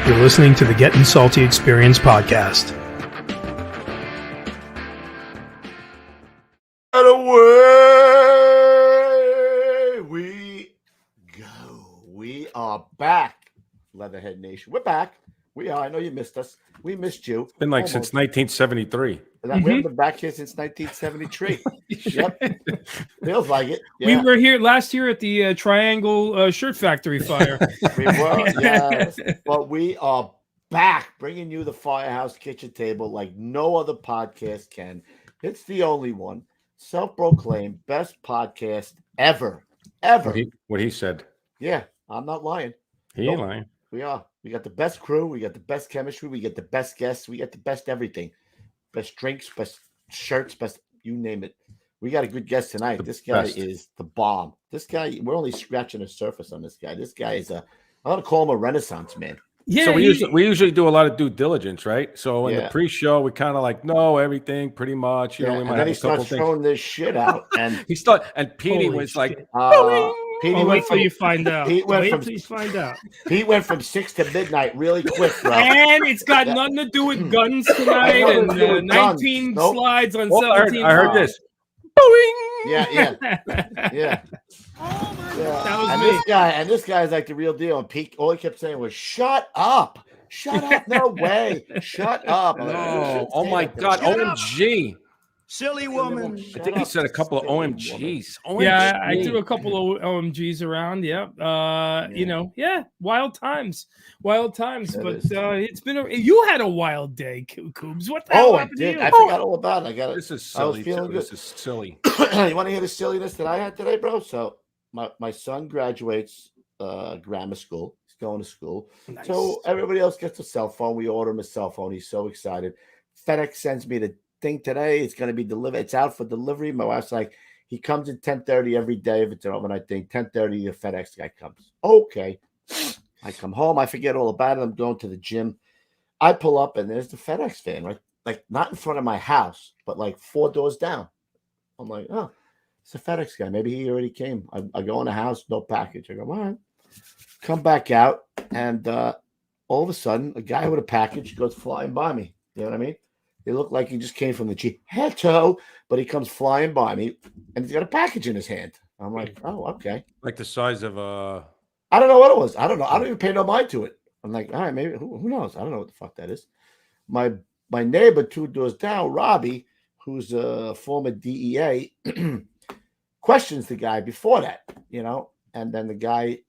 You're listening to the Gettin' Salty Experience podcast. And away we go. We are back, Leatherhead Nation. We're back. We are. I know you missed us. We missed you. It's been like since 1973. We haven't been back here since 1973. Yep. Feels like it. Yeah. We were here last year at the Triangle Shirt Factory fire. We were, yes. But we are back, bringing you the Firehouse Kitchen Table like no other podcast can. It's the only one. Self-proclaimed best podcast ever. What he said. Yeah, I'm not lying. He ain't lying. We are. We got the best crew. We got the best chemistry. We get the best guests. We get the best everything. Best drinks, best shirts, best you name it. We got a good guest tonight. This guy is the bomb. This guy, we're only scratching the surface on this guy. This guy is I want to call him a Renaissance man. Yeah. So we usually do a lot of due diligence, right? So in the pre-show, we kind of like know everything pretty much. You know, we might and then he starts throwing this shit out, and Petey was like, Petey wait till you find out. Wait till you find out. Pete went from 6 to midnight really quick, bro. And it's got nothing to do with guns tonight and 19 slides on 17. I heard this. Yeah. That was and me. This guy is like the real deal. And Pete, all he kept saying was, "Shut up, shut up, no way, shut up." Oh my God, OMG. Silly woman. I think he said a couple of OMGs. Yeah, I threw a couple of OMGs around. Yeah. Wild times. But it's been you had a wild day, Coobs. What the hell happened to you? I forgot all about it. This is silly. I was feeling good. This is silly. You want to hear the silliness that I had today, bro? So my son graduates grammar school. He's going to school. Nice. So everybody else gets a cell phone. We order him a cell phone. He's so excited. FedEx sends me the thing today. It's going to be delivered. It's out for delivery. My wife's like, he comes at 10:30 every day if it's an overnight thing. 10:30, the FedEx guy comes. Okay. I come home. I forget all about it. I'm going to the gym. I pull up and there's the FedEx van, right? Like not in front of my house, but like 4 doors down. I'm like, oh, it's a FedEx guy. Maybe he already came. I go in the house, no package. I go, all right. Come back out. And all of a sudden, a guy with a package goes flying by me. You know what I mean? It looked like he just came from the Hello, but he comes flying by me, and he's got a package in his hand. I'm like, oh, okay. Like the size of a... I don't know what it was. I don't know. I don't even pay no mind to it. I'm like, all right, maybe. Who knows? I don't know what the fuck that is. My neighbor 2 doors down, Robbie, who's a former DEA, questions the guy before that, you know, and then the guy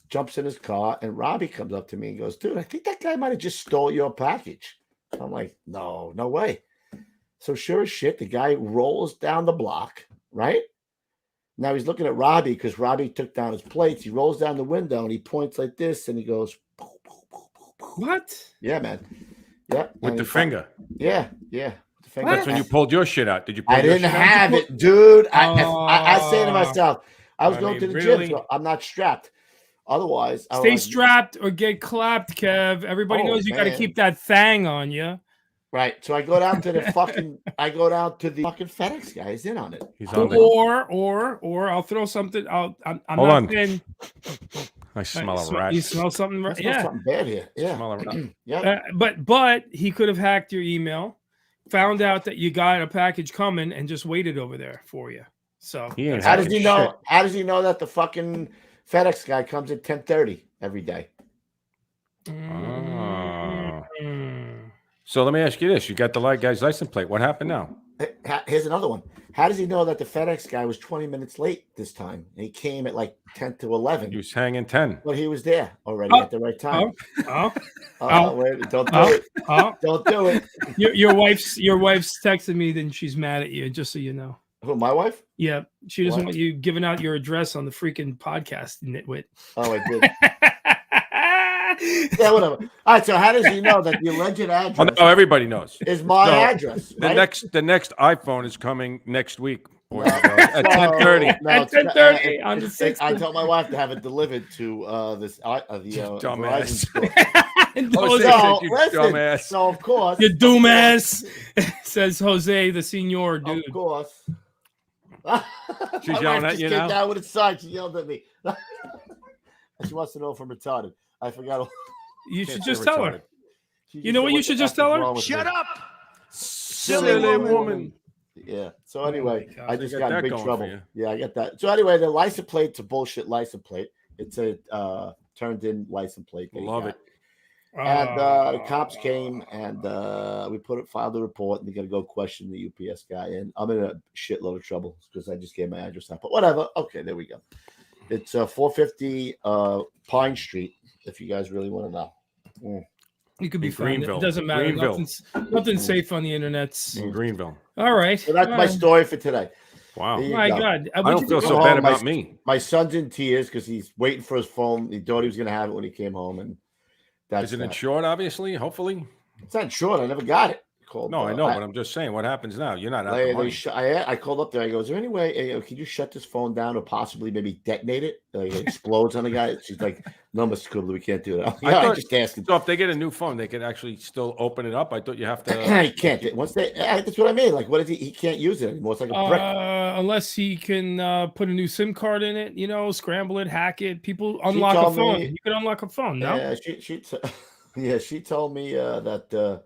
jumps in his car, and Robbie comes up to me and goes, dude, I think that guy might have just stole your package. I'm like, no way. So sure as shit, the guy rolls down the block, right? Now he's looking at Robbie because Robbie took down his plates. He rolls down the window and he points like this and he goes, boo, boo, boo, boo, boo. What? Yeah, man. Yeah. With the finger. Yeah. With the finger. That's when you pulled your shit out. Did you pull I your didn't shit out? have it, dude. I say to myself, I was going to the gym, so I'm not strapped. Otherwise, stay strapped or get clapped, Kev. Everybody knows you got to keep that thang on you. Right. So I go down to the fucking FedEx guy. He's in on it. He's on or I'll throw something. I'm Hold not on. saying. I smell a rat. You smell something? I smell something bad here. Yeah. Smell a rat. Yeah. But he could have hacked your email, found out that you got a package coming, and just waited over there for you. So how does he know? How does he know that the fucking FedEx guy comes at 10:30 every day? So let me ask you this: you got the guy's license plate. What happened now? Here's another one. How does he know that the FedEx guy was 20 minutes late this time? And he came at like 10 to 11. He was hanging 10. Well, he was there already at the right time. Wait, don't do it. Don't do it. Your wife's texting me, then she's mad at you. Just so you know. Who, my wife? Yeah, she doesn't want you giving out your address on the freaking podcast, nitwit. Oh, I did. Yeah, whatever. All right, so how does he know that the alleged address? Oh, no, everybody knows. Is my address. Right? The next iPhone is coming next week. At 10:30. At 10:30 on the 6th. I told my wife to have it delivered to the Verizon store. Jose, dumbass. So of course, you dumbass, says Jose, the senior dude. Of course. She's yelling at you now. Down with a sign. She yelled at me. She wants to know if I'm retarded. I forgot. You should just tell her. You know what you should just tell her? Shut up, silly woman. Yeah. So anyway, I just got in big trouble. Yeah, I got that. So anyway, the license plate's a bullshit license plate. It's a turned in license plate. Love it. And the cops came and we filed a report, and they got to go question the UPS guy. And I'm in a shitload of trouble because I just gave my address out. But whatever. Okay, there we go. It's 450 Pine Street. If you guys really want to know. You could be Greenville. It doesn't matter. Greenville. Nothing's safe on the internet. In Greenville. All right. So that's my story for today. Wow. My God. I don't feel so bad about me. My son's in tears because he's waiting for his phone. He thought he was going to have it when he came home. And is it insured, obviously? Hopefully. It's not insured. I never got it. No, I know, but I'm just saying, what happens now? You're not out the money. I called up there. I go, is there any way, can you shut this phone down or possibly maybe detonate it? Like it explodes on the guy. She's like, no, Mr. Kubler, we can't do that. I just asked him. So if they get a new phone, they can actually still open it up? I thought you have to. He can't. Once that's what I mean. Like, what is he can't use it anymore. It's like a brick. Unless he can put a new SIM card in it, scramble it, hack it. People unlock a phone. You can unlock a phone, no? Yeah, she told me that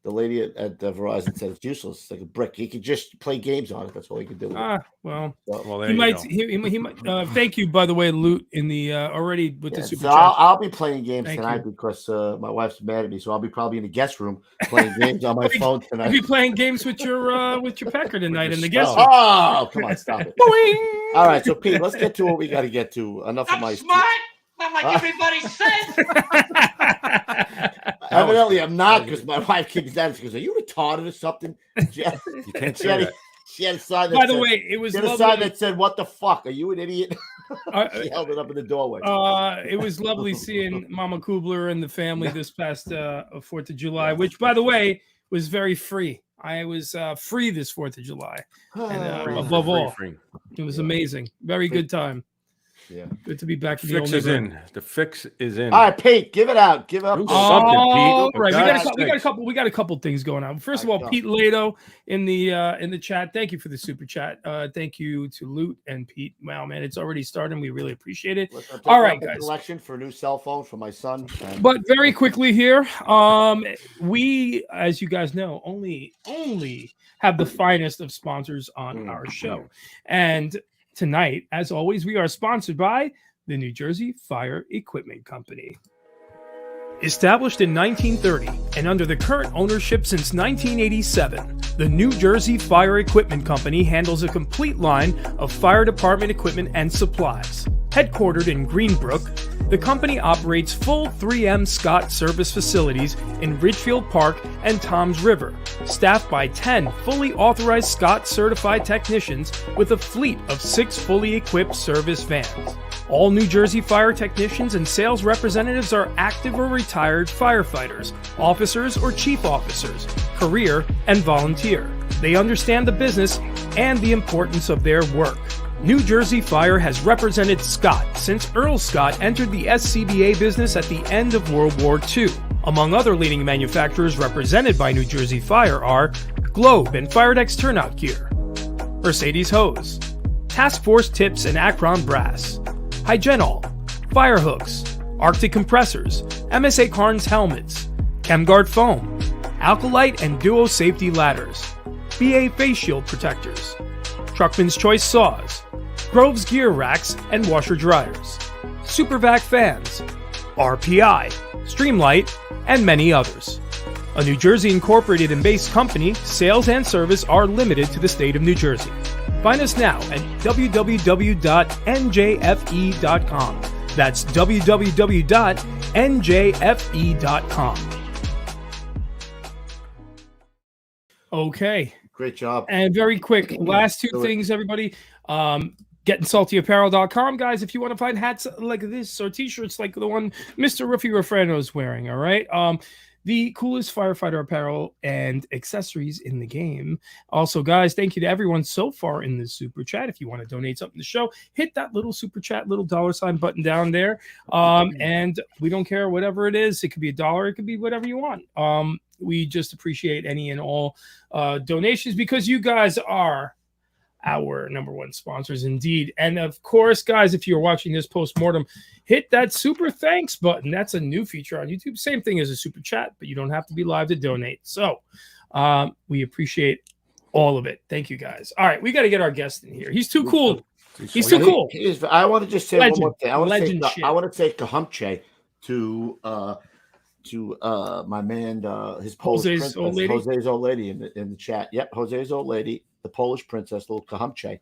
the lady at Verizon said it's useless. It's like a brick. He could just play games on it. That's all he could do. There he might. He might. Thank you, by the way, Loot in the already with the super so chat. I'll be playing games tonight because my wife's mad at me. So I'll be probably in the guest room playing games on my phone tonight. You'll be playing games with your Pecker tonight in the guest room. Oh, come on, stop it! All right, so Pete, let's get to what we got to get to. Enough of my smart. Not like everybody says. Evidently, I'm not because my wife keeps down. She goes, "Are you retarded or something?" You can't say that. She had a sign that By the way, it was a sign that said, "What the fuck? Are you an idiot?" She held it up in the doorway. It was lovely seeing Mama Kubler and the family this past 4th of July, which, by the way, was very free. I was free this 4th of July, and above all, it was amazing. Very good time. Yeah, good to be back. The fix is in. The fix is in. All right, Pete, give it out. Give up. Do something, Pete. Right, we got a couple things going on. First of all, Pete Lato in the chat. Thank you for the super chat. Thank you to Loot and Pete. Wow, man, it's already starting. We really appreciate it. All right, guys. Collection for a new cell phone for my son. But very quickly here, we, as you guys know, only have the finest of sponsors on our show, and tonight, as always, we are sponsored by the New Jersey Fire Equipment Company. Established in 1930 and under the current ownership since 1987, the New Jersey Fire Equipment Company handles a complete line of fire department equipment and supplies. Headquartered in Greenbrook, the company operates full 3M Scott service facilities in Ridgefield Park and Toms River, staffed by 10 fully authorized Scott certified technicians with a fleet of 6 fully equipped service vans. All New Jersey fire technicians and sales representatives are active or retired firefighters, officers or chief officers, career and volunteer. They understand the business and the importance of their work. New Jersey Fire has represented Scott since Earl Scott entered the SCBA business at the end of World War II. Among other leading manufacturers represented by New Jersey Fire are Globe and Firedex Turnout Gear, Mercedes Hose, Task Force Tips and Akron Brass, Hygenol, Firehooks, Arctic Compressors, MSA Carnes Helmets, ChemGuard Foam, Alkalite and Duo Safety Ladders, BA Face Shield Protectors, Truckman's Choice Saws, Grove's Gear Racks and Washer Dryers, Supervac Fans, RPI, Streamlight, and many others. A New Jersey incorporated and based company, sales and service are limited to the state of New Jersey. Find us now at www.njfe.com. That's www.njfe.com. Okay. Great job. And very quick, last two things, everybody. GettinSaltyApparel.com, guys, if you want to find hats like this or t-shirts like the one Mr. Ruffy Refrano is wearing, all right? the coolest firefighter apparel and accessories in the game. Also, guys, thank you to everyone so far in this super chat. If you want to donate something to the show, hit that little super chat, little $ button down there. And we don't care whatever it is. It could be $1, it could be whatever you want. We just appreciate any and all donations because you guys are our number one sponsors indeed. And of course, guys, if you're watching this post-mortem, hit that super thanks button. That's a new feature on YouTube. Same thing as a super chat, but you don't have to be live to donate. So we appreciate all of it. Thank you, guys. All right, we got to get our guest in here. He's too cool. He's too cool. I want to just say Legend. one more thing. I want to take Kahumche to my man, his Polish Jose's old lady? Jose's old lady in the chat. Yep, Jose's old lady, the Polish princess, little Kahumche.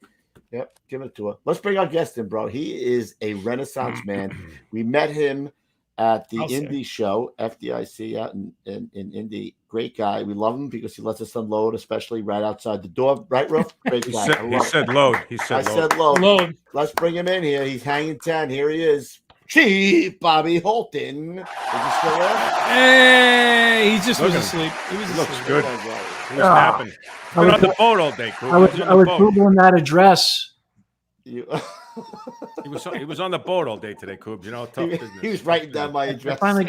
Yep, give it to her. Let's bring our guest in, bro. He is a Renaissance man. We met him at the Indy show, FDIC out in Indy. Great guy. We love him because he lets us unload, especially right outside the door. Right, Ruff? Great guy. He said load. I said load. Let's bring him in here. He's hanging 10. Here he is. Chief Bobby Holton. Is he still there? Hey, he just was asleep. He was looks asleep. good. He was napping. He was on the boat all day. I was Googling that address. He was on the boat all day today, Coobs. You know, tough business. He was writing down my address. I finally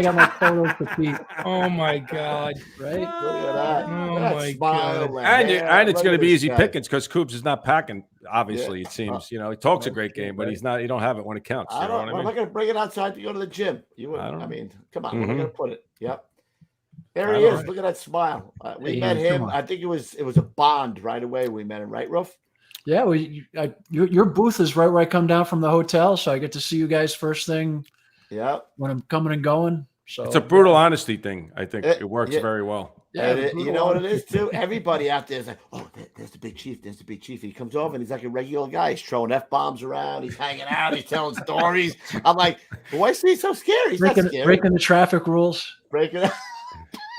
got my photos to feed. Oh my God! Right? Look at that. Oh that my smile. God! And it's going to be easy pickings because Coobs is not packing. Obviously, it seems. You know, he talks a great game, but he's not. You don't have it when it counts. You know what I mean? I'm not going to bring it outside to go to the gym. I mean, come on. We're going to put it. Yep. There he is. Look at that smile. We met him. I think it was a bond right away. We met him, right, Ruff? Yeah, your booth is right where I come down from the hotel, so I get to see you guys first thing. Yeah, when I'm coming and going. So it's a brutal honesty thing. I think it works very well. Yeah, you know what it is too. Everybody out there is like, "Oh, there's the big chief. There's the big chief." He comes over and he's like a regular guy. He's throwing F-bombs around. He's hanging out. He's telling stories. I'm like, why is he so scary? He's not scary. Breaking the traffic rules. Breaking.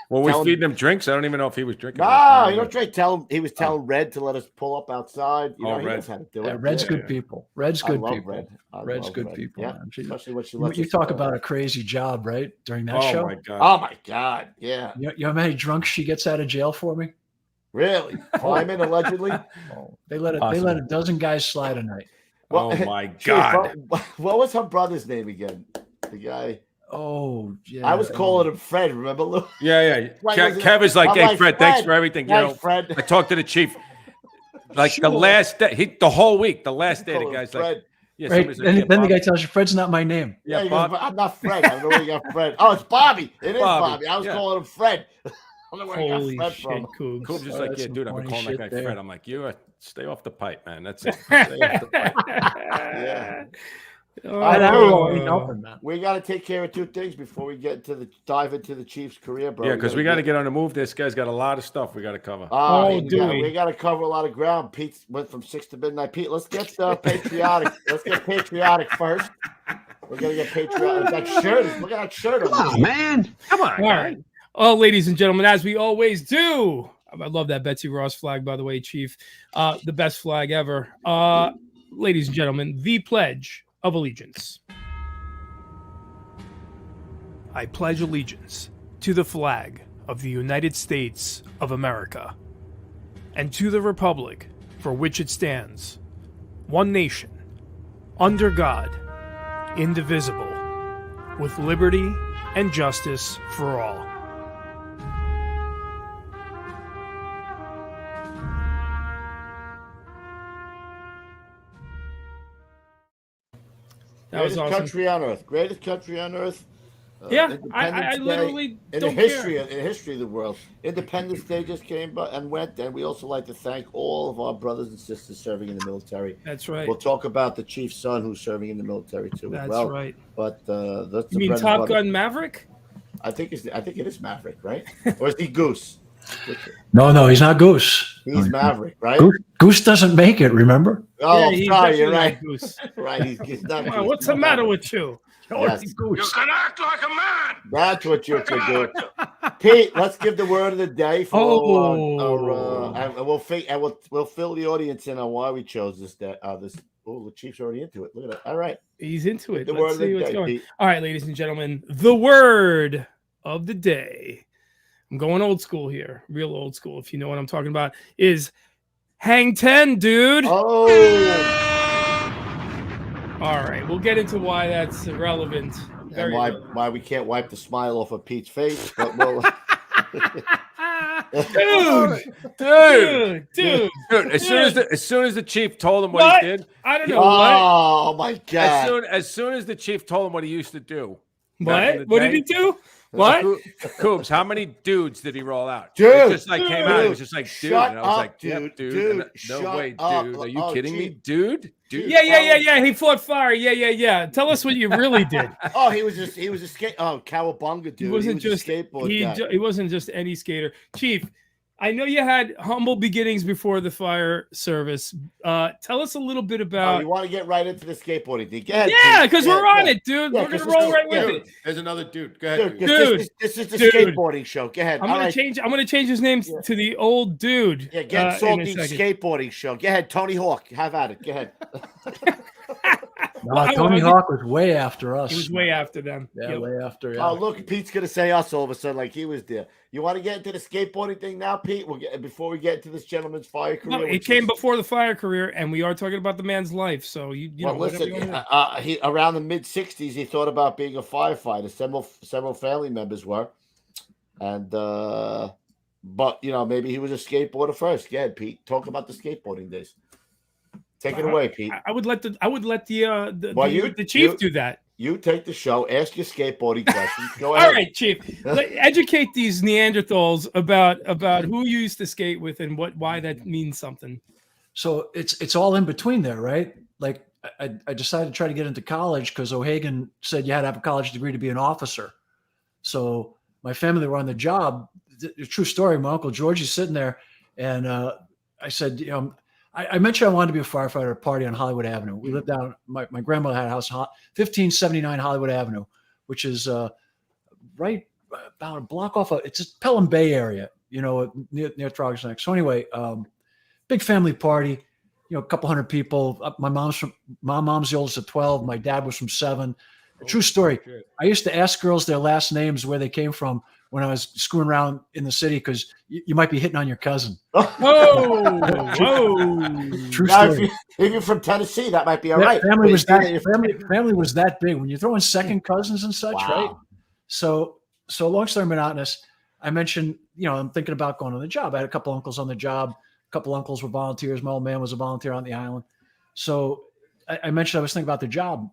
Well, we feeding him drinks. I don't even know if he was drinking. No, you don't drink. He was telling Red to let us pull up outside. You know, he knows how to do it. Red's good people. Red's good people. Red. Red's good people. Yeah, especially when she lets you talk about a crazy job, right? During that show. Oh my God. Oh my God. Yeah. You know how many drunks she gets out of jail for me? Really? Climbing allegedly? They let a dozen guys slide a night. Oh my God. What was her brother's name again? The guy. Oh, yeah. I was calling him Fred, remember, Lou? Yeah. Kev is like, hey, Fred, thanks for everything. Hey, Fred. I talked to the chief. Like the last day, the whole week, the last day, the guy's like, yeah, right. Then the guy tells you, Fred's not my name. Yeah, goes, I'm not Fred. I don't know where you got Fred. Oh, it's Bobby. It is Bobby. I was calling him Fred. I don't know where you got Fred from. Coob's just like, yeah, dude, I've been calling that guy Fred. I'm like, stay off the pipe, man. That's it. Stay off the pipe. Yeah. We got to take care of two things before we get dive into the Chiefs' career, bro. Yeah, because we got to get on the move. This guy's got a lot of stuff we got to cover. We got to cover a lot of ground. Pete went from 6 to midnight. Pete, let's get patriotic. Let's get patriotic first. We're gonna get patriotic. That shirt. Look at that shirt. Come on, man. Come on. All right. Oh, ladies and gentlemen, as we always do. I love that Betsy Ross flag, by the way, Chief. The best flag ever. Ladies and gentlemen, the Pledge of Allegiance. I pledge allegiance to the flag of the United States of America and to the republic for which it stands, one nation, under God, indivisible, with liberty and justice for all. That Greatest was awesome. country on earth. Greatest country on earth. Yeah, I literally in the history of the world. Independence Day just came by and went, and we also like to thank all of our brothers and sisters serving in the military. That's right. We'll talk about the chief's son who's serving in the military too. That's as well. right. But that's you mean Top Gun Maverick? I think it is Maverick, right? Or is he Goose? No, he's not Goose. He's Maverick, right? Goose doesn't make it. Remember? Oh, yeah, sorry, you're right. Goose. Right, he's not. Come on, what's the matter with you? Yes. You can act like a man. That's what you can do. Pete, let's give the word of the day for and we'll fill the audience in on why we chose this day. The Chief's already into it. Look at that. All right. He's into it. The Let's word see of the what's day, going. Pete. All right, ladies and gentlemen, the word of the day, I'm going old school here, real old school, if you know what I'm talking about, is hang 10, dude. Oh, All right, we'll get into why that's relevant. and why we can't wipe the smile off of Pete's face, but we'll. Dude. As soon as the chief told him what he did, I don't know oh my God! as soon as the chief told him what he used to do, what did he do? What? Coobs, how many dudes did he roll out? Dude, it just like came out. It was just like, dude. Shut And I was up, like, dude. dude. Shut No way, up. dude. Are you kidding me? Chief. Dude? Yeah. He fought fire. Yeah. Tell us what you really did. Oh, he was a cowabunga dude. He wasn't just a skateboard guy. he wasn't just any skater. Chief, I know you had humble beginnings before the fire service. Tell us a little bit about. You want to get right into the skateboarding thing? Go ahead, yeah, because we're on it, dude. Yeah, we're gonna roll right with it. There's another dude. Go ahead, dude. This is the skateboarding show. Go ahead. I'm gonna change his name to the old dude. Yeah, Get Salty skateboarding show. Go ahead, Tony Hawk. Have at it. Go ahead. No, Tony Hawk was way after us. He was way after them. Yeah, way after. Yeah. Oh, look, Pete's gonna say us all of a sudden like he was there. You want to get into the skateboarding thing now, Pete? Before we get into this gentleman's fire career. No, it came before the fire career, and we are talking about the man's life. So you know, listen. He around the mid '60s, he thought about being a firefighter. Several family members were, and but maybe he was a skateboarder first. Go ahead, Pete. Talk about the skateboarding days. Take it away, Pete. I would let the chief do that. You take the show. Ask your skateboarding questions. Go ahead. All right, Chief. Educate these Neanderthals about who you used to skate with and why that means something. So it's all in between there, right? Like I decided to try to get into college because O'Hagan said you had to have a college degree to be an officer. So my family were on the job. The true story. My Uncle Georgie's sitting there, and I said, I mentioned I wanted to be a firefighter at a party on Hollywood Avenue. We lived down, my grandmother had a house, 1579 Hollywood Avenue, which is right about a block off of, it's a Pelham Bay area, near Trogger's Neck. So anyway, big family party, a couple hundred people. My mom's the oldest of 12. My dad was from 7. True story. I used to ask girls their last names, where they came from, when I was screwing around in the city, because you might be hitting on your cousin. Whoa! True story. If you're from Tennessee, that might be all right. Family was that big. When you're throwing second cousins and such, right? So long story monotonous. I mentioned, I'm thinking about going on the job. I had a couple uncles on the job. A couple uncles were volunteers. My old man was a volunteer on the island. So I mentioned I was thinking about the job.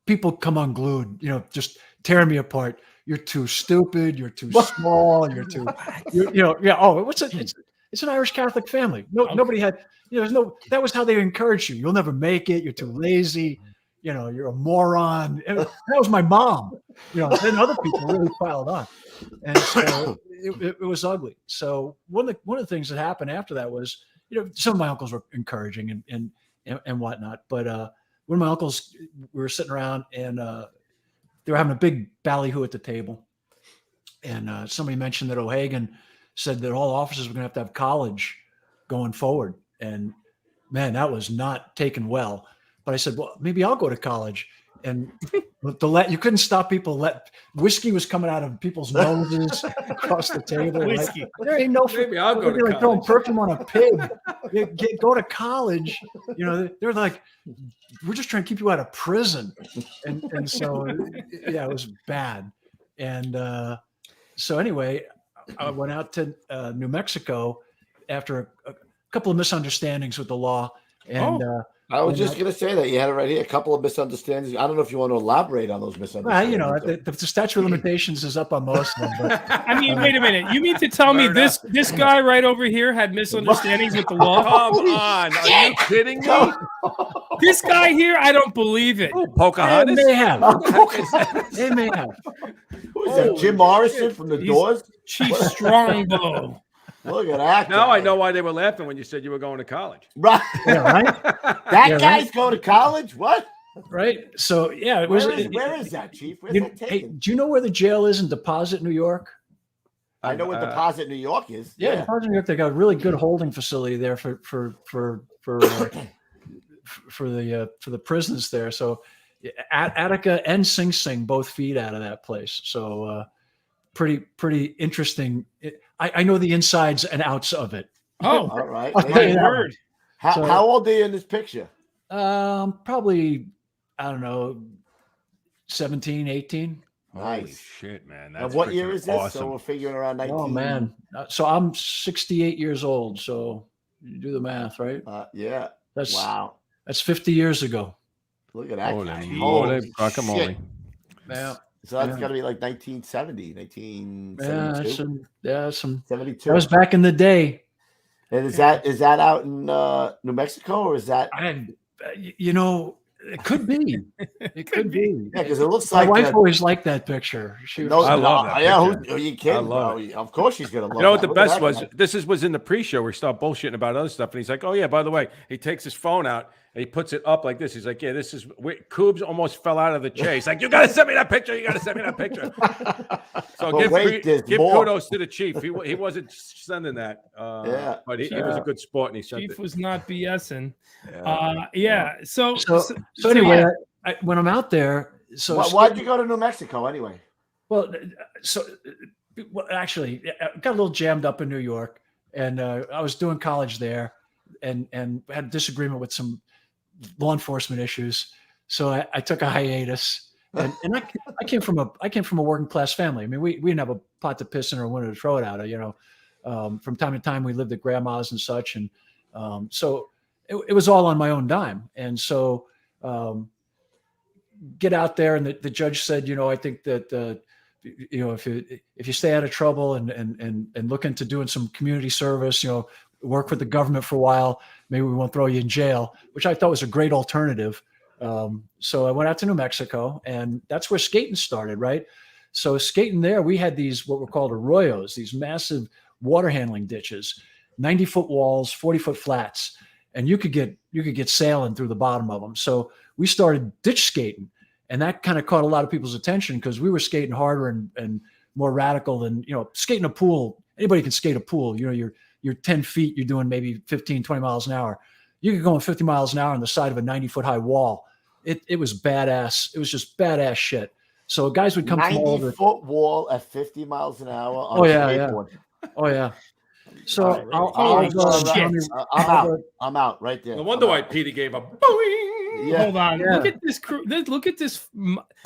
People come unglued, just tearing me apart. You're too stupid. You're too small. You're too, yeah. Oh, it's an Irish Catholic family. Nobody had, that was how they encouraged you. You'll never make it. You're too lazy. You're a moron. That was my mom. Then other people really piled on. And so it was ugly. So one of the things that happened after that was, some of my uncles were encouraging and whatnot. But one of my uncles, we were sitting around and they were having a big ballyhoo at the table. And somebody mentioned that O'Hagan said that all officers were going to have college going forward. And man, that was not taken well. But I said, well, maybe I'll go to college. And you couldn't stop people. Whiskey was coming out of people's noses across the table. Whiskey. Like, there ain't no. Maybe I'll go to college. Like throwing perfume on a pig. Go to college. They're like, we're just trying to keep you out of prison. And so, yeah, it was bad. And so anyway, I went out to New Mexico after a couple of misunderstandings with the law. And I was just going to say that you had it right here. A couple of misunderstandings. I don't know if you want to elaborate on those misunderstandings. The statute of limitations is up on most of them. But, I mean, wait a minute. You mean to tell me this guy right over here had misunderstandings with the law? Come on. Are you kidding me? This guy here, I don't believe it. Oh, Pocahontas? They may have. They may have. Who is that? Jim Morrison from The Doors? Chief Strongbow. Look at that. Now I know why they were laughing when you said you were going to college. Right. Yeah, right? That guy's going to college? What? Right. So, yeah. Where is that, Chief? Where's that taken? Hey, do you know where the jail is in Deposit, New York? I know where Deposit, New York is. Yeah, Deposit, New York. They got a really good holding facility there for the prisoners there. So Attica and Sing Sing both feed out of that place. So pretty interesting. I know the insides and outs of it. Oh, All right. I'll tell you that word. How old are you in this picture? Probably, I don't know, 17, 18. Holy Nice. shit, man! And That's what year is this? awesome. So we're figuring around 19. Oh man. So I'm 68 years old. So you do the math, right? Yeah. That's Wow. That's 50 years ago. Look at that Holy guy. moly, Holy guacamole. shit. Yeah. So that's Yeah. got to be like 1970, Yeah, 1972. some 72. that was back in the day. And is that out in New Mexico, or is that? It could be. It could be. Yeah, because it looks My like wife always liked that picture. She was, I love that Yeah, picture. are you kidding? I love Bro? Of course she's gonna love. You know what that. the Look at best that was? guy. This was in the pre-show where we start bullshitting about other stuff, and he's like, "Oh yeah, by the way," he takes his phone out and he puts it up like this. He's like, "Yeah, this is." Coobs almost fell out of the chair. He's like, "You got to send me that picture. You got to send me that picture." So But give more. kudos to the chief. He wasn't sending that. Yeah. but he was a good sport, and he sent Chief it. was not BSing. Yeah. So anyway, yeah. when I'm out there, Why'd you go to New Mexico anyway? Well, actually, I got a little jammed up in New York, and I was doing college there, and had a disagreement with some law enforcement issues. So I took a hiatus, and I came from a working class family. I mean, we didn't have a pot to piss in or a window to throw it out of. From time to time, we lived at grandma's and such, and so it was all on my own dime. And so get out there, and the judge said, I think that if you stay out of trouble and look into doing some community service, work with the government for a while, maybe we won't throw you in jail, which I thought was a great alternative. So I went out to New Mexico, and that's where skating started, right? So skating there, we had these what were called arroyos, these massive water handling ditches, 90-foot walls, 40-foot flats, and you could get sailing through the bottom of them. So we started ditch skating, and that kind of caught a lot of people's attention because we were skating harder and more radical than, skating a pool. Anybody can skate a pool. You're 10 feet, you're doing maybe 15, 20 miles an hour. You could go 50 miles an hour on the side of a 90-foot high wall. It was badass. It was just badass shit. So guys would come from all over. 90-foot wall at 50 miles an hour on Oh, a yeah, skateboard. Oh yeah. So I'm out right there. No wonder why Peter gave a boing. Yeah. Hold on. Yeah. Look at this crew. Look at this.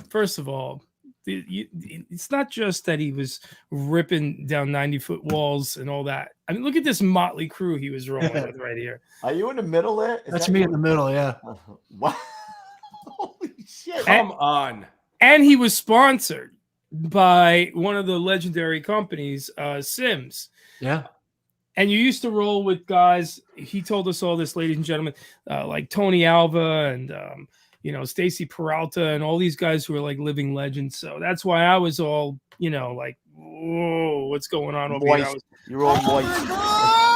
First of all, it's not just that he was ripping down 90-foot walls and all that. I mean, look at this motley crew he was rolling with right here. Are you in the middle there? That's me in the middle. Yeah. What? Holy shit. Come on. And he was sponsored by one of the legendary companies, Sims. Yeah. And you used to roll with guys. He told us all this, ladies and gentlemen, like Tony Alva and Stacy Peralta and all these guys who are like living legends. So that's why I was all like, whoa, what's going on over here? You're all moist.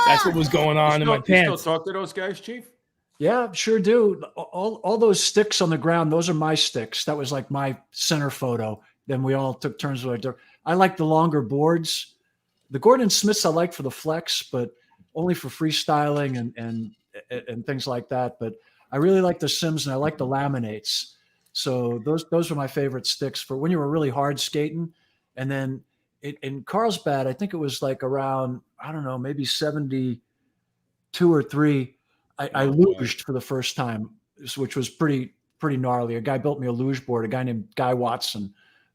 That's what was going on in my pants. You still talk to those guys, Chief? Yeah, sure do. All those sticks on the ground, those are my sticks. That was like my center photo. Then we all took turns with it. I like the longer boards. The Gordon Smiths I like for the flex, but only for freestyling and things like that. But I really like the Sims, and I like the laminates. So those were my favorite sticks for when you were really hard skating. And then in Carlsbad, I think it was like around, I don't know, maybe 72 or 3. I luged for the first time, which was pretty gnarly. A guy built me a luge board. A guy named Guy Watson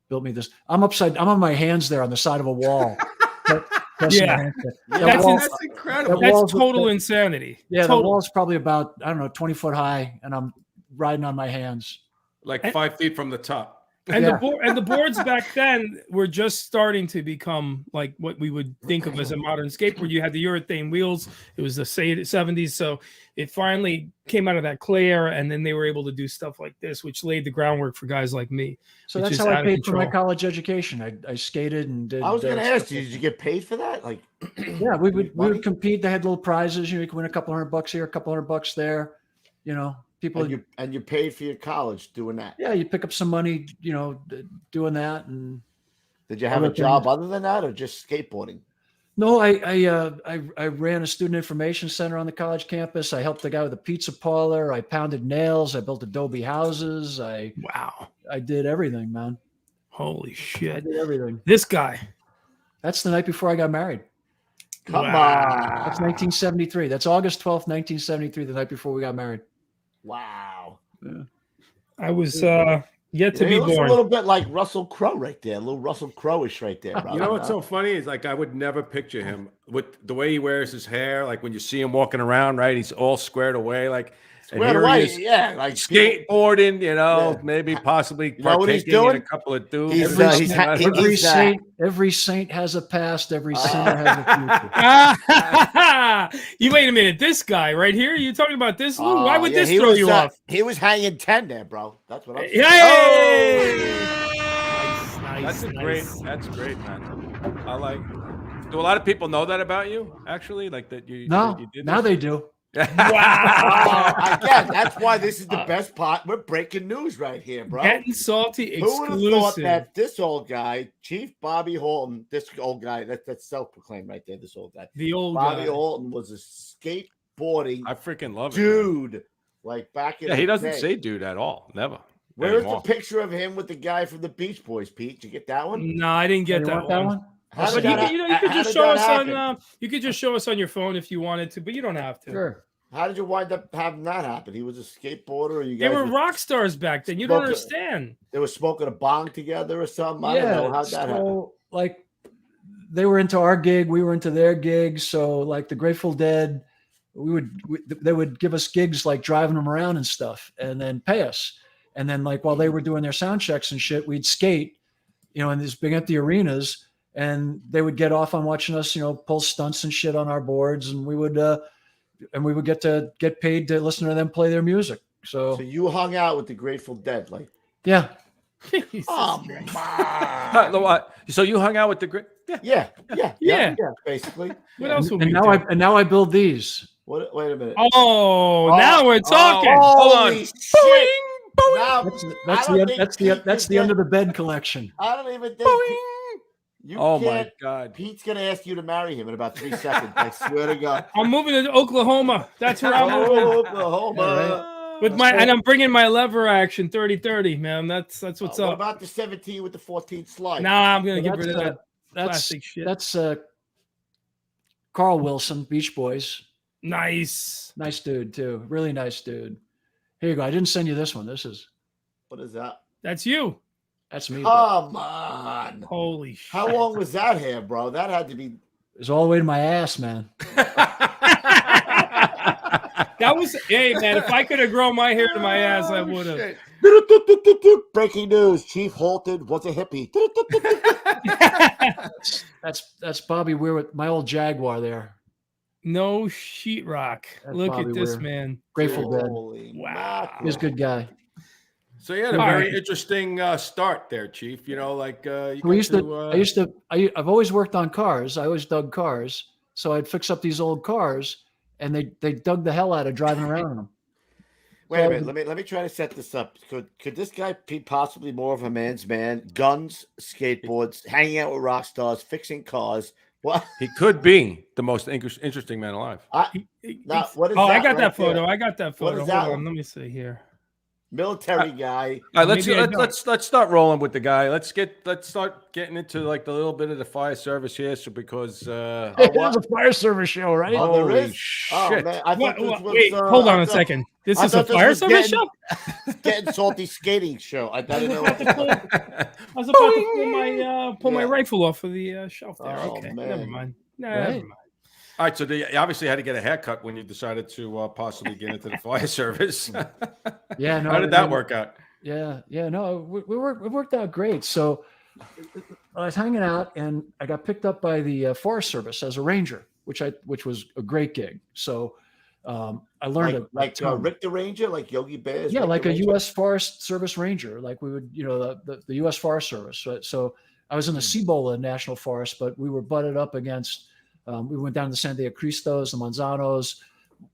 built me this. I'm on my hands there on the side of a wall. Yeah, that's incredible. That's total insanity. Yeah, the wall's probably about, I don't know, 20 foot high, and I'm riding on my hands. Like 5 feet from the top. And the boards back then were just starting to become like what we would think of as a modern skateboard. You had the urethane wheels. It was the 70s. So it finally came out of that clay era, and then they were able to do stuff like this, which laid the groundwork for guys like me. So that's how I paid for my college education. I skated and did. I was going to ask you, did you get paid for that? Like, yeah, we would compete. They had little prizes. You could win a couple $100 here, a couple $100 there. People and you paid for your college doing that. Yeah, you pick up some money, doing that. And did you have a job other than that, or just skateboarding? No, I ran a student information center on the college campus. I helped the guy with a pizza parlor. I pounded nails. I built adobe houses. I did everything, man. Holy shit! I did everything. This guy. That's the night before I got married. Come That's on. 1973. That's August 12th, 1973, the night before we got married. Wow. Yeah. I was yet to He be looks born. a little bit like Russell Crowe right there. A little Russell Crowe-ish right there, bro. You know what's so funny is like I would never picture him with the way he wears his hair. Like when you see him walking around, right? He's all squared away, like Squared and here he away, is yeah, like skateboarding. You know, Yeah. maybe possibly You know what he's partaking in doing? a couple of dudes. He's, or he's something. I don't know. Every saint has a past. Every sinner has a future. You wait a minute. This guy right here. You talking about this? Lou? Why would yeah, this he throw was, you off? He was hanging 10 there, bro. That's what I'm saying. Yay! That's great, man. I like. Do a lot of people know that about you? Actually, like that you. No, that you did now this? they do. Again, that's why this is the best part. We're breaking news right here, bro. Getting salty Who would have thought exclusive. that this old guy, Chief Bobby Holton, this old guy, that's self-proclaimed right there, this old guy. The old Bobby guy. Holton was a skateboarding I freaking love it. dude. Like back in Yeah, he the doesn't day. say dude at all. Never. Where's anymore. the picture of him with the guy from the Beach Boys, Pete? Did you get that one? No, I didn't get You that want one. How But did you that- could, you how could did just show that us happen? on. You could just show us on your phone if you wanted to, but you don't have to. Sure. How did you wind up having that happen? He was a skateboarder, or you They guys were rock stars back then. You don't understand. They were smoking a bong together or something. I don't know how'd that happen. So like they were into our gig, we were into their gigs. So like the Grateful Dead, they would give us gigs like driving them around and stuff, and then pay us. And then like while they were doing their sound checks and shit, we'd skate, in these big empty arenas, and they would get off on watching us, pull stunts and shit on our boards, and we would get paid to listen to them play their music. So you hung out with the Grateful Dead, like yeah. Oh my! So you hung out with the great? Yeah, basically. What else would And we now do? I build these. Wait a minute. Oh, now we're talking. Hold on. Holy shit! Now, That's the under the bed collection. I don't even think you Oh can't. my God. Pete's gonna ask you to marry him in about 3 seconds. I swear to God. I'm moving to Oklahoma. That's where I'm moving. Oklahoma. With and I'm bringing my lever action 30-30, man. That's what's What up. about the 17 with the 14 slide? Nah, I'm gonna Well, get rid of that That's plastic shit. that's Carl Wilson, Beach Boys. Nice. Nice dude too. Really nice dude. Here you go. I didn't send you this one. This is What is that? That's you. that's me. Come on. Holy shit. How long was that hair, bro? That had to be. It's all the way to my ass, man. That was, hey man, if I could have grown my hair to my ass, I would have. Breaking news: Chief Holton was a hippie. That's Bobby Weir with my old Jaguar there. No sheetrock. That's Look Bobby at this, Weir. man. Grateful Dead. Holy Wow. mackerel. He's a good guy. So you had a All very right. interesting start there, Chief. You I've always worked on cars. I always dug cars. So I'd fix up these old cars, and they dug the hell out of driving around in them. Wait a minute. Let me try to set this up. Could this guy be possibly more of a man's man? Guns, skateboards, hanging out with rock stars, fixing cars. What? He could be the most interesting man alive. Now, what is Oh, that I got right that photo. there? I got that photo. is Hold that on. one? Let me see here. Military guy. All right, Maybe I don't. let's start rolling with the guy. Let's start getting into like the little bit of the fire service here, so because There's a fire service show, right? Oh, there holy is? Oh, shit. man. I thought this was, Wait, hold on I a thought- second. This I is a thought this fire was service show? Getting salty skating show. I didn't know. I was about to pull my Yeah. rifle off of the shelf there. Oh, Okay, man. never mind. Never Right. mind. All right, so you obviously had to get a haircut when you decided to possibly get into the fire service. Yeah, no. How did that work out? Yeah, no, it worked out great. So I was hanging out, and I got picked up by the Forest Service as a ranger, which was a great gig. So I learned like Rick the Ranger, like Yogi Bear. yeah, like a U.S. Forest Service ranger, like we would, the U.S. Forest Service. Right? So I was in the Cibola National Forest, but we were butted up against. We went down to the San Diego Cristos, the Manzanos,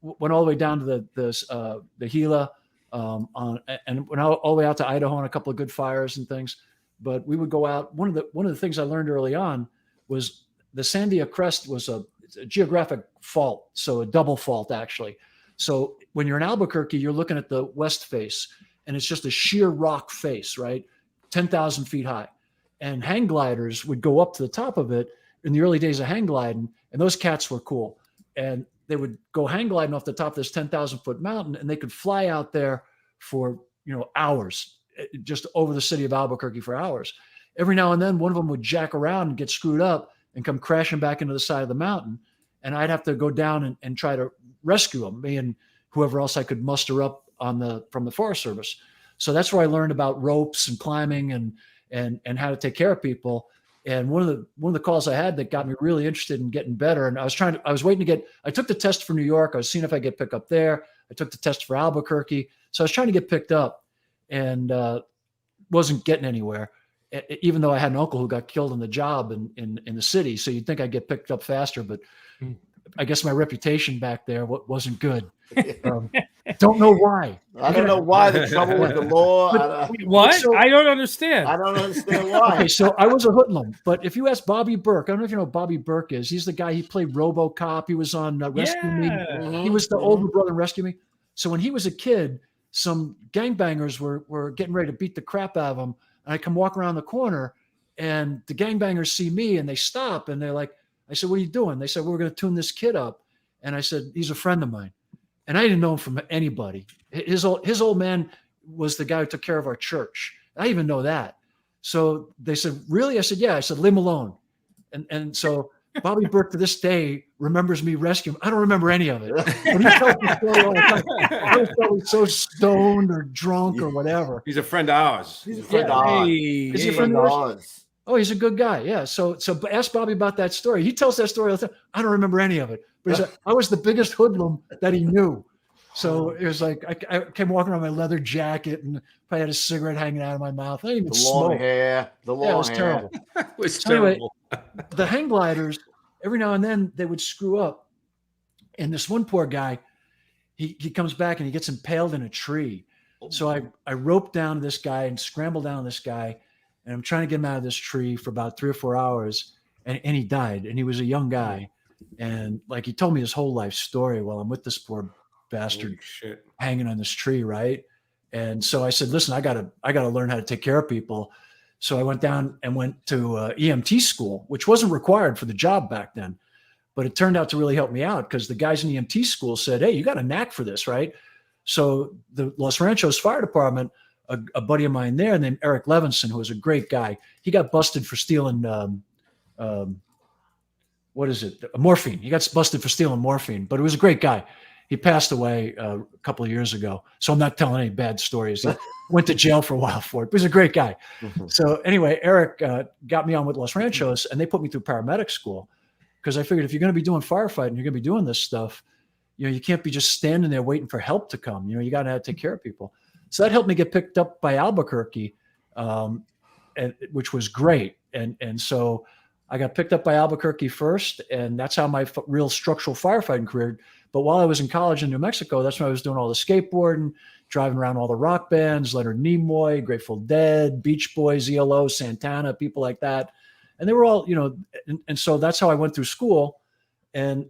went all the way down to the Gila. And went all the way out to Idaho on a couple of good fires and things. But we would go out. One of the things I learned early on was the Sandia Crest was a geographic fault, so a double fault actually. So when you're in Albuquerque, you're looking at the west face, and it's just a sheer rock face, right, 10,000 feet high. And hang gliders would go up to the top of it, in the early days of hang gliding, and those cats were cool. And they would go hang gliding off the top of this 10,000 foot mountain, and they could fly out there for, hours, just over the city of Albuquerque for hours. Every now and then, one of them would jack around and get screwed up and come crashing back into the side of the mountain. And I'd have to go down and try to rescue them, me and whoever else I could muster up from the Forest Service. So that's where I learned about ropes and climbing and how to take care of people. And one of the calls I had that got me really interested in getting better. And I was waiting I took the test for New York. I was seeing if I get picked up there. I took the test for Albuquerque. So I was trying to get picked up and wasn't getting anywhere, even though I had an uncle who got killed in the job in the city. So you'd think I'd get picked up faster, but I guess my reputation back there wasn't good. Don't know why. I don't know why the trouble with the law. What? So, I don't understand. I don't understand why. Okay, so I was a hoodlum, but if you ask Bobby Burke, I don't know if you know who Bobby Burke is. He's the guy, he played RoboCop. He was on Rescue Me. He was the older brother in Rescue Me. So when he was a kid, some gangbangers were getting ready to beat the crap out of him. And I come walk around the corner and the gangbangers see me and they stop and they're like, I said, what are you doing? They said, we're going to tune this kid up. And I said, he's a friend of mine. And I didn't know him from anybody. His old man was the guy who took care of our church. I didn't even know that. So they said, really? I said, yeah. I said, leave him alone. And so Bobby Burke to this day remembers me rescuing him. I don't remember any of it. But he tells the story all the time. I was probably so stoned or drunk or whatever. He's a friend of ours. He's a friend of ours. Is he a friend of ours? Oh, he's a good guy. Yeah. So ask Bobby about that story. He tells that story all the time. I don't remember any of it. But he said, I was the biggest hoodlum that he knew. So it was like I came walking around my leather jacket and I had a cigarette hanging out of my mouth. I didn't even smoke. Hair. The long hair. It was terrible. It was so anyway, terrible. The hang gliders, every now and then they would screw up. And this one poor guy, he comes back and he gets impaled in a tree. So I roped down to this guy and scrambled down to this guy. And I'm trying to get him out of this tree for about 3 or 4 hours. And he died. And he was a young guy. And like he told me his whole life story while I'm with this poor bastard hanging on this tree, right? And so I said, listen, I gotta learn how to take care of people. So I went down and went to EMT school, which wasn't required for the job back then, but it turned out to really help me out because the guys in EMT school said, hey, you got a knack for this, right? So the Los Ranchos Fire Department, a buddy of mine there named Eric Levinson, who was a great guy, he got busted for stealing morphine. He got busted for stealing morphine, but he was a great guy. He passed away a couple of years ago. So I'm not telling any bad stories. He went to jail for a while for it, but he's a great guy. So anyway, Eric got me on with Los Ranchos and they put me through paramedic school because I figured if you're going to be doing firefighting, you're going to be doing this stuff, you can't be just standing there waiting for help to come. You got to take care of people. So that helped me get picked up by Albuquerque, which was great. And so I got picked up by Albuquerque first, and that's how my real structural firefighting career. But while I was in college in New Mexico, that's when I was doing all the skateboarding, driving around all the rock bands, Leonard Nimoy, Grateful Dead, Beach Boys, ELO, Santana, people like that. And they were all, and so that's how I went through school. And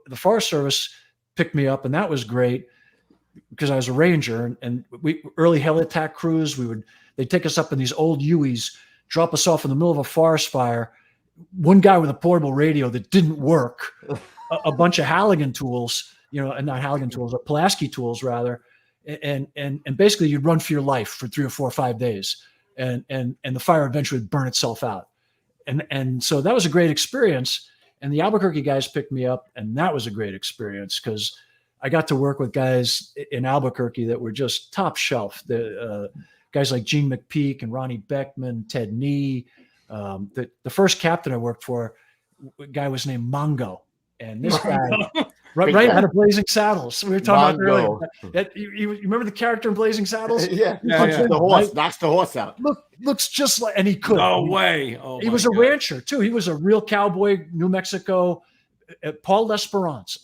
the Forest Service picked me up, and that was great because I was a ranger. And we early heli attack crews, they'd take us up in these old Hueys, drop us off in the middle of a forest fire. One guy with a portable radio that didn't work, a bunch of Halligan tools, and not Halligan tools, or Pulaski tools rather. And basically you'd run for your life for 3 or 4 or 5 days and the fire eventually would burn itself out. And so that was a great experience. And the Albuquerque guys picked me up and that was a great experience because I got to work with guys in Albuquerque that were just top shelf. The guys like Gene McPeak and Ronnie Beckman, Ted Nee. The first captain I worked for, a guy was named Mongo. And this guy, right out of Blazing Saddles. We were talking about earlier. You remember the character in Blazing Saddles? Yeah. The horse, knocks the horse out. Looks just like, and he could. No way. Oh, he was a rancher too. He was a real cowboy, New Mexico. Paul L'Esperance,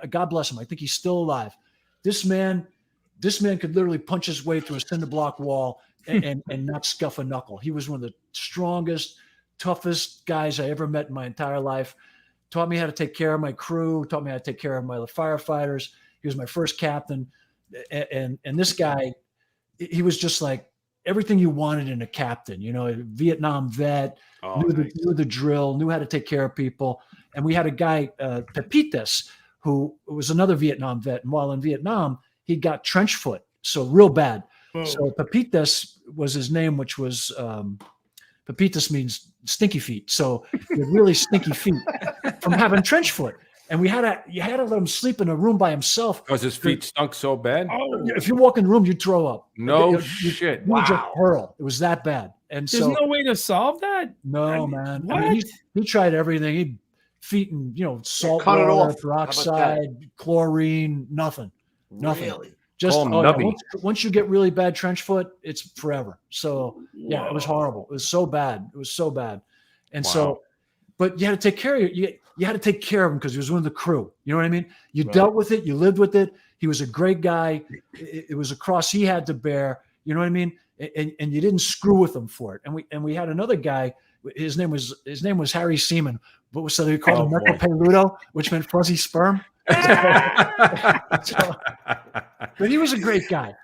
God bless him. I think he's still alive. This man could literally punch his way through a cinder block wall and not scuff a knuckle. He was one of the strongest, toughest guys I ever met in my entire life. Taught me how to take care of my crew, taught me how to take care of my firefighters. He was my first captain. And this guy, he was just like everything you wanted in a captain. You know, a Vietnam vet, knew the drill, knew how to take care of people. And we had a guy, Pepitas, who was another Vietnam vet. And while in Vietnam, he got trench foot, so real bad. Whoa. So Pepitas was his name, which was Pepitas means stinky feet. So he had really stinky feet from having trench foot. And you had to let him sleep in a room by himself. Because his feet stunk so bad? Oh, if you walk in the room, you'd throw up. No shit. You would just hurl. It was that bad. And There's no way to solve that? No, man. What? I mean, he tried everything. He feet in, salt cut it water, off. peroxide, chlorine, nothing. Really? Just nubby. once you get really bad trench foot, it's forever. So yeah, it was horrible. It was so bad. It was so bad. And so, but you had to take care of you had to take care of him because he was one of the crew. You know what I mean? You dealt with it. You lived with it. He was a great guy. It was a cross he had to bear. You know what I mean? And you didn't screw with him for it. And we had another guy. His name was Harry Seaman, but so they called him Merkel Peludo, which meant fuzzy sperm. But he was a great guy.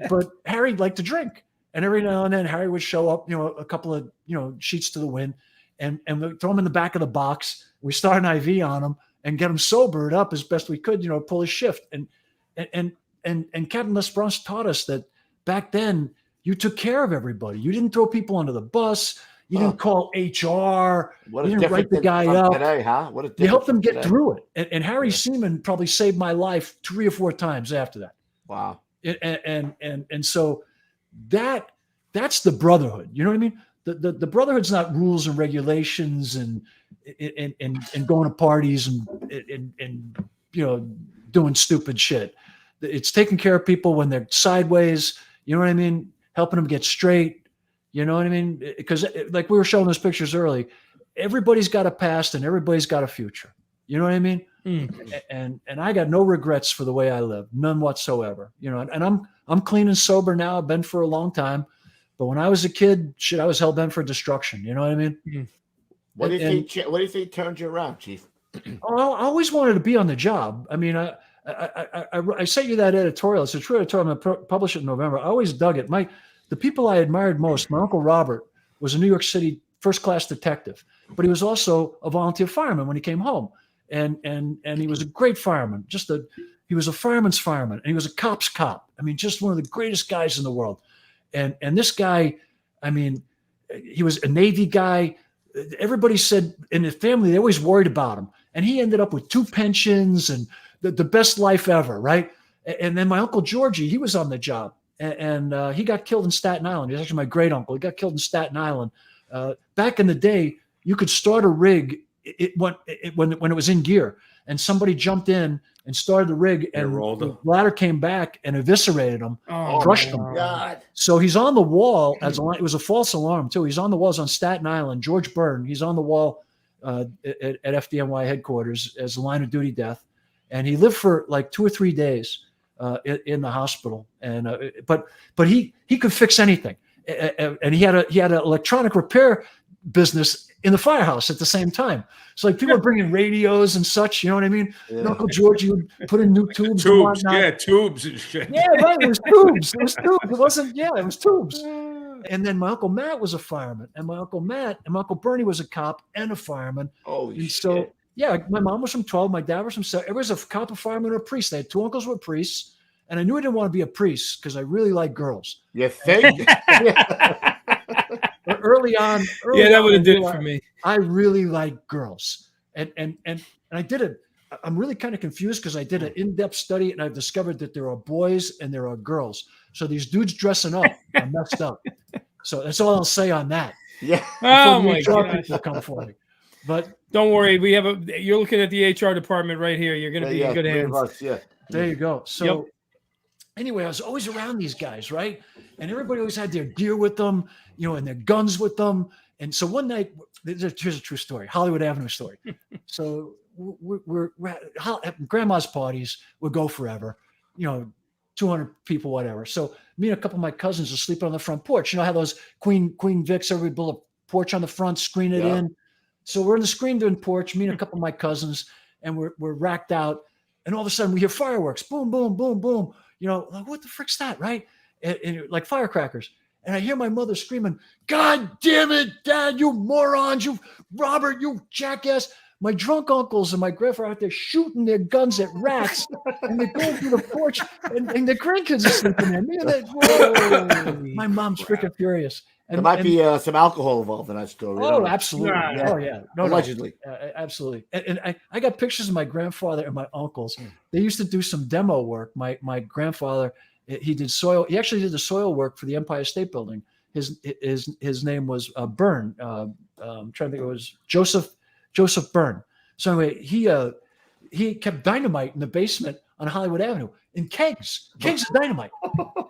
But Harry liked to drink, and every now and then Harry would show up, a couple of sheets to the wind, and we'd throw him in the back of the box. We start an IV on him and get him sobered up as best we could, pull his shift. And Captain Lesperance taught us that back then you took care of everybody. You didn't throw people under the bus. You didn't call HR. You didn't write the guy up. Today, huh? You helped them get through it. And Harry Seaman probably saved my life 3 or 4 times after that. Wow. And so that's the brotherhood. You know what I mean? The brotherhood's not rules and regulations and going to parties and doing stupid shit. It's taking care of people when they're sideways. You know what I mean? Helping them get straight. You know what I mean? Because like we were showing those pictures early, everybody's got a past and everybody's got a future. You know what I mean? And I got no regrets for the way I live, none whatsoever. And I'm clean and sober now. I've been for a long time, but when I was a kid, I was hell bent for destruction. You know what I mean? What do you think turned you around, Chief? I always wanted to be on the job. I mean, I sent you that editorial. It's a true editorial. I'm going to publish it in November. I always dug it. The people I admired most, my Uncle Robert was a New York City first-class detective, but he was also a volunteer fireman when he came home. And he was a great fireman. He was a fireman's fireman, and he was a cop's cop. I mean, just one of the greatest guys in the world. And this guy, I mean, he was a Navy guy. Everybody said in his family, they always worried about him. And he ended up with 2 pensions and the best life ever, right? And then my Uncle Georgie, he was on the job. And he got killed in Staten Island. He was actually my great uncle. He got killed in Staten Island. Back in the day, you could start a rig when it was in gear, and somebody jumped in and started the rig, and the ladder came back and eviscerated him, crushed him. God. So he's on the wall it was a false alarm too. He's on the walls on Staten Island. George Byrne, he's on the wall at FDNY headquarters as a line of duty death, and he lived for like 2 or 3 days. In the hospital, and but he could fix anything, and he had an electronic repair business in the firehouse at the same time. So like people are bringing radios and such, you know what I mean? Yeah. Uncle George, you would put in new tubes. Tubes and shit. Yeah, right. It was tubes. It wasn't. Yeah, it was tubes. And then my Uncle Matt was a fireman, and my Uncle Bernie was a cop and a fireman. Oh, so. Yeah, my mom was from 12. My dad was from 7. Everybody was a cop, a fireman, or a priest. They had 2 uncles who were priests, and I knew I didn't want to be a priest because I really like girls. You think? early on, that would have did it for me. I really like girls, and I did it. I'm really kind of confused because I did an in-depth study, and I've discovered that there are boys and there are girls. So these dudes dressing up are messed up. So that's all I'll say on that. Yeah. Oh my gosh. People come for me. But don't worry, you're looking at the HR department right here. You're going to be in good hands. There you go. So anyway, I was always around these guys, right? And everybody always had their gear with them, and their guns with them. And so one night, here's a true story, Hollywood Avenue story. So we're at grandma's parties would go forever, 200 people, whatever. So me and a couple of my cousins are sleeping on the front porch. You know how those Queen Vics, everybody build a porch on the front, screen it in. So we're in the screened-in porch, me and a couple of my cousins, and we're racked out. And all of a sudden we hear fireworks, boom, boom, boom, boom. Like, what the frick's that, right? and like firecrackers. And I hear my mother screaming, "God damn it, Dad, you morons, you Robert, you jackass." My drunk uncles and my grandfather out there shooting their guns at rats, and they're going through the porch, and the grandkids are sleeping there. My mom's freaking furious. And, there might be some alcohol involved in that story. Oh, absolutely. Yeah. Oh, yeah. No, allegedly. Absolutely. And I got pictures of my grandfather and my uncles. They used to do some demo work. My grandfather, he did soil. He actually did the soil work for the Empire State Building. His name was Byrne. I'm trying to think. It was Joseph Byrne. So anyway, he kept dynamite in the basement on Hollywood Avenue in kegs of dynamite.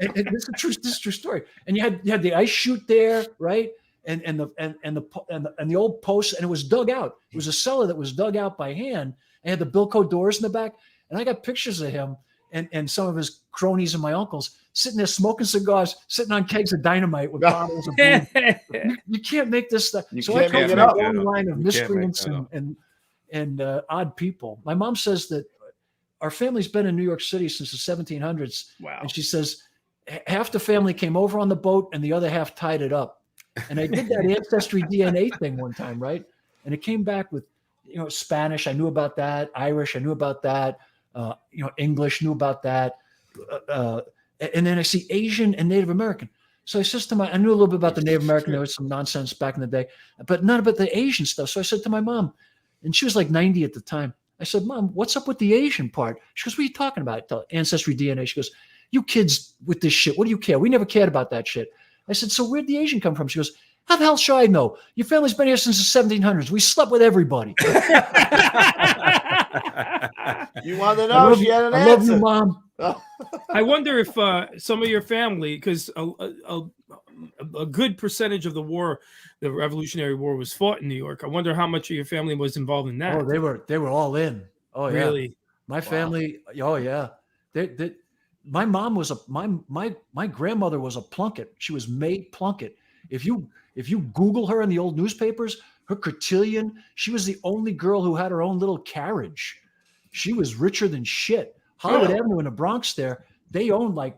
And this is a true story. And you had the ice chute there, right? And the old posts, and it was dug out. It was a cellar that was dug out by hand. And had the Bilko doors in the back. And I got pictures of him and some of his cronies and my uncles sitting there smoking cigars, sitting on kegs of dynamite with bottles of booze. You can't make this stuff. So I come from a long line of miscreants and odd people. My mom says that our family's been in New York City since the 1700s. Wow. And she says half the family came over on the boat and the other half tied it up. And I did that ancestry DNA thing one time, right? And it came back with, Spanish. I knew about that. Irish. I knew about that. English, knew about that. And then I see Asian and Native American. So I says to I knew a little bit about the Native American. There was some nonsense back in the day, but none about the Asian stuff. So I said to my mom, and she was like 90 at the time. I said, "Mom, what's up with the Asian part?" She goes, "What are you talking about? The ancestry DNA." She goes, "You kids with this shit, what do you care? We never cared about that shit." I said, "So where'd the Asian come from?" She goes, "How the hell should I know? Your family's been here since the 1700s. We slept with everybody." You want to know? She had an answer. I love you, Mom. I wonder if some of your family, because a good percentage of the Revolutionary War was fought in New York. I wonder how much of your family was involved in that. Oh, they were all in. Oh, yeah. Really? My family. Oh, yeah. My mom was my grandmother was a Plunkett. She was May Plunkett. If you Google her in the old newspapers, her cotillion, she was the only girl who had her own little carriage. She was richer than shit. Hollywood Avenue in the Bronx there, they owned like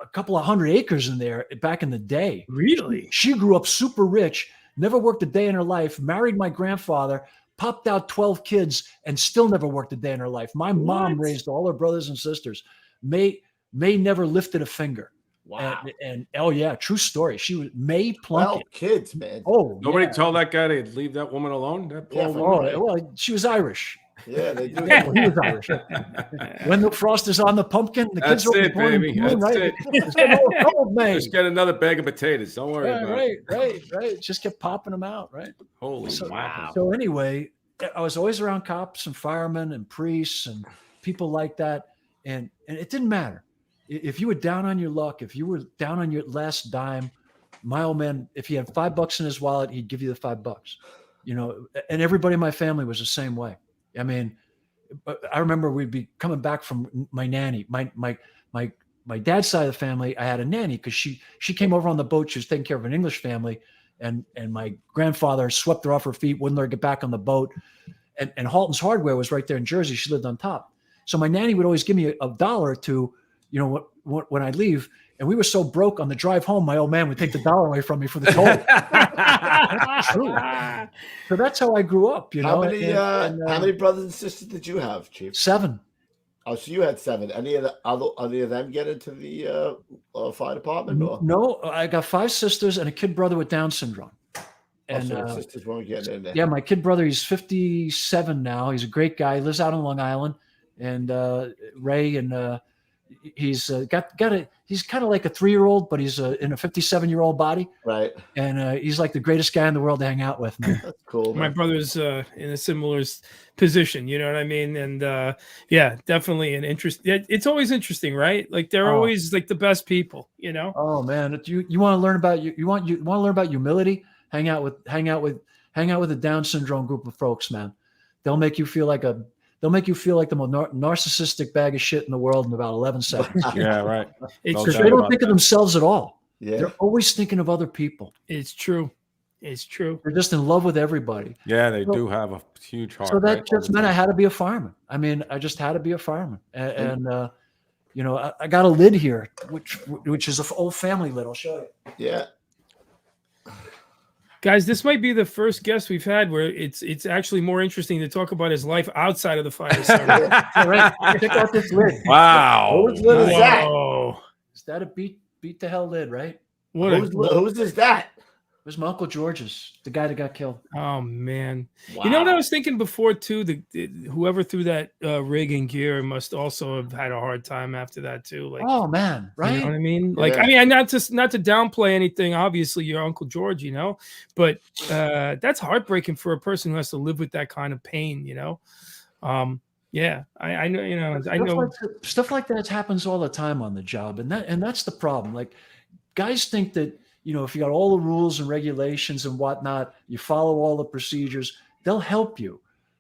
a couple of 100 acres in there back in the day. Really? She grew up super rich, never worked a day in her life, married my grandfather, popped out 12 kids, and still never worked a day in her life. My mom raised all her brothers and sisters. May never lifted a finger. Wow. And oh yeah, true story. She was May Plunkett. 12 kids, man. Oh, Nobody told that guy to leave that woman alone. That poor woman. Well, she was Irish. Yeah, they do. Well, he was Irish. When the frost is on the pumpkin, the kids That's are it, baby. That's it. Just get another bag of potatoes. Don't worry about it. Right. Just kept popping them out, right? Holy wow. So anyway, I was always around cops and firemen and priests and people like that, and it didn't matter if you were down on your luck, if you were down on your last dime. My old man, if he had $5 in his wallet, he'd give you the $5. And everybody in my family was the same way. I mean, I remember we'd be coming back from my nanny. My dad's side of the family, I had a nanny because she came over on the boat. She was taking care of an English family, and my grandfather swept her off her feet, wouldn't let her get back on the boat. And Halton's Hardware was right there in Jersey. She lived on top. So my nanny would always give me $1 or $2, when I leave. And we were so broke on the drive home, my old man would take the $1 away from me for the toll. That's true. So that's how I grew up, How many brothers and sisters did you have, Chief? 7. Oh, so you had 7. Any of them get into the fire department? Or? No, I got 5 sisters and a kid brother with Down syndrome. And so sisters won't get in there. Yeah, my kid brother, he's 57 now. He's a great guy. He lives out on Long Island. And Ray, and he's he's kind of like a 3-year-old, but he's in a 57-year-old body. Right. And he's like the greatest guy in the world to hang out with, man. That's cool. Man. My brother's in a similar position, you know what I mean? And yeah, definitely an interest. It's always interesting, right? Like they're always like the best people, Oh man, you want to learn about you want to learn about humility? Hang out with a Down syndrome group of folks, man. They'll make you feel like the most narcissistic bag of shit in the world in about 11 seconds. Yeah, right. Because they don't think of themselves at all. Yeah. They're always thinking of other people. It's true. They're just in love with everybody. Yeah, they do have a huge heart. So that just meant I had to be a fireman. I mean, I just had to be a fireman. And You know, I got a lid here, which is an old family lid. I'll show you. Yeah. Guys, this might be the first guest we've had where it's actually more interesting to talk about his life outside of the fire service. All right, check out this lid. Wow. Whose lid is that? Whoa. Is that a beat the hell lid, right? What Whose is that? It was my Uncle George's, the guy that got killed. Oh man! Wow. You know what I was thinking before too? Whoever threw that rig and gear must also have had a hard time after that too. Like, Oh man, right? you know what I mean? Like, Yeah. I mean, not to downplay anything. Obviously, your Uncle George, you know, but that's heartbreaking for a person who has to live with that kind of pain. You know, yeah, I know. You know, I know. Stuff like that happens all the time on the job, and that's the problem. Like, guys think that, you know, if you got all the rules and regulations and whatnot, you follow all the procedures, they'll help you.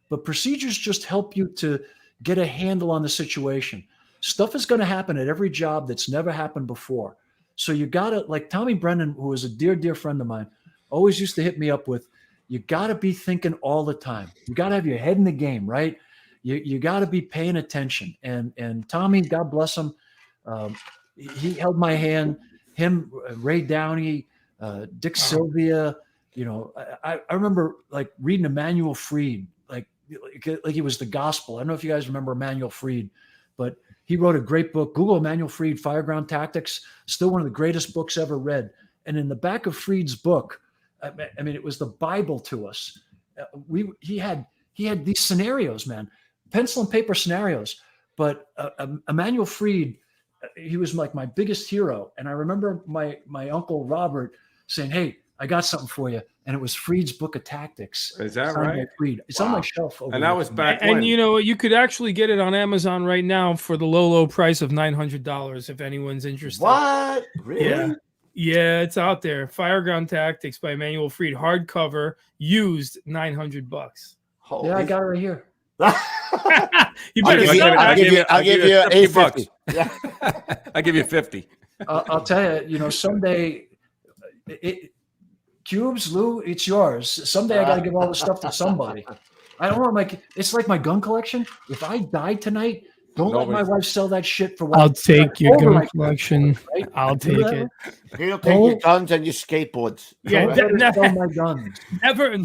But procedures just help you to get a handle on the situation. Stuff is going to happen at every job that's never happened before. So you got to, like Tommy Brennan, who is a dear, dear friend of mine, always used to hit me up with, you got to be thinking all the time. You got to have your head in the game, right? You got to be paying attention. And Tommy, God bless him, he held my hand. Him, Ray Downey, Dick Sylvia, you know, I remember like reading Emmanuel Freed, like he was the gospel. I don't know if you guys remember Emmanuel Freed, but he wrote a great book, Google Emmanuel Freed, Fireground Tactics, still one of the greatest books ever read. And in the back of Freed's book, I mean, it was the Bible to us. He had these scenarios, man, pencil and paper scenarios, but Emmanuel Freed, he was like my biggest hero. And I remember my uncle Robert saying, "Hey, I got something for you." And it was Freed's Book of Tactics. Is that signed by right? Freed. It's on my shelf. Over And that there. was back And when. you know, you could actually get it on Amazon right now for the low price of $900 if anyone's interested. What? Really? Yeah. Yeah, it's out there. Fireground Tactics by Emmanuel Freed, hardcover, used, $900. Yeah, I got it right here. You better sell it. I'll give you $8.50. Yeah. I give you 50. I'll tell you, you know, someday, Cubes, Lou, it's yours. Someday I got to give all this stuff to somebody. I don't want it's like my gun collection. If I die tonight, don't let my wife sell that shit for what I'll take your gun overnight, collection. right? I'll take it. He'll take your guns and your skateboards. Yeah, Don't let her sell my guns.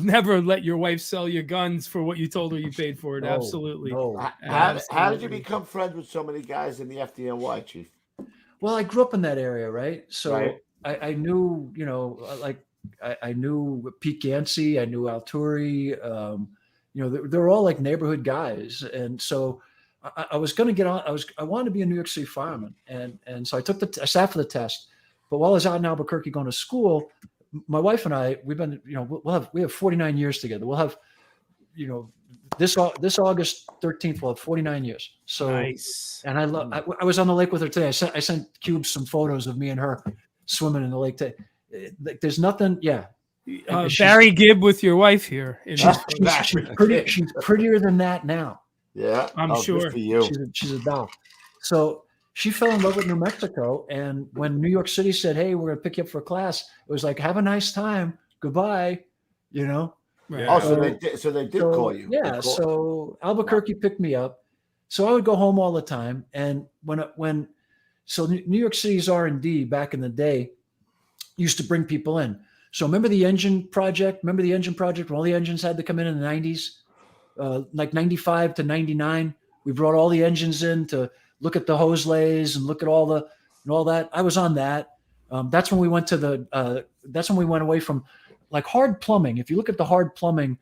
never let your wife sell your guns for what you told her you paid for it. No, Absolutely. no. How did you Absolutely. become friends with so many guys in the FDNY, Chief? Well, I grew up in that area, right? So Right. I knew, you know, like I knew Pete Gansey, I knew Alturi, you know, they're all like neighborhood guys. And so I was going to get on, I wanted to be a New York City fireman. And so I sat for the test, but while I was out in Albuquerque going to school, my wife and I, we've been, you know, we have 49 years together. We'll have, you know, this August 13th, we'll have 49 years. So Nice. And I was on the lake with her today. I sent Cube some photos of me and her swimming in the lake. There's nothing. Yeah. Barry Gibb with your wife here. She's prettier than that now. Yeah, I'm good sure. for you. She's a doll. So she fell in love with New Mexico. And when New York City said, "Hey, we're going to pick you up for class," it was like, "Have a nice time. Goodbye." You know? Right. Oh, so they did call you. They Yeah. called- So Albuquerque picked me up. So I would go home all the time. And so New York City's R&D back in the day used to bring people in. So remember the engine project? Remember the engine project when all the engines had to come in the 90s? Like 95 to 99, we brought all the engines in to look at the hose lays and look at all that. I was on that. That's when we went to that's when we went away from like hard plumbing. If you look at the hard plumbing,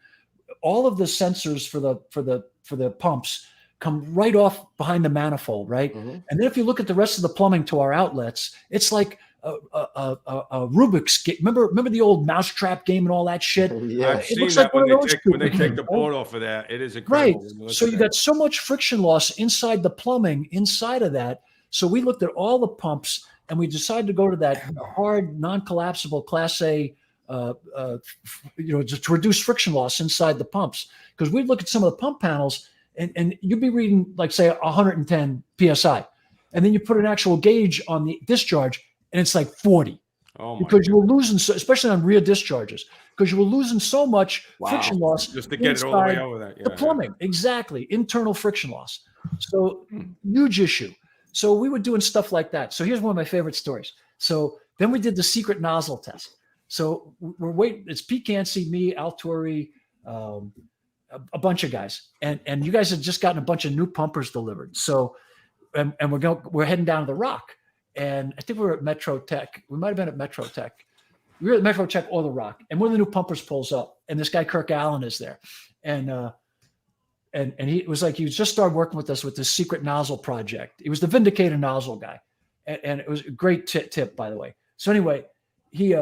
all of the sensors for the pumps come right off behind the manifold, right? Mm-hmm. And then if you look at the rest of the plumbing to our outlets, it's like a Rubik's game. Remember the old mousetrap game and all that shit? Yeah. I've It seen looks that like one when of they those take when they stupid take the things, board off of that. It is Right. incredible. when you look So at you that. got so much friction loss inside the plumbing, inside of that. So we looked at all the pumps and we decided to go to that hard, non-collapsible Class A, to reduce friction loss inside the pumps. Because we'd look at some of the pump panels and you'd be reading like, say, 110 PSI. And then you put an actual gauge on the discharge and it's like 40. Oh my Because you were losing, especially on rear discharges, because you were losing so much friction loss just to get it all the way inside over that. the plumbing. Exactly. Internal friction loss. So huge issue. So we were doing stuff like that. So here's one of my favorite stories. So then we did the secret nozzle test. So we're waiting. It's Pete Cansey, me, Al Torrey, a bunch of guys, and you guys had just gotten a bunch of new pumpers delivered. So, and we're heading down to the Rock, and I think we were at Metro Tech. We might have been at Metro Tech. We were at Metro Tech or the Rock, and one of the new pumpers pulls up, and this guy Kirk Allen is there, and he was like, he just started working with us with this secret nozzle project. He was the Vindicator nozzle guy, and it was a great tip, by the way. So anyway, he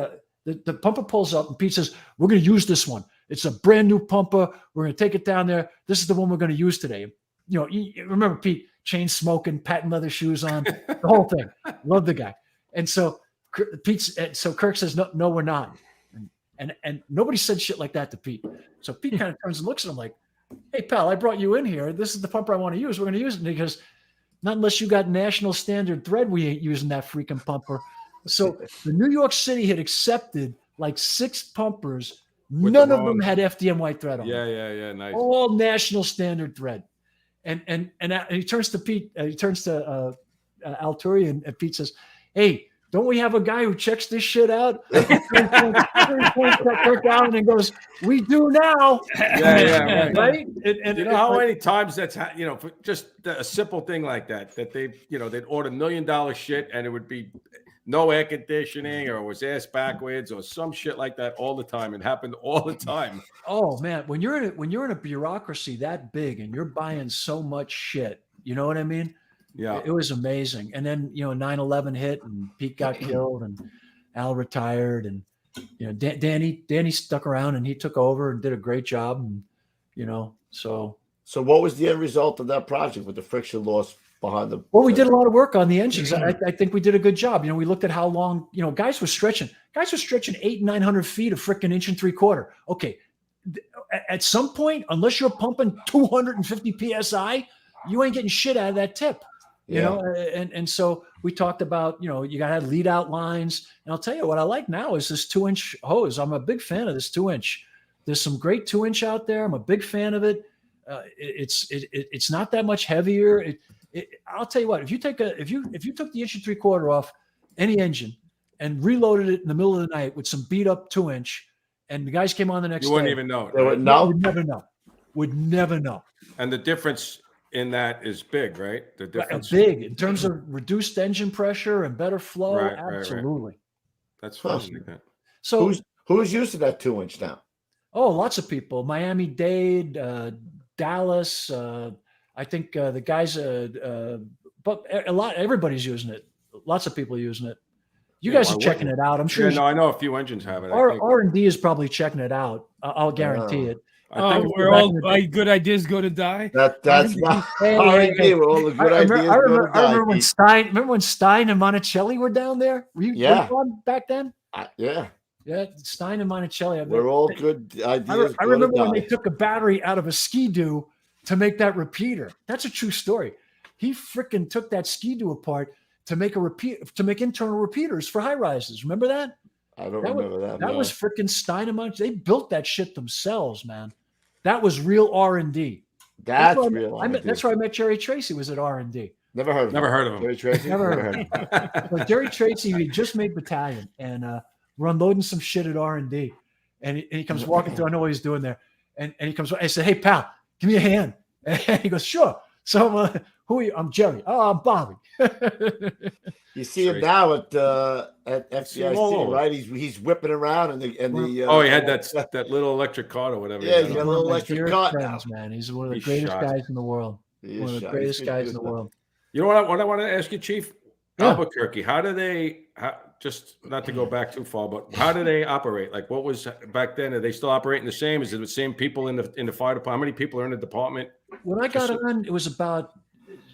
the pumper pulls up, and Pete says, "We're going to use this one. It's a brand new pumper. We're going to take it down there. This is the one we're going to use today." You know, you remember Pete, chain smoking, patent leather shoes on, the whole thing. Love the guy. And so Kirk says, no, we're not. And nobody said shit like that to Pete. So Pete kind of turns and looks at him like, "Hey, pal, I brought you in here. This is the pumper I want to use. We're going to use it." And he goes, "Not unless you got national standard thread. We ain't using that freaking pumper." So the New York City had accepted like 6 pumpers. None of them had FDNY thread on. Yeah. Nice. All national standard thread. And he turns to Pete. He turns to Al Torrey, and Pete says, "Hey, don't we have a guy who checks this shit out?" He points at Kirk Allen and goes, "We do now." Yeah. Right. And you know how many times that's for just a simple thing like that they'd order $1 million shit, and it would be no air conditioning, or it was ass backwards, or some shit like that all the time. It happened all the time. Oh man, when you're in a bureaucracy that big and you're buying so much shit, you know what I mean? Yeah, it was amazing. And then 9/11 hit, and Pete got killed, and Al retired, and Danny stuck around, and he took over and did a great job, and so what was the end result of that project with the friction loss behind the? Well, we did a lot of work on the engines. I think we did a good job. We looked at how long, guys were stretching 800 and 900 feet of freaking 1 3/4 inch. Okay. At some point, unless you're pumping 250 PSI, you ain't getting shit out of that tip, you know? And so we talked about, you got to have lead out lines. And I'll tell you what I like now is this 2-inch hose. I'm a big fan of this 2-inch. There's some great 2-inch out there. I'm a big fan of it. It's not that much heavier. I'll tell you what, if you took the 1 3/4 off any engine and reloaded it in the middle of the night with some beat up 2-inch, and the guys came on the next day, you wouldn't even know it. Right? Would never know. And the difference in that is big, right? The difference big in terms of reduced engine pressure and better flow. Right. Absolutely. That's fascinating. So who's using that 2-inch now? Oh, lots of people. Miami-Dade, Dallas. I think the guys, but everybody's using it. Lots of people using it. You guys are checking it out. I'm sure. Yeah, no, I know a few engines have it. R&D is probably checking it out. I'll guarantee it. We're all good ideas go to die. That's not R&D. We're all the good ideas I go to die. remember when Stein and Monticelli were down there? Were you on back then? Yeah, Stein and Monticelli. We're all good ideas. I remember when they took a battery out of a Ski-Doo to make that repeater. That's a true story. He freaking took that Ski-Doo apart to make internal repeaters for high rises. Remember that? I don't remember that. That was freaking Stein and Monticelli. They built that shit themselves, man. That was real R&D. That's real R&D. That's where I met Jerry Tracy. Was at R&D. Never heard of him. Jerry Tracy. Never heard of him. But Jerry Tracy, he just made battalion, and we're unloading some shit at R&D, and he comes walking through. I know what he's doing there, and he comes. I said, "Hey, pal, give me a hand." And he goes, "Sure." So who are you? I'm Jerry. Oh, I'm Bobby. You see him now at FDNY, right? He's whipping around and the he had that little electric cart or whatever. Yeah, he's got a little electric cart now. Man, he's one of the greatest guys in the world. One of the greatest guys in the world. You know what I want to ask you, Chief? Albuquerque. How do they? Just not to go back too far, but how do they operate? Like, what was back then? Are they still operating the same? Is it the same people in the fire department? How many people are in the department? When I got on, it was about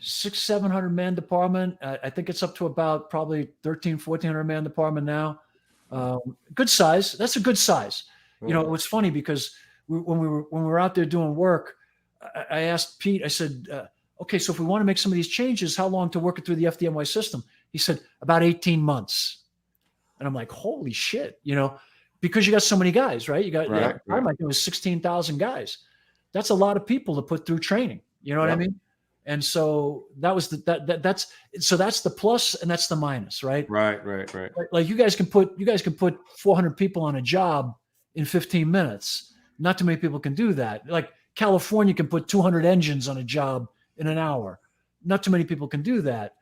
600-700 man department. I think it's up to about probably 1,300-1,400 man department now. Good size. That's a good size. You know, it was funny because when we were out there doing work, I asked Pete. I said, "Okay, so if we want to make some of these changes, how long to work it through the FDNY system?" He said, "About 18 months." And I'm like, "Holy shit!" Because you got so many guys, right? You got I think it was 16,000 guys. That's a lot of people to put through training. You know what I mean? And so that's the plus and that's the minus, right? Right. Like you guys can put 400 people on a job in 15 minutes. Not too many people can do that. Like California can put 200 engines on a job in an hour. Not too many people can do that.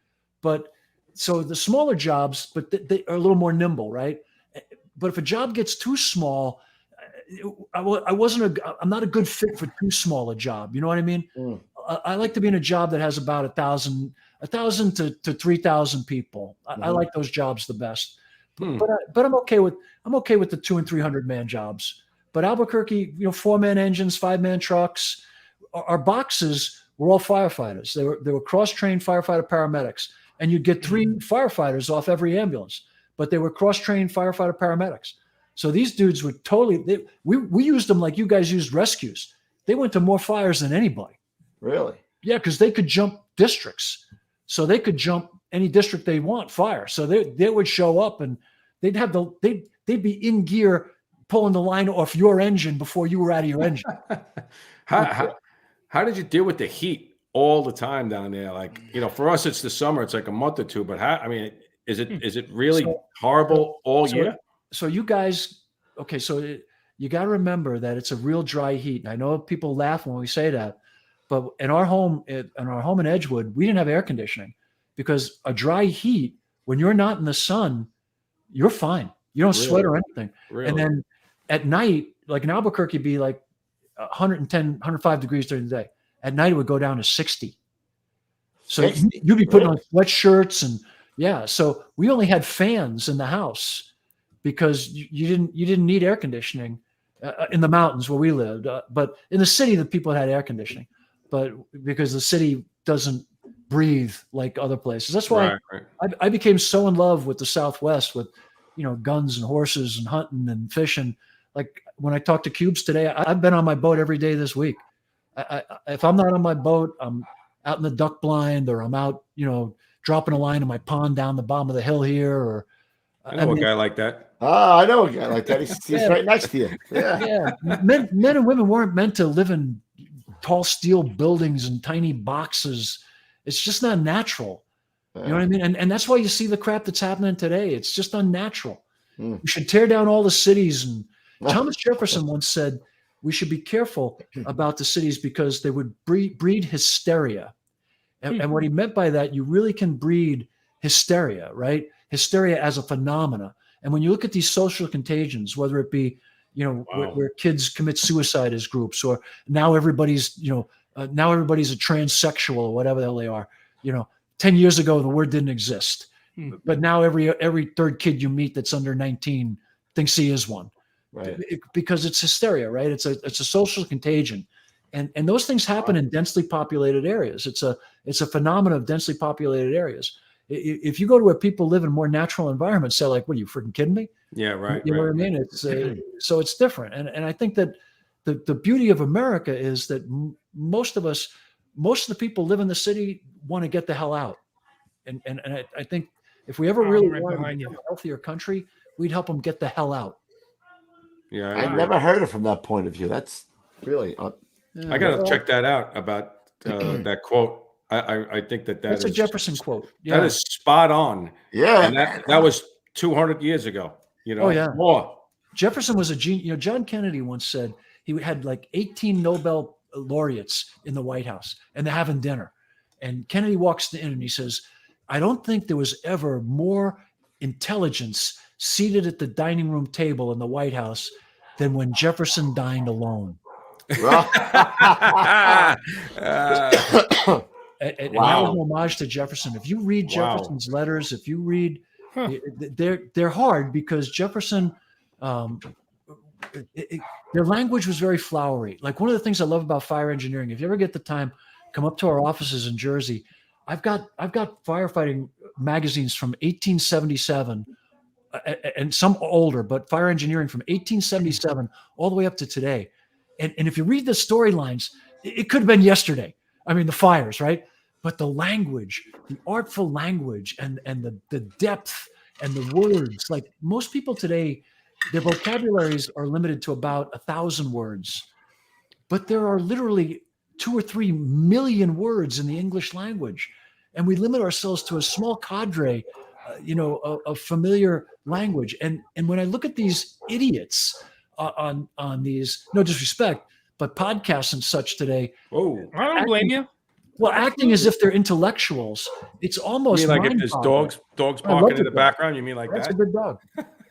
But so the smaller jobs, but they are a little more nimble, right? But if a job gets too small, I'm not a good fit for too small a job. You know what I mean? I like to be in a job that has about 1,000 to 3,000 people. I like those jobs the best. But I'm okay with the 200 and 300 man jobs. But Albuquerque, 4-man engines, 5-man trucks. Our boxes were all firefighters. They were cross-trained firefighter paramedics, and you'd get 3 firefighters off every ambulance. But they were cross-trained firefighter paramedics. So these dudes were totally. We used them like you guys used rescues. They went to more fires than anybody. Really? Yeah, because they could jump districts, so they could jump any district they want fire. So they would show up and they'd be in gear pulling the line off your engine before you were out of your engine. How did you deal with the heat all the time down there? Like, for us, it's the summer. It's like a month or two. But is it really horrible all year? So you guys, okay, so you got to remember that it's a real dry heat. And I know people laugh when we say that, but in our home in Edgewood, we didn't have air conditioning because a dry heat, when you're not in the sun, you're fine. You don't sweat or anything. Really? And then at night, like in Albuquerque, it'd be like 110, 105 degrees during the day. At night, it would go down to 60. So you'd be putting on sweatshirts and so we only had fans in the house because you didn't need air conditioning in the mountains where we lived. But in the city, the people had air conditioning, but because the city doesn't breathe like other places. That's why I became so in love with the Southwest with, guns and horses and hunting and fishing. Like when I talked to Cubes today, I've been on my boat every day this week. If I'm not on my boat, I'm out in the duck blind or I'm out, dropping a line in my pond down the bottom of the hill here. Or I know a guy like that. I know a guy like that. He's right next to you. Yeah. Men and women weren't meant to live in tall steel buildings and tiny boxes. It's just not natural. You know what I mean? And that's why you see the crap that's happening today. It's just unnatural. We should tear down all the cities. And Thomas Jefferson once said, we should be careful about the cities because they would breed hysteria. And what he meant by that, you really can breed hysteria, right? Hysteria as a phenomena. And when you look at these social contagions, whether it be, where kids commit suicide as groups, or now everybody's, a transsexual or whatever the hell they are. 10 years ago, the word didn't exist. But now every third kid you meet that's under 19 thinks he is one. Right. Because it's hysteria, right? It's a social contagion. And those things happen in densely populated areas. It's a phenomenon of densely populated areas. If you go to where people live in more natural environments, they're like, what are you freaking kidding me? Yeah, right. You know what I mean? It's so it's different. And I think that the beauty of America is that most of the people live in the city want to get the hell out. And I think if we ever really want to be a healthier country, we'd help them get the hell out. Yeah, I've never heard it from that point of view. That's really. I got to check that out about that quote. I think that's a Jefferson quote. Yeah. That is spot on. Yeah, and that was 200 years ago. Oh yeah, more. Jefferson was a genius. John Kennedy once said he had like 18 Nobel laureates in the White House, and they're having dinner. And Kennedy walks in and he says, "I don't think there was ever more intelligence seated at the dining room table in the White House than when Jefferson dined alone." And that was an homage to Jefferson. If you read Jefferson's letters, if you read, they're hard because Jefferson, their language was very flowery. Like one of the things I love about fire engineering, if you ever get the time, come up to our offices in Jersey. I've got firefighting magazines from 1877 and some older, but fire engineering from 1877 all the way up to today. And if you read the storylines, it could have been yesterday. I mean, the fires, right? But the language, the artful language and the depth and the words, like most people today, their vocabularies are limited to about 1,000 words. But there are literally 2 or 3 million words in the English language, and we limit ourselves to a small cadre, of familiar language. And when I look at these idiots on these, no disrespect, but podcasts and such today, I don't blame you. well, acting as if they're intellectuals, it's almost You mean like if there's dogs barking in the background, you mean like That's that? a good dog.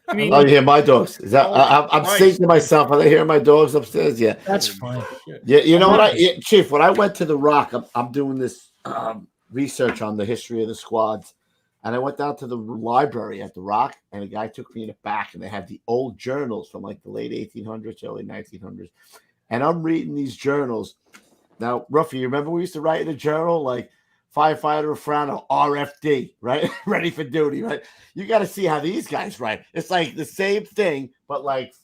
I mean, Oh, you hear my dogs? Is that I'm saying to myself, are they hearing my dogs upstairs? Yeah, That's fine. yeah. You know what, Chief? When I went to the Rock, I'm doing this research on the history of the squads, and I went down to the library at the Rock, and a guy took me in the back, and they have the old journals from like the late 1800s, early 1900s, and I'm reading these journals. Now, Ruffy, you remember we used to write in a journal like firefighter, Frano, RFD, right? Ready for duty, right? You got to see how these guys write. It's like the same thing, but like,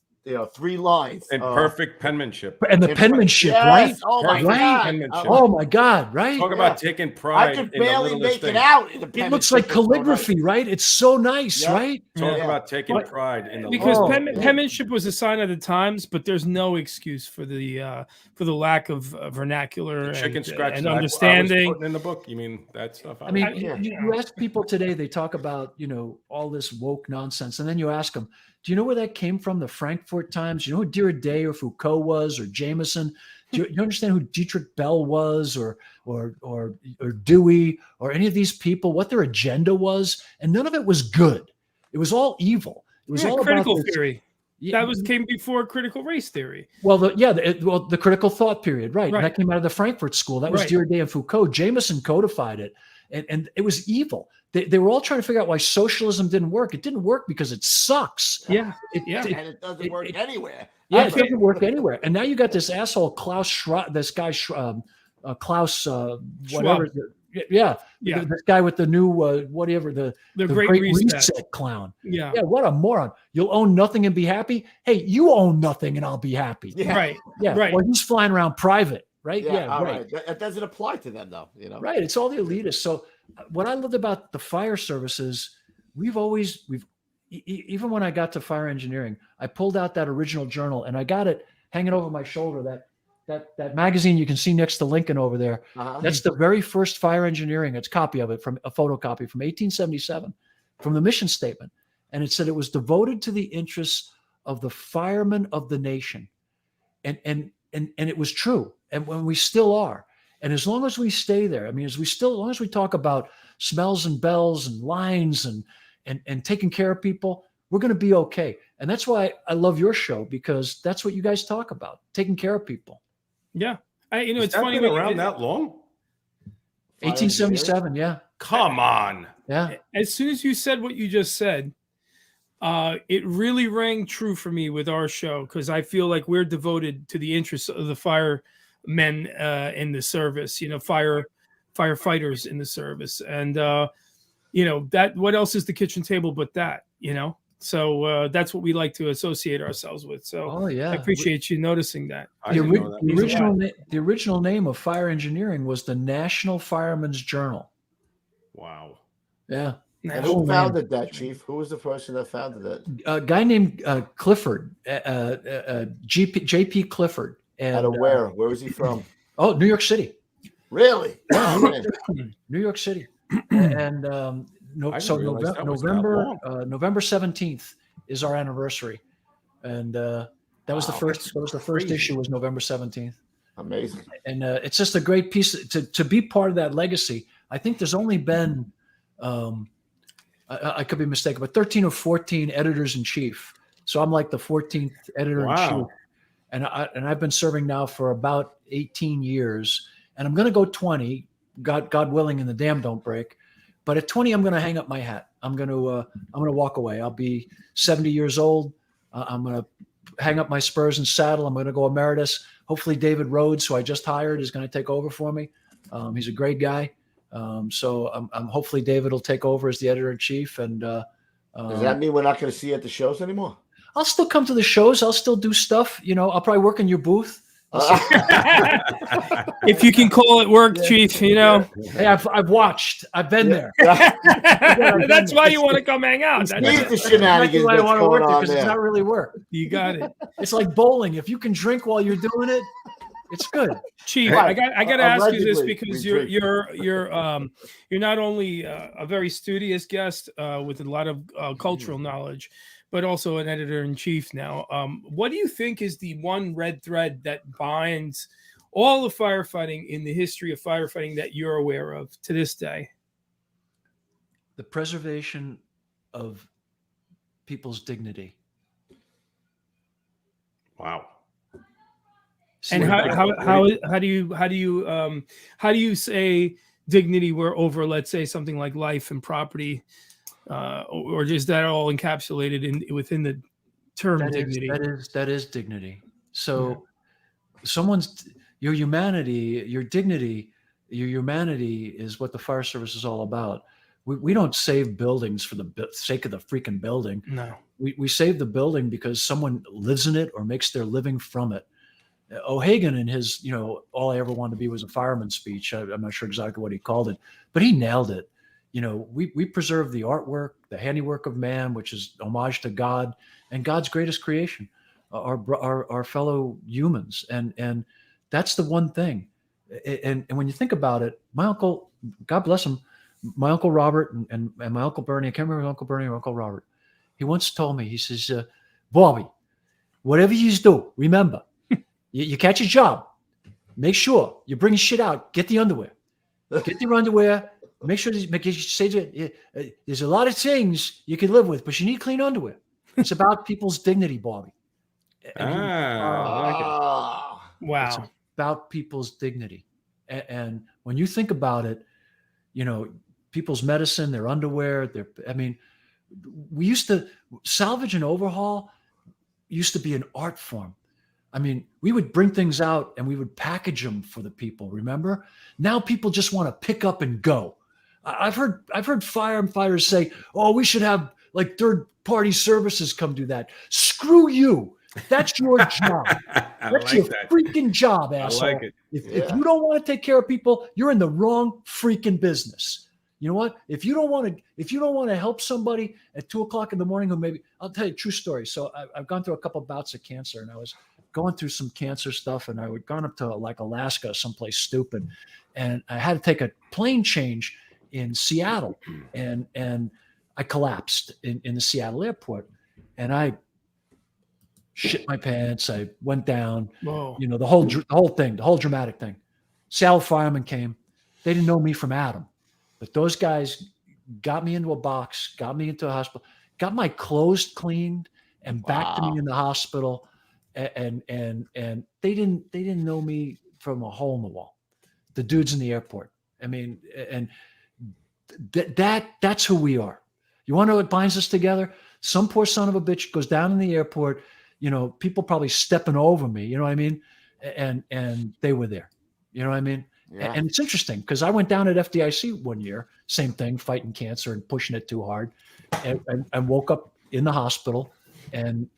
3 lines. In perfect penmanship. And the penmanship, yes. right? Oh, my Right? God. Oh my God, right? Talk about taking pride. I could in the barely littlest make it things. out. In the It looks like penmanship. calligraphy, right? It's so nice, Yeah. right? Talk Yeah. about taking pride in the because littlest penmanship was a sign of the times, but there's no excuse for the lack of vernacular chicken scratch and that I was understanding. putting in the book. You mean that stuff? I mean, Yeah. you ask people today, they talk about, all this woke nonsense. And then you ask them, do you know where that came from? The Frankfurt Times? You know who Day or Foucault was, or Jameson? Do you understand who Dietrich Bell was, or Dewey, or any of these people, what their agenda was? And none of it was good. It was all evil. It was all critical about this, theory. That came before critical race theory. Well, the critical thought period, right? Right. And that came out of the Frankfurt School. That was Right. Day and Foucault. Jameson codified it, and it was evil. They were all trying to figure out why socialism didn't work. It didn't work because it sucks. Yeah. And it doesn't work anywhere. Yeah, it doesn't work anywhere. And now you got this asshole Klaus Schwab, this guy Klaus whatever. Yeah. This guy with the new whatever the great reset clown. Yeah. Yeah, what a moron. You'll own nothing and be happy. Hey, you own nothing and I'll be happy. Yeah. Right. Yeah. Right. Well, he's flying around private, right? Yeah, all right. That doesn't apply to them, though. Right. It's all the elitists. So what I loved about the fire services, we've even when I got to fire engineering, I pulled out that original journal and I got it hanging over my shoulder. That magazine you can see next to Lincoln over there. Uh-huh. That's the very first fire engineering. It's a copy of it, from a photocopy from 1877, from the mission statement. And it said it was devoted to the interests of the firemen of the nation. And it was true. And when we still are. And as long as we stay there, I mean, as long as we talk about smells and bells and lines and taking care of people, we're going to be okay. And that's why I love your show, because that's what you guys talk about, taking care of people. Yeah. Has It's that funny. been around that long? 1877. Yeah. Come on. Yeah. As soon as you said what you just said, it really rang true for me with our show, because I feel like we're devoted to the interests of the firemen in the service, firefighters in the service. And, that what else is the kitchen table but that, So that's what we like to associate ourselves with. So I appreciate you noticing that. The original name of fire engineering was the National Firemen's Journal. Wow. Yeah. And who founded that, Chief? Who was the person that founded that? A guy named Clifford, J.P. Clifford. And, Out of where? Where was he from? Oh, New York City. Really? New York City. And November 17th is our anniversary. And that was the first. That was the first issue. Was November 17th. Amazing. And it's just a great piece to be part of that legacy. I think there's only been, I could be mistaken, but 13 or 14 editors in chief. So I'm like the 14th editor in chief. And I've been serving now for about 18 years, and I'm going to go 20, God willing, and the dam don't break. But at 20, I'm going to hang up my hat. I'm going to walk away. I'll be 70 years old. I'm going to hang up my spurs and saddle. I'm going to go emeritus. Hopefully David Rhodes, who I just hired, is going to take over for me. He's a great guy. So I'm hopefully David will take over as the editor in chief. And does that mean we're not going to see you at the shows anymore? I'll still come to the shows. I'll still do stuff. I'll probably work in your booth. If you can call it work, Chief, Hey, I've watched. I've been there. That's why you want to come hang out. That's the shenanigans why I that's want to work going there, on because there. it's not really work. You got it. It's like bowling. If you can drink while you're doing it, It's good. Chief, Right. I got to ask you this Allegedly, because we you're not only a very studious guest with a lot of cultural knowledge, but also an editor in chief now. What do you think is the one red thread that binds all the firefighting in the history of firefighting that you're aware of to this day? The preservation of people's dignity. Wow. And how do you say dignity were over, let's say, something like life and property, or is that all encapsulated within the term dignity? That is dignity. So your humanity, your dignity, your humanity is what the fire service is all about. We don't save buildings for the sake of the freaking building. No, we save the building because someone lives in it or makes their living from it. O'Hagan in his, all I ever wanted to be was a fireman speech. I'm not sure exactly what he called it, but he nailed it. We preserve the artwork, the handiwork of man, which is homage to God and God's greatest creation, our fellow humans. And that's the one thing. And when you think about it, my uncle, God bless him, my Uncle Robert and my Uncle Bernie, I can't remember Uncle Bernie or Uncle Robert. He once told me, he says, Bobby, whatever you do, remember, you catch a job, make sure you bring shit out, get the underwear. Get your underwear, make sure there's a lot of things you can live with, but you need clean underwear. It's about people's dignity, Bobby. wow. It's about people's dignity. And when you think about it, people's medicine, their underwear, we used to salvage and overhaul used to be an art form. We would bring things out and we would package them for the people. Remember? Now people just want to pick up and go. I've heard firefighters say, "Oh, we should have like third-party services come do that." Screw you. That's your job. That's your freaking job, asshole. I like it. If you don't want to take care of people, you're in the wrong freaking business. You know what? If you don't want to help somebody at 2:00 in the morning, I'll tell you a true story. So I've gone through a couple of bouts of cancer, and I was going through some cancer stuff, and I had gone up to like Alaska, someplace stupid, and I had to take a plane change in Seattle, and I collapsed in the Seattle airport, and I shit my pants. I went down. Whoa. The whole thing, the whole dramatic thing. Seattle firemen came. They didn't know me from Adam, but those guys got me into a box, got me into a hospital, got my clothes cleaned, and back to me in the hospital. And they didn't know me from a hole in the wall. The dudes in the airport. And that's who we are. You want to know what binds us together? Some poor son of a bitch goes down in the airport. People probably stepping over me. You know what I mean? And they were there. You know what I mean? Yeah. And it's interesting because I went down at FDIC one year, same thing, fighting cancer and pushing it too hard, and woke up in the hospital. And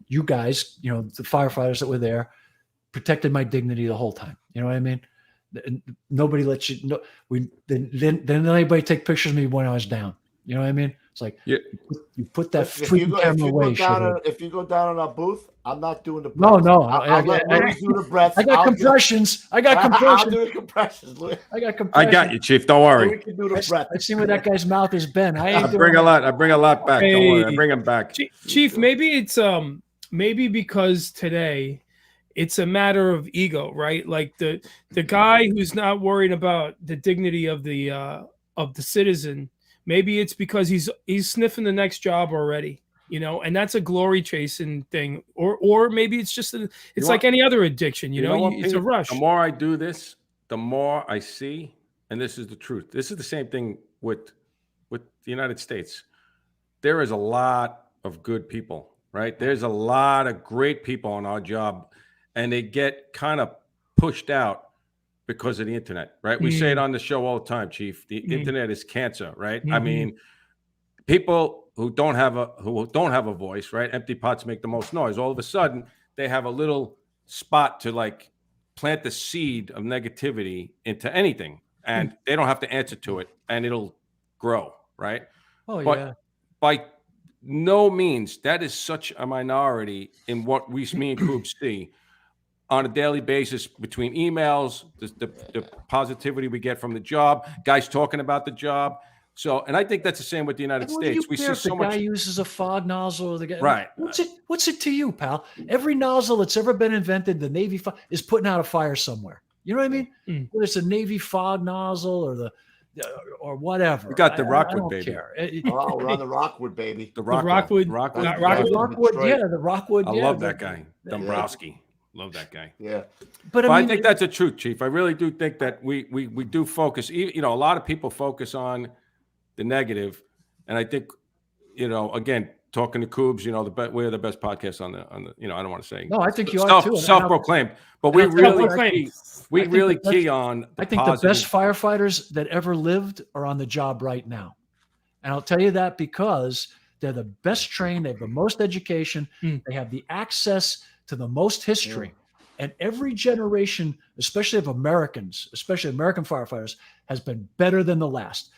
you guys, the firefighters that were there, protected my dignity the whole time. You know what I mean? Nobody let you know. Didn't anybody take pictures of me when I was down. You know what I mean? It's like you put that freaking camera away. If you go down on our booth, I'm not doing the breaths. No. I'll let Louis do the breaths. I got compressions. I got compressions. I'll do the compressions, Louis. I got you, Chief. Don't worry. We can do the breath. I see where that guy's mouth has been. I bring a lot back. Don't worry. I bring him back. Chief, maybe it's maybe because today it's a matter of ego, right? Like the guy who's not worried about the dignity of the citizen. Maybe it's because he's sniffing the next job already, and that's a glory chasing thing, or maybe it's just it's like any other addiction, it's a rush. The more I do this, the more I see, and this is the truth. This is the same thing with the United States. There is a lot of good people, right? There's a lot of great people on our job, and they get kind of pushed out because of the internet, right? We say it on the show all the time, Chief. The internet is cancer, right? People who don't have a voice, right? Empty pots make the most noise. All of a sudden, they have a little spot to like plant the seed of negativity into anything, and they don't have to answer to it, and it'll grow, right? Oh, but yeah. By no means, that is such a minority in what me and Coop see. on a daily basis between emails, the positivity we get from the job, guys talking about the job. So, and I think that's the same with the United What do you States. We care see if so the much. guy uses a fog nozzle or the guy? Right. What's it to you, pal? Every nozzle that's ever been invented, the Navy is putting out a fire somewhere. You know what I mean? Mm. Whether it's a Navy fog nozzle or whatever. We got the I Rockwood don't baby. care. Oh, we're on the Rockwood, baby. The Rockwood- Rockwood. not The Rockwood. Rockwood, Detroit. yeah, the Rockwood. I yeah, love that guy, Dombrowski. Love that guy. Yeah. But But I I mean, think that's the truth, Chief. I really do think that we do focus. You know, a lot of people focus on the negative, and I think, you know, again, talking to Coobs, you know, we're the best podcast on the. You know, I don't want to say. no, I think you are too. Self-proclaimed, but we and I'll tell you really what, we I think really the best- key on. I think the best firefighters that ever lived are on the job right now. And I'll tell you that because they're the best trained, they have the most education, they have the access to the most history. And every generation, especially of Americans, especially American firefighters, has been better than the last.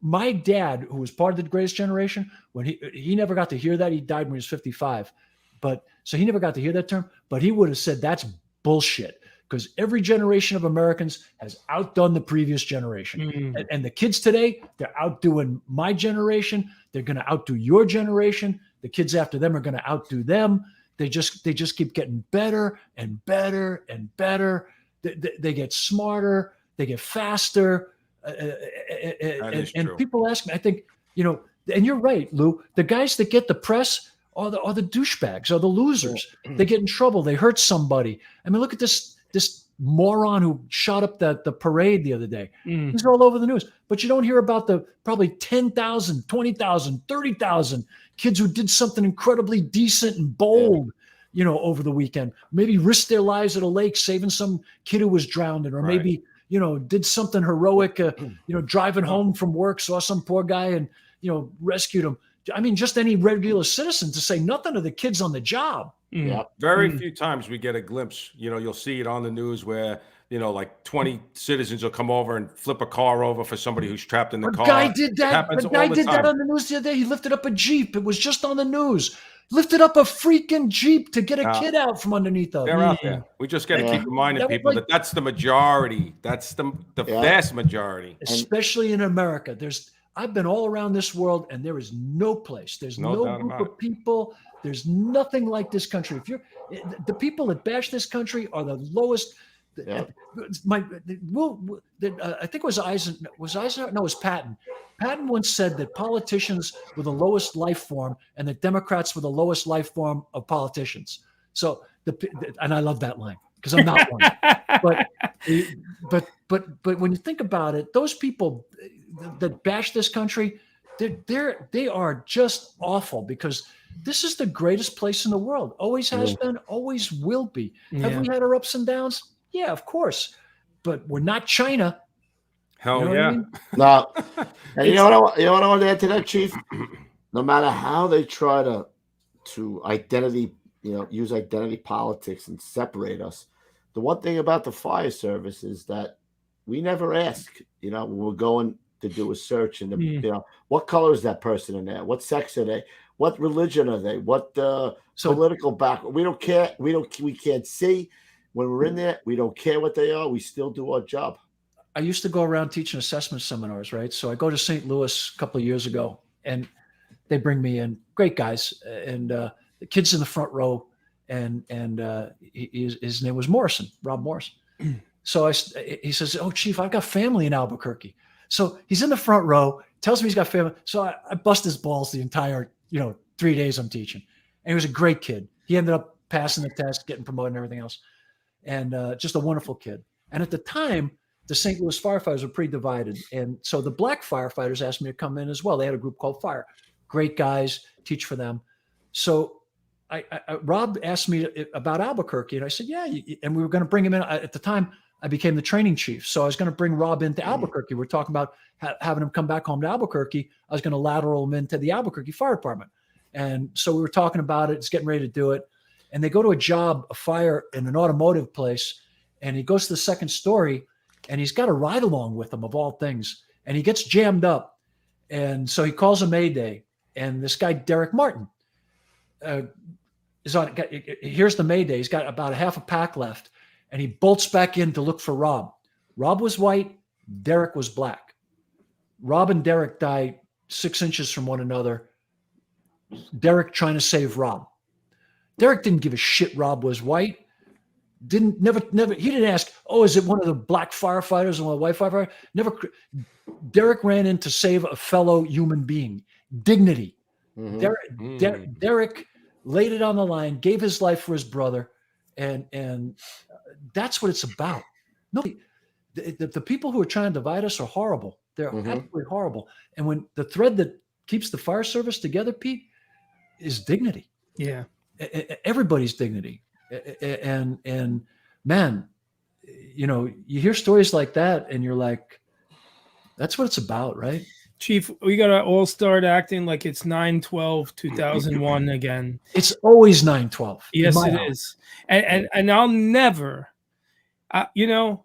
My dad, who was part of the greatest generation, when he never got to hear that, he died when he was 55. But so he never got to hear that term, but he would have said that's bullshit. Because every generation of Americans has outdone the previous generation. And the kids today, they're outdoing my generation. They're going to outdo your generation. The kids after them are going to outdo them. They just keep getting better and better and better. They get smarter. They get faster. And people ask me, I think, you know, and you're right, Lou, the guys that get the press are the douchebags, are the losers. They get in trouble. They hurt somebody. I mean, look at this moron who shot up the parade the other day. He's all over the news. But you don't hear about the probably 10,000, 20,000, 30,000 kids who did something incredibly decent and bold, you know, over the weekend. Maybe risked their lives at a lake saving some kid who was drowning, or maybe, you know, did something heroic, you know, driving home from work, saw some poor guy and, you know, rescued him. I mean, just any regular citizen, to say nothing of the kids on the job. Very few times we get a glimpse. You know, you'll see it on the news where, you know, like 20 citizens will come over and flip a car over for somebody who's trapped in the car. A guy did that. Happens A guy all the did that time. on the news the other day. He lifted up a Jeep. It was just on the news. Lifted up a freaking Jeep to get a kid out from underneath of. They're out there. We just got to keep reminding That was people like- that that's the majority. That's the vast majority. Especially in America. I've been all around this world, and there is no place. There's No no doubt group about of people. There's nothing like this country. The people that bash this country are the lowest. I think it was Eisenhower. No, it was Patton. Patton once said that politicians were the lowest life form, and that Democrats were the lowest life form of politicians. So, and I love that line because I'm not one. But when you think about it, those people that bash this country, they are just awful, because this is the greatest place in the world. Always has been, always will be. Have we had our ups and downs? Yeah, of course. But we're not China. Hell You know what I mean? No. And you know what I want to add to that, Chief? No matter how they try to identity, you know, use identity politics and separate us, the one thing about the fire service is that we never ask, you know, when we're going to do a search, and you know, what color is that person in there? What sex are they? What religion are they? What political background? We don't care. We can't see when we're in there. We don't care what they are. We still do our job. I used to go around teaching assessment seminars, right? So I go to St. Louis a couple of years ago, and they bring me in, great guys, and the kid's in the front row, and his name was Morrison, Rob Morrison. So he says, "Oh, Chief, I've got family in Albuquerque." So he's in the front row, tells me he's got family. So I bust his balls the entire, 3 days I'm teaching. And he was a great kid. He ended up passing the test, getting promoted and everything else. And just a wonderful kid. And at the time, the St. Louis firefighters were pretty divided. And so the black firefighters asked me to come in as well. They had a group called Fire. Great guys, teach for them. So Rob asked me about Albuquerque. And I said, yeah. And we were going to bring him in. At the time, I became the training chief. So I was going to bring Rob into Albuquerque. We're talking about having him come back home to Albuquerque. I was going to lateral him into the Albuquerque Fire Department. And so we were talking about it. It's getting ready to do it. And they go to a fire in an automotive place. And he goes to the second story, and he's got a ride along with him, of all things. And he gets jammed up. And so he calls a Mayday. And this guy, Derek Martin, is on. Here's the Mayday. He's got about a half a pack left, and he bolts back in to look for Rob. Rob was white. Derek was black. Rob and Derek died 6 inches from one another. Derek trying to save Rob. Derek didn't give a shit Rob was white. Never. He didn't ask, oh, is it one of the black firefighters or one of the white firefighters? Never. Derek ran in to save a fellow human being. Dignity. Derek laid it on the line, gave his life for his brother, and that's what it's about. No, the people who are trying to divide us are horrible. They're absolutely horrible. And when the thread that keeps the fire service together, Pete, is dignity. Yeah, everybody's dignity. And man, you know, you hear stories like that, and you're like, that's what it's about, right? Chief, we got to all start acting like it's 9/12/2001 again. It's always 9/12. Yes, it is. And I'll never, you know,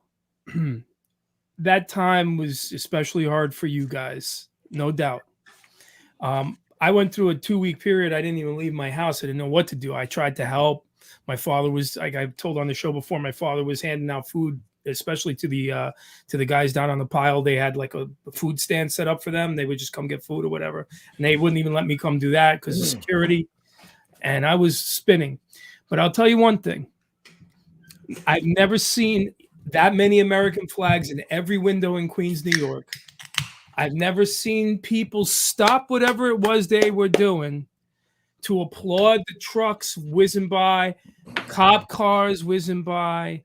that time was especially hard for you guys, no doubt. I went through a 2-week period. I didn't even leave my house. I didn't know what to do. I tried to help. My father was, like I told on the show before, my father was handing out food, especially to the guys down on the pile. They had like a food stand set up for them. They would just come get food or whatever. And they wouldn't even let me come do that because of security. And I was spinning. But I'll tell you one thing. I've never seen that many American flags in every window in Queens, New York. I've never seen people stop whatever it was they were doing to applaud the trucks whizzing by, cop cars whizzing by,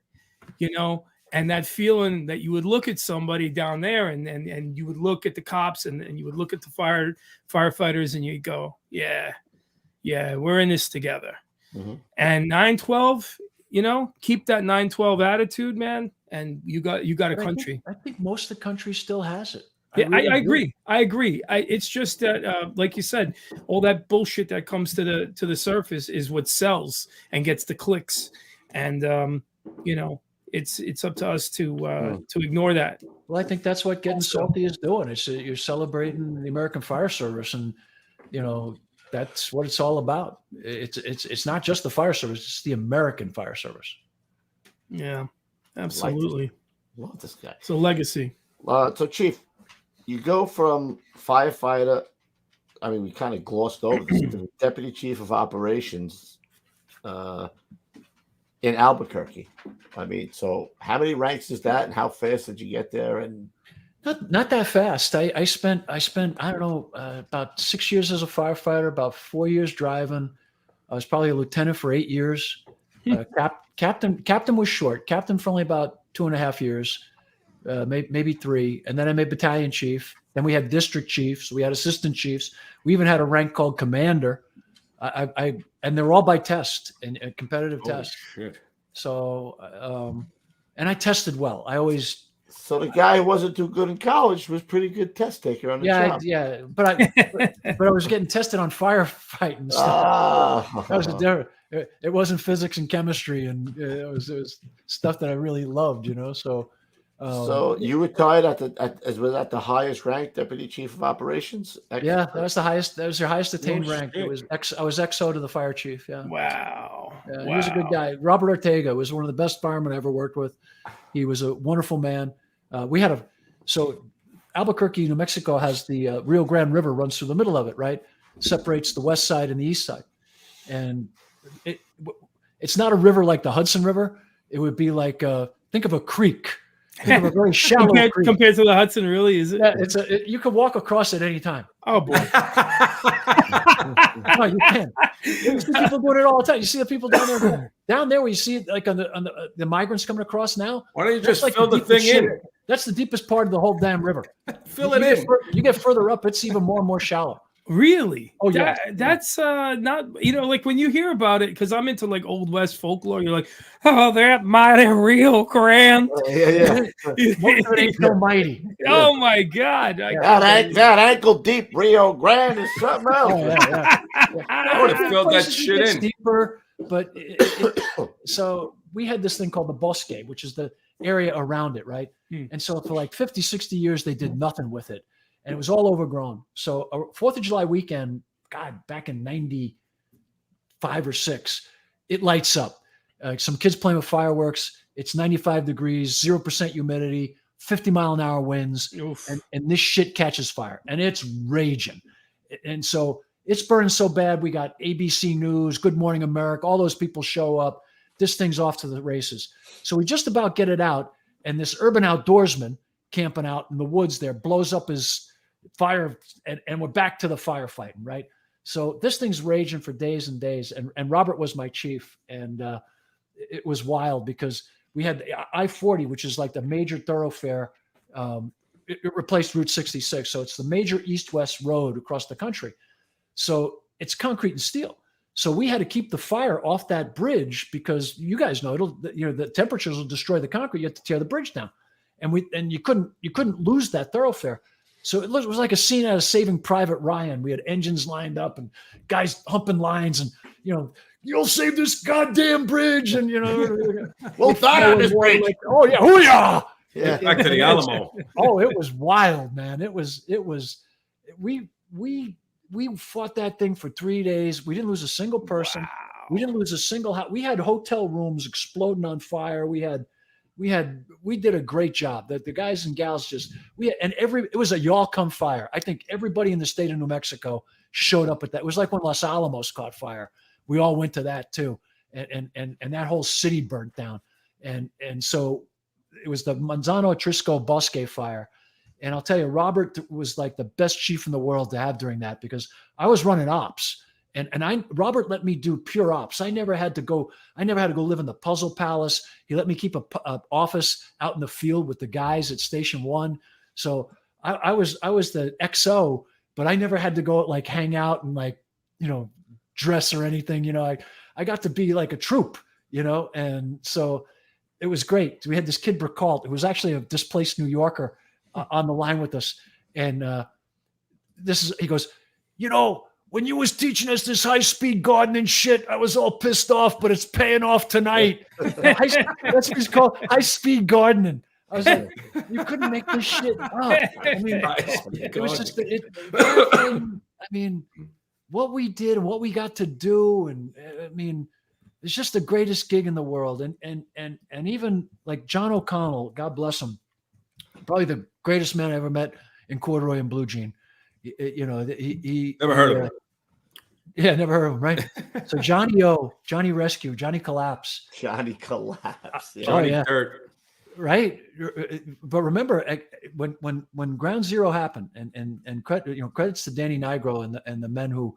you know, and that feeling that you would look at somebody down there and you would look at the cops and you would look at the firefighters and you'd go, yeah, we're in this together. And 9/12, you know, keep that 9/12 attitude, man. And you got a country. I think most of the country still has it. Yeah, I agree. I agree. It's just that, like you said, all that bullshit that comes to the surface is what sells and gets the clicks. And you know, it's up to us to ignore that. Well, I think that's what Getting Salty is doing. It's you're celebrating the American Fire Service, and you know that's what it's all about. It's not just the fire service; it's the American Fire Service. Yeah, absolutely. Love this guy. It's a legacy. So, Chief, you go from firefighter. I mean, we kind of glossed over this, to deputy chief of operations in Albuquerque. I mean, so how many ranks is that, and how fast did you get there? And not that fast. I spent I don't know about 6 years as a firefighter, about 4 years driving. I was probably a lieutenant for 8 years. Captain was short. Captain for only about 2.5 years. Maybe 3, and then I made battalion chief. Then we had district chiefs. We had assistant chiefs. We even had a rank called commander. And they're all by test and competitive test. Shit. So, and I tested well. So the guy who wasn't too good in college was pretty good test taker on the job. But I was getting tested on firefighting stuff. It wasn't physics and chemistry, and it was stuff that I really loved, you know. So you retired at the highest rank, deputy chief of operations. Yeah, that was the highest. That was your highest attained rank. I was XO to the fire chief. Yeah. Wow. Yeah, he was a good guy. Robert Ortega was one of the best firemen I ever worked with. He was a wonderful man. So Albuquerque, New Mexico has the Rio Grande River runs through the middle of it, right? Separates the west side and the east side, and it's not a river like the Hudson River. It would be like think of a creek. Think of a very shallow creek. Compared to the Hudson, really, is it? Yeah, you can walk across at any time. Oh boy! No, you can. You see people doing it all the time. You see the people down there where you see like on the migrants coming across now. Why don't you just fill the thing in? That's the deepest part of the whole damn river. Fill it in. You get further up, it's even more and more shallow. Really? Oh yeah. That's not, you know, like when you hear about it, because I'm into like Old West folklore. You're like, oh, that mighty Rio Grande. Yeah. It ain't so mighty. Oh my God! That ankle deep Rio Grande is something else. I would have filled that shit in. Deeper, but so we had this thing called the Bosque, which is the area around it, right? And so for like 50, 60 years, they did nothing with it. And it was all overgrown. So 4th of July weekend, God, back in 95, 5 or 6, it lights up. Some kids playing with fireworks. It's 95 degrees, 0% humidity, 50-mile-an-hour winds, and this shit catches fire, and it's raging. And so it's burning so bad. We got ABC News, Good Morning America, all those people show up. This thing's off to the races. So we just about get it out, and this urban outdoorsman camping out in the woods there blows up his fire, and we're back to the firefighting, right? So this thing's raging for days and days, and Robert was my chief, and it was wild because we had I-40, which is like the major thoroughfare. It replaced Route 66, so it's the major east-west road across the country. So it's concrete and steel. So we had to keep the fire off that bridge because you guys know the temperatures will destroy the concrete. You have to tear the bridge down, and you couldn't lose that thoroughfare. So it was like a scene out of Saving Private Ryan. We had engines lined up and guys humping lines, and you'll save this goddamn bridge, and we'll die on this bridge. Like, oh yeah, hoo-yah! Yeah, back to the Alamo. Oh, it was wild, man. It was. We fought that thing for 3 days. We didn't lose a single person. Wow. We didn't lose a single house. We had hotel rooms exploding on fire. We did a great job. The guys and gals it was a y'all come fire. I think everybody in the state of New Mexico showed up at that. It was like when Los Alamos caught fire. We all went to that too. And that whole city burnt down. And so it was the Manzano Trisco Bosque fire. And I'll tell you, Robert was like the best chief in the world to have during that because I was running ops, and Robert let me do pure ops. I never had to go live in the Puzzle Palace. He let me keep a office out in the field with the guys at Station 1. So I was the XO, but I never had to go like hang out and dress or anything. I got to be like a troop, and so it was great. We had this kid Bricalt, who was actually a displaced New Yorker, on the line with us. And he goes, when you was teaching us this high-speed gardening shit, I was all pissed off, but it's paying off tonight. That's what it's called, high-speed gardening. I was like, you couldn't make this shit up. I mean, it was just, what we did and what we got to do. And it's just the greatest gig in the world. And even like John O'Connell, God bless him, probably the greatest man I ever met in corduroy and blue jean. He never heard of him. Yeah, never heard of him, right? So Johnny Rescue, Johnny Collapse. Yeah. Johnny Dirt. Right. But remember when Ground Zero happened and credits to Danny Nigro and the men who,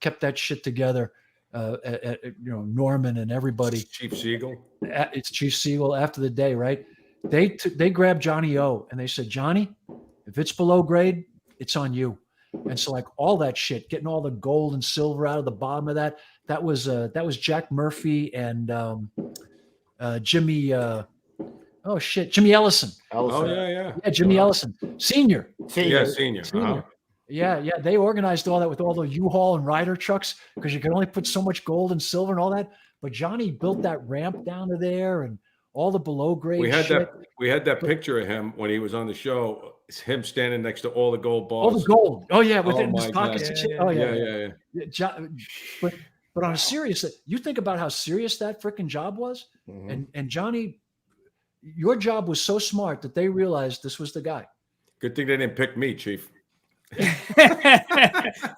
kept that shit together, Norman and everybody. Chief Siegel. It's Chief Siegel after the day, right? They grabbed Johnny O and they said, Johnny, if it's below grade, it's on you. And so like all that shit, getting all the gold and silver out of the bottom of that was Jack Murphy and Jimmy Ellison. Oh yeah. Yeah, Jimmy Ellison, senior. Yeah, senior. Uh-huh. Yeah. They organized all that with all the U-Haul and Ryder trucks because you could only put so much gold and silver and all that. But Johnny built that ramp down to there and all the below grade. We had that picture of him when he was on the show. It's him standing next to all the gold bars. All the gold. Oh yeah, with it in his pockets. Yeah. But on a serious, you think about how serious that freaking job was, and Johnny, your job was so smart that they realized this was the guy. Good thing they didn't pick me, Chief.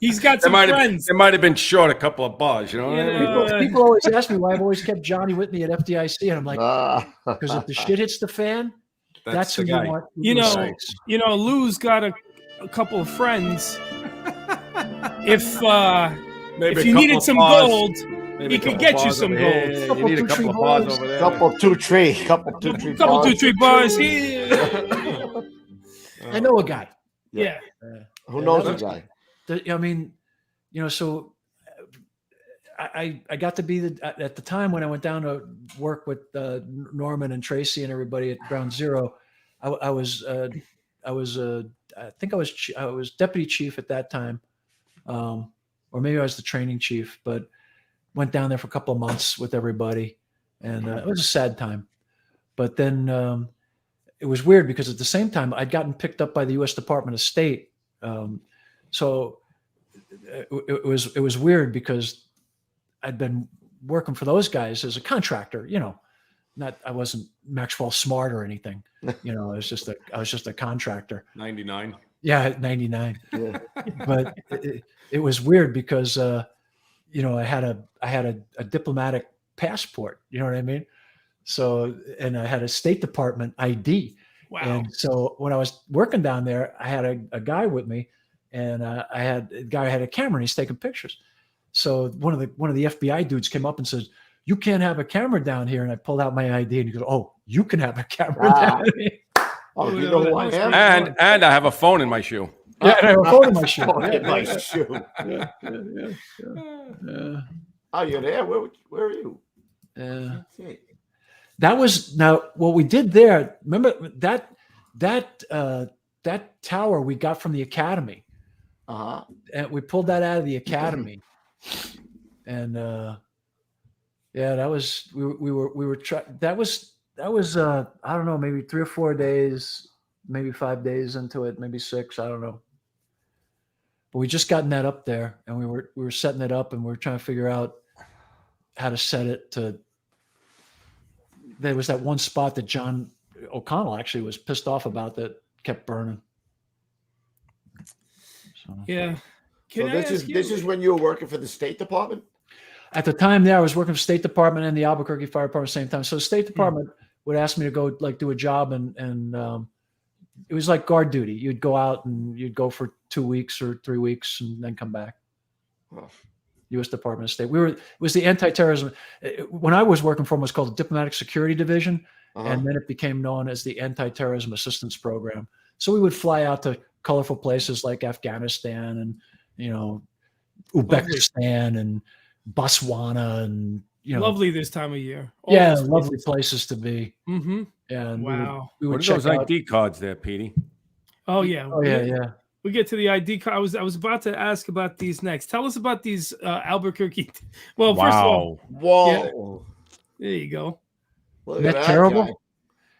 He's got some friends. It might have been short a couple of bars, People always ask me why I've always kept Johnny with me at FDIC, and I'm like, because if the shit hits the fan, that's who you want. Lou's got a couple of friends. If you needed some gold, he could get you some gold. You need a couple of bars over there. Couple two tree bars here. I know a guy. Yeah. Who knows the guy? So I got to be at the time when I went down to work with Norman and Tracy and everybody at Ground Zero. I was deputy chief at that time, or maybe I was the training chief. But went down there for a couple of months with everybody, and it was a sad time. But then it was weird because at the same time I'd gotten picked up by the U.S. Department of State. So it was weird because I'd been working for those guys as a contractor, I wasn't Maxwell Smart or anything, I was just a contractor. 99. Yeah, 99. Yeah. But it was weird because, I had a diplomatic passport, you know what I mean? So, and I had a State Department ID. Wow. And so when I was working down there, I had a guy with me, and I had a guy who had a camera, and he's taking pictures. So one of the FBI dudes came up and says, "You can't have a camera down here." And I pulled out my ID, and he goes, "Oh, you can have a camera down here." Oh, you know who I am? And I have a phone in my shoe. Yeah, and I have a phone in my shoe. Oh, in my shoe. Yeah. Oh, you're there? Where are you? That was now what we did there. Remember that tower we got from the academy. And we pulled that out of the academy, and that was that was I don't know, maybe 3 or 4 days, maybe 5 days into it, maybe 6, I don't know. But we just gotten that up there, and we were setting it up, and we were trying to figure out how to set it to. There was that one spot that John O'Connell actually was pissed off about that kept burning. So, Yeah. So this is when you were working for the State Department? at the time there, I was working for State Department and the Albuquerque Fire Department at the same time. So the State Department would ask me to go like do a job, and it was like guard duty. You'd go out and you'd go for 2 weeks or 3 weeks and then come back. Wow. U.S. Department of State. It was the anti-terrorism. When I was working for them, it was called the Diplomatic Security Division. And then it became known as the Anti-Terrorism Assistance Program. So we would fly out to colorful places like Afghanistan and, Uzbekistan and Botswana and, lovely this time of year. Lovely places to be. Mm-hmm. And wow. we would What are check those out. ID cards there, Petey? Oh yeah. Yeah. We get to the ID card. I was about to ask about these next. Tell us about these Albuquerque. Well, first of all, whoa, there you go. Look Isn't at that that terrible? guy.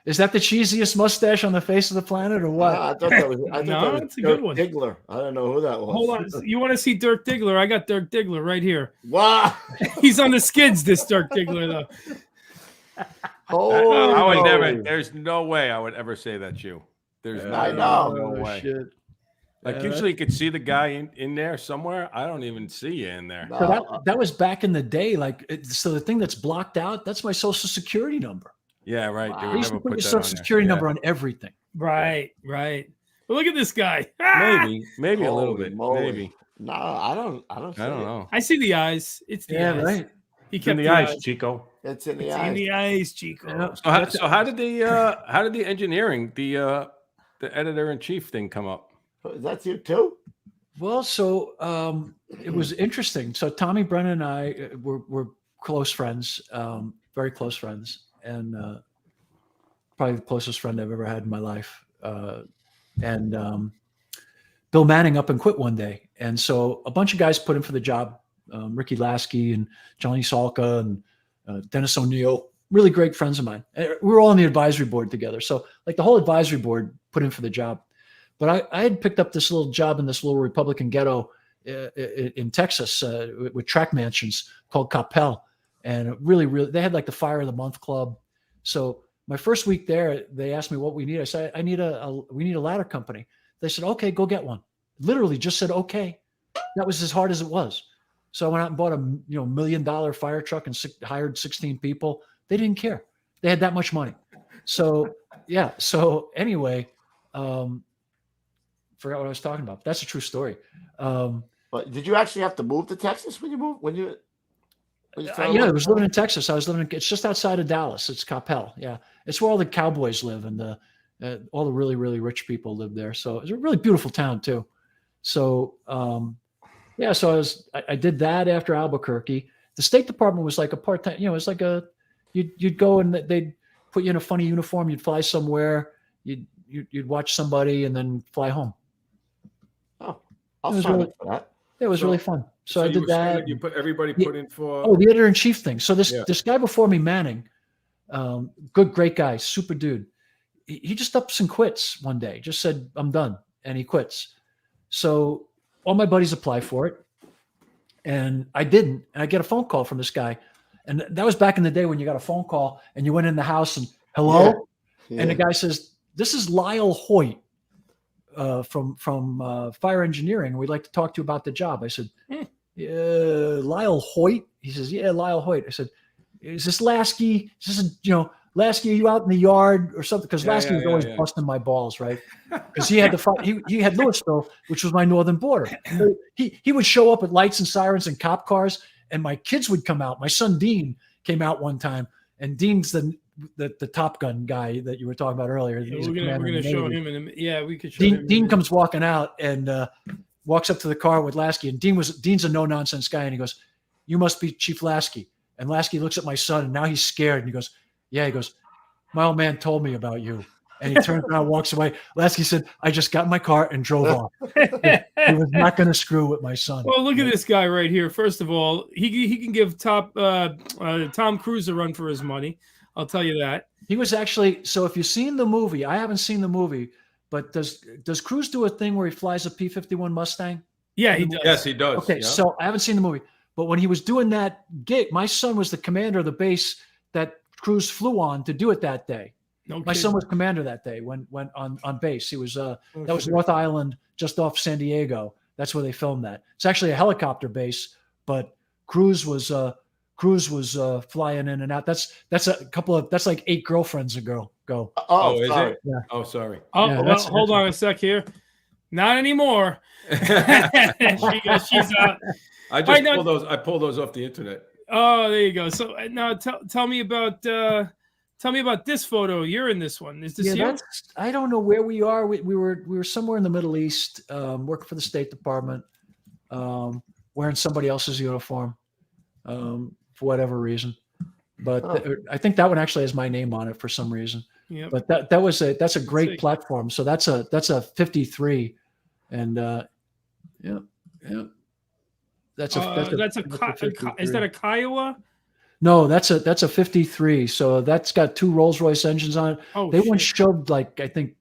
Is that the cheesiest mustache on the face of the planet, or what? I thought that was. I thought No, that was it's a Dirk good one. Diggler. I don't know who that was. Hold on. You want to see Dirk Diggler? I got Dirk Diggler right here. Wow. He's on the skids. This Dirk Diggler, though. Holy I would never. moly. There's no way I would ever say that's you. There's I know. no way. Shit. Like usually you could see the guy in there somewhere. I don't even see you in there. No. So that was back in the day. So the thing that's blocked out, that's my social security number. Yeah, right. They Wow. would They used to never put your that social on there. security Yeah. number on everything. Right. But look at this guy. Maybe a little Holy bit. moly. Maybe. No, I don't. I don't. I don't know. I see the eyes. It's the eyes. Right. He It's kept in the eyes, Chico. It's in the It's eyes. in the eyes, Chico. Yeah. So how did the engineering, the editor in chief thing come up? That's you too. Well, so it was interesting. So Tommy Brennan and I were close friends, very close friends, and probably the closest friend I've ever had in my life. And Bill Manning up and quit one day. And so a bunch of guys put in for the job, Ricky Lasky and Johnny Salka and Dennis O'Neill, really great friends of mine. We were all on the advisory board together. So like the whole advisory board put in for the job. But I had picked up this little job in this little Republican ghetto in Texas with track mansions called Capel. And really, they had like the Fire of the Month Club. So my first week there, they asked me what we need. I said, we need a ladder company. They said, okay, go get one. Literally just said, okay. That was as hard as it was. So I went out and bought a $1 million fire truck and hired 16 people. They didn't care. They had that much money. So yeah. So anyway, forgot what I was talking about. That's a true story. But did you actually have to move to Texas when you moved? When you I was living in Texas. It's just outside of Dallas. It's Capel. Yeah. It's where all the cowboys live and all the really, really rich people live there. So it's a really beautiful town too. So, so I did that after Albuquerque. The State Department was like a part-time, it's like you'd go and they'd put you in a funny uniform. You'd fly somewhere, you'd watch somebody and then fly home. Oh, I'll sign up for that. It was really fun. So I did that. You put everybody put in for. Oh, the editor-in-chief thing. So this guy before me, Manning, great guy, super dude. He just ups and quits one day. Just said, "I'm done," and he quits. So all my buddies apply for it, And I didn't. And I get a phone call from this guy. And that was back in the day when you got a phone call and you went in the house and hello. Yeah. And the guy says, "This is Lyle Hoyt from Fire Engineering. We'd like to talk to you about the job." I said, Lyle Hoyt? He says, "Yeah, Lyle Hoyt." I said, "Is this Lasky? Is this, Lasky, are you out in the yard or something?" Because Lasky was always busting my balls, right? Because he had he had Louisville, which was my northern border. So he would show up at lights and sirens and cop cars, and my kids would come out. My son Dean came out one time, and Dean's the Top Gun guy that you were talking about earlier. Yeah, we're gonna show him in we could show him. Dean comes walking out and walks up to the car with Lasky, and Dean's a no-nonsense guy, and he goes, "You must be Chief Lasky." And Lasky looks at my son, and now he's scared, and he goes, "Yeah." He goes, "My old man told me about you." And he turns around and walks away. Lasky said, "I just got in my car and drove off." He was not going to screw with my son. Well, look at this guy right here. First of all, he can give Tom Cruise a run for his money. I'll tell you that. He was actually, so if you've seen the movie, I haven't seen the movie, but does Cruise do a thing where he flies a P-51 Mustang? Yeah, he does. Yes, he does. Okay, yeah. so I haven't seen the movie, but when he was doing that gig, my son was the commander of the base that Cruise flew on to do it that day. No My son was commander that day when on base. He was that was North Island, just off San Diego. That's where they filmed that. It's actually a helicopter base, but Cruise was flying in and out. That's like 8 girlfriends ago. Oh, is sorry. it? Yeah. Oh, sorry. Oh, Yeah, well, hold on a sec here. Not anymore. She's out. I just pulled those. I pulled those off the internet. Oh, there you go. So now tell me about this photo. You're in this one. Is this you? I don't know where we are. We were somewhere in the Middle East, working for the State Department, wearing somebody else's uniform, for whatever reason. But I think that one actually has my name on it for some reason. Yeah. But that's a great platform. So that's a 53, and yeah. That's a is that a Kiowa? No, that's a 53. So that's got 2 Rolls-Royce engines on it. Oh, they once shoved I think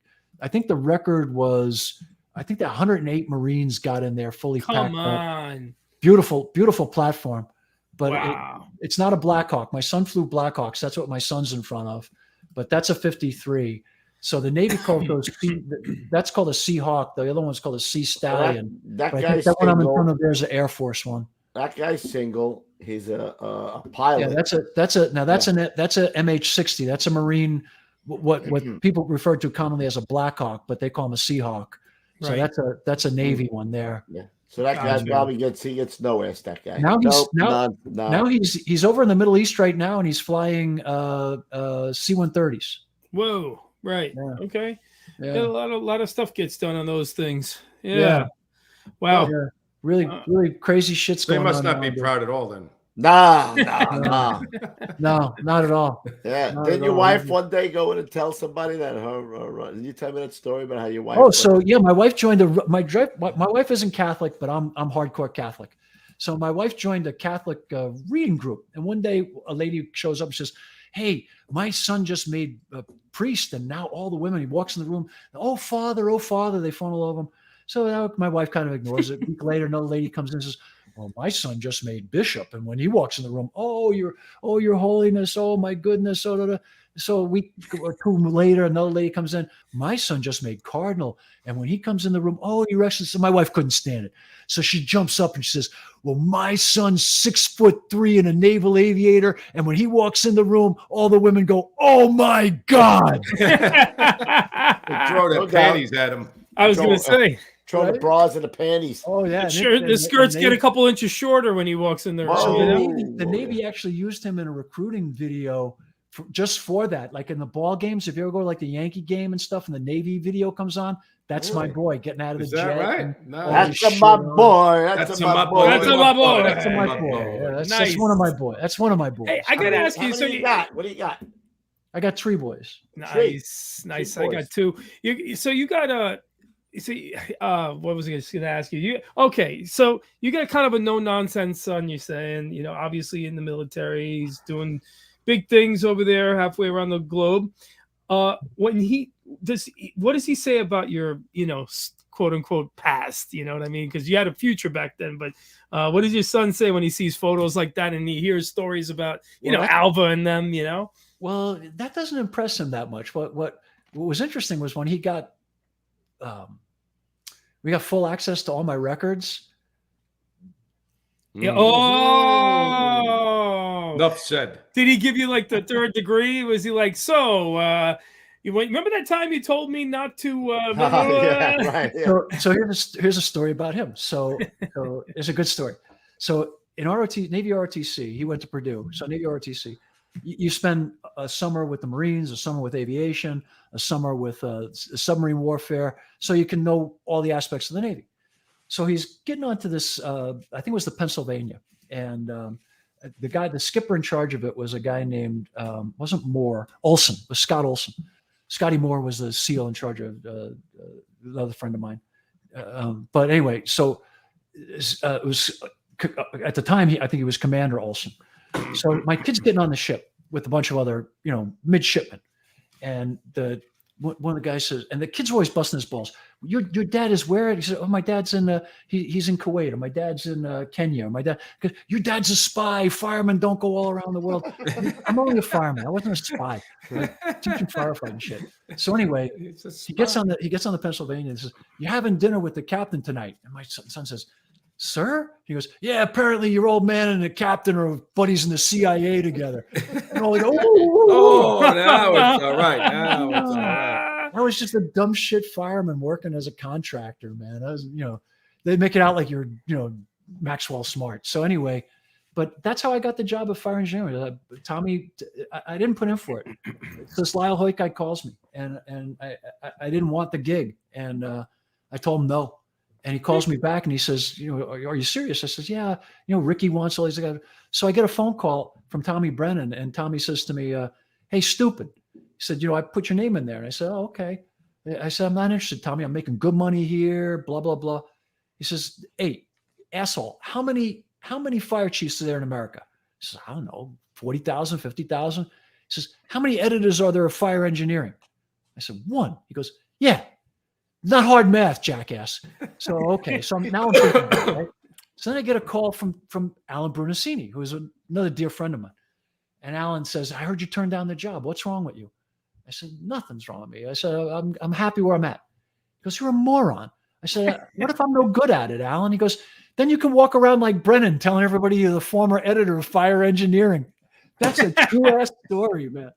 the record was that 108 Marines got in there fully packed up. Come on. Beautiful platform. But wow. It's not a Blackhawk. My son flew Blackhawks. That's what my son's in front of. But that's a 53. So the Navy called those that's called a Seahawk. The other one's called a Sea Stallion. That guy's that one I'm in front of there's an Air Force one. That guy's single. He's a pilot. Yeah, that's a MH-60. That's a Marine. What people refer to commonly as a Blackhawk, but they call him a Seahawk. So Right. that's a Navy one there. Yeah. So that guy probably gets no ass. That guy. Now Now he's over in the Middle East right now, and he's flying C-130s. Whoa. Right. Yeah. Okay. Yeah. A lot of stuff gets done on those things. Yeah. Wow. Yeah. Really crazy shit's They going on. must not be proud at all then. Nah. No, not at all. Yeah. Not Didn't at your all. wife one day go in and tell somebody that her? Did you tell me that story about how your wife? Oh, so yeah, my wife joined my wife isn't Catholic, but I'm hardcore Catholic. So my wife joined a Catholic reading group, and one day a lady shows up and says, "Hey, my son just made a priest, and now all the women." He walks in the room, "Oh, Father, they fall in love him." So now my wife kind of ignores it. A week later, another lady comes in and says, "Well, my son just made bishop," and when he walks in the room, "Oh, your holiness, oh my goodness." So a week or 2 later, another lady comes in. "My son just made cardinal," and when he comes in the room, "Oh, your excellency." So my wife couldn't stand it, so she jumps up and she says, "Well, my son's 6'3" and a naval aviator, and when he walks in the room, all the women go, "Oh my God!" They throw their panties at him. I was going to say. Throw the bras and the panties. Oh yeah, The skirts get a couple inches shorter when he walks in there. So Whoa. the Navy actually used him in a recruiting video just for that. Like in the ball games, if you ever go to like the Yankee game and stuff, and the Navy video comes on, that's my boy getting out of the Is jet. that right? and No. all That's this my shit on. boy. That's my boy. That's my boy. That's my boy. Yeah, that's Nice. one of my boys. That's one of my boys. Hey, I got to ask How you. many So you got? What do you got? I got 3 boys. Nice. I boys. got 2. You got a. What was I going to ask you? So you got kind of a no nonsense son. You're saying, obviously in the military, he's doing big things over there, halfway around the globe. What does he say about your, quote unquote past. You know what I mean? Because you had a future back then. But what does your son say when he sees photos like that and he hears stories about Alva and them? You know. Well, that doesn't impress him that much. What was interesting was when he got, we got full access to all my records. Yeah. Oh, enough said. Did he give you like the third degree? Was he like, so you remember that time you told me not to? Yeah, right. Yeah. So here's a story about him. So it's a good story. So in Navy ROTC, he went to Purdue. So Navy ROTC, you spend a summer with the Marines, a summer with aviation, a summer with submarine warfare, so you can know all the aspects of the Navy. So he's getting onto this, I think it was the Pennsylvania. And the skipper in charge of it was a guy named, wasn't Moore, Olson, was Scott Olson. Scotty Moore was the SEAL in charge of another friend of mine. But anyway, so it was, at the time, I think he was Commander Olson. So my kid's getting on the ship with a bunch of other, midshipmen. And one of the guys says, and the kid's always busting his balls. Your dad is where? He said, oh, my dad's in, he's in Kuwait, or my dad's in Kenya. Or my dad, your dad's a spy. Firemen don't go all around the world. I'm only a fireman. I wasn't a spy. Teaching firefighting shit. So anyway, he gets on the Pennsylvania and says, you're having dinner with the captain tonight. And my son says, sir? He goes, yeah, apparently your old man and the captain are buddies in the CIA together. And all like, oh, now it's all right. Now it's all right. I was just a dumb shit fireman working as a contractor, man. I was, they make it out like you're, Maxwell Smart. So anyway, but that's how I got the job of fire engineering. Tommy, I didn't put in for it. This Lyle Hoyt guy calls me, and I didn't want the gig, and I told him no. And he calls me back and he says, are you serious? I says, yeah, Ricky wants all these guys. So I get a phone call from Tommy Brennan, and Tommy says to me, hey, stupid. He said, I put your name in there. And I said, oh, okay. I said, I'm not interested, Tommy. I'm making good money here, blah, blah, blah. He says, hey, asshole, how many fire chiefs are there in America? I says, I don't know, 40,000, 50,000. He says, how many editors are there of fire engineering? I said, one. He goes, yeah. Not hard math, jackass. So, okay. So now I'm thinking about it, right? So then I get a call from Alan Brunacini, who is another dear friend of mine. And Alan says, I heard you turned down the job. What's wrong with you? I said, nothing's wrong with me. I said, I'm happy where I'm at. He goes, you're a moron. I said, what if I'm no good at it, Alan? He goes, then you can walk around like Brennan telling everybody you're the former editor of fire engineering. That's a true ass story, man.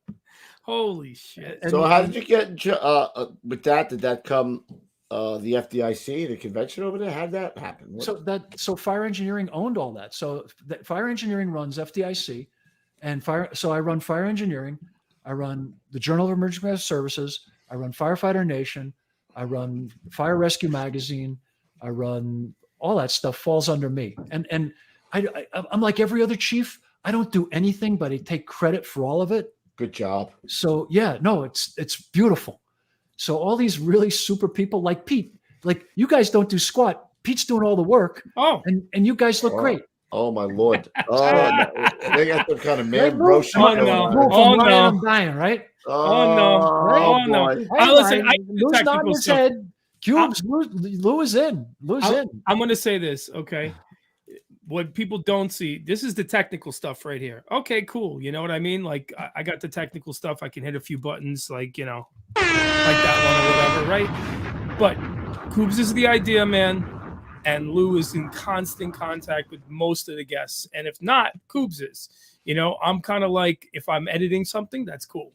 Holy shit. So how did you get with that? Did that come the FDIC, the convention over there? How did that happen? So fire engineering owned all that. So fire engineering runs FDIC and so I run fire engineering. I run the Journal of Emergency Medical Services. I run Firefighter Nation. I run Fire Rescue Magazine. I run all that stuff falls under me. And I'm like every other chief. I don't do anything, but I take credit for all of it. Good job. So yeah, no, it's beautiful. So all these really super people like Pete, like you guys don't do squat. Pete's doing all the work. Oh, and you guys look great. Oh my Lord. Oh, no. They got some kind of man bro shit going on. Oh no, I'm dying, right? Oh no, right? Oh no. Listen, Lou's nodding his head. Cubes, Lou is in. Lou's in. I'm going to say this, okay? What people don't see, this is the technical stuff right here. Okay, cool. You know what I mean? Like I got the technical stuff. I can hit a few buttons, like that one or whatever, right? But Coobs is the idea, man. And Lou is in constant contact with most of the guests. And if not, Coobs is. I'm kind of like, if I'm editing something, that's cool.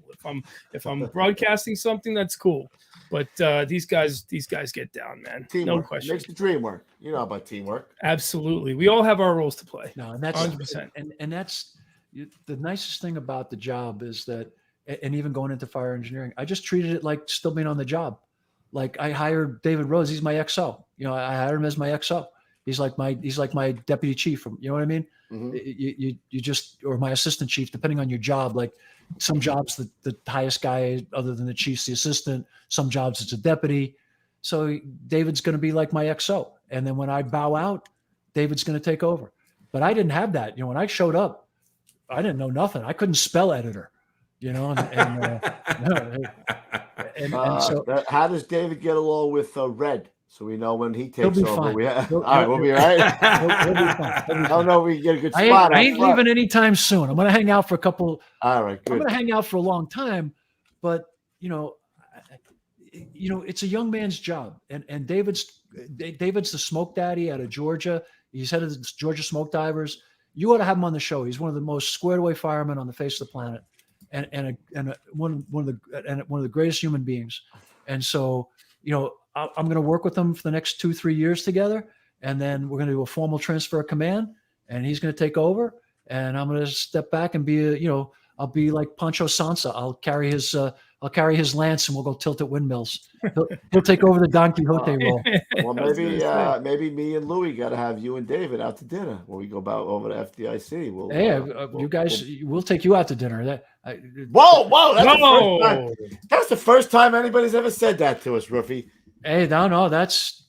If I'm broadcasting something, that's cool. But these guys get down, man. Teamwork. No question. Makes the dream work. You know about teamwork. Absolutely. We all have our roles to play. No, and that's 100%. And that's the nicest thing about the job is that, and even going into fire engineering, I just treated it like still being on the job. Like I hired David Rose. He's my XO. I hired him as my XO. He's like my deputy chief. You know what I mean? Mm-hmm. You just, or my assistant chief, depending on your job. Like some jobs, the highest guy other than the chief's the assistant. Some jobs it's a deputy. So David's going to be like my XO. And then when I bow out, David's going to take over. But I didn't have that. When I showed up, I didn't know nothing. I couldn't spell editor. And so how does David get along with Red? So we know when he He'll takes be over. fine. All right, we'll be all right. He'll be fine. He'll be I don't know if we can get a good I spot. ain't leaving anytime soon. I'm going to hang out for a couple. All right, I'm good. going to hang out for a long time, but it's a young man's job, and David's the smoke daddy out of Georgia. He's head of the Georgia Smoke Divers. You ought to have him on the show. He's one of the most squared away firemen on the face of the planet, and one of the greatest human beings. And so, I'm going to work with him for the next 2-3 years together, and then we're going to do a formal transfer of command, and he's going to take over, and I'm going to step back and be I'll be like Pancho Sansa. I'll carry his lance, and we'll go tilt at windmills. He'll take over the Don Quixote role. Well, maybe me and Louie got to have you and David out to dinner when we go back over to FDIC. You guys, we'll take you out to dinner. Whoa! That's the first time anybody's ever said that to us, Roofy. Hey, no, that's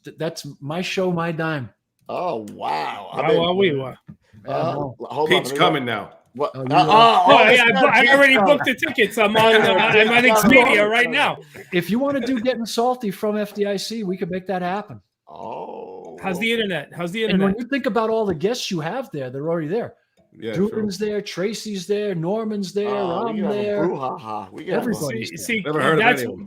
my show, my dime. Oh wow! Hold Pete's coming now. What? I already booked the tickets. I'm on Expedia right now. If you want to do Getting Salty from FDIC, we could make that happen. Oh, how's the internet? And when you think about all the guests you have there, they're already there. Yeah, Dubin's there, Tracy's there, Norman's there, I'm there. Everybody's there.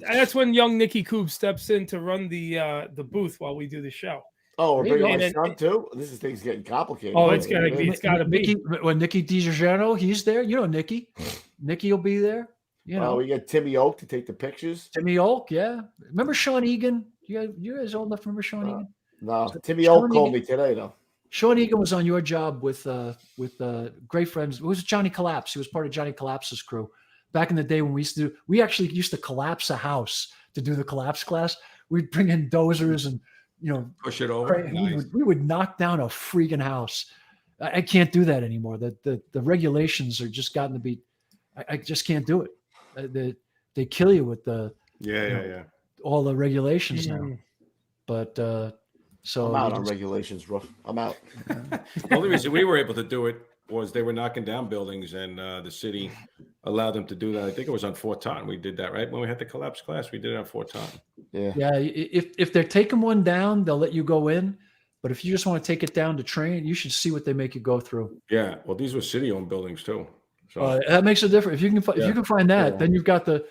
That's when young Nicky Coob steps in to run the booth while we do the show. Oh, we're bringing my son too. Thing's getting complicated. Oh, it's gotta be. When Nicky DiGiorno, he's there. Nicky. Nicky will be there. We get Timmy Oak to take the pictures. Timmy Oak, yeah. Remember Sean Egan? You guys old enough to remember Sean Egan? No, Timmy Oak called me today though. Sean Egan was on your job with great friends. It was Johnny Collapse. He was part of Johnny Collapse's crew back in the day when we actually used to collapse a house to do the collapse class. We'd bring in dozers and push it over. We would knock down a freaking house. I can't do that anymore. The regulations are just gotten to be. I just can't do it. They kill you with the all the regulations now. But so I'm out on regulations, Ruff. I'm out. The only reason we were able to do it was they were knocking down buildings, and the city allowed them to do that. I think it was on Fort Ton. We did that, right? When we had the collapse class, we did it on Fort Ton. Yeah. If they're taking one down, they'll let you go in. But if you just want to take it down to train, you should see what they make you go through. Yeah. Well, these were city-owned buildings too. So that makes a difference. If you can find that, then you've got the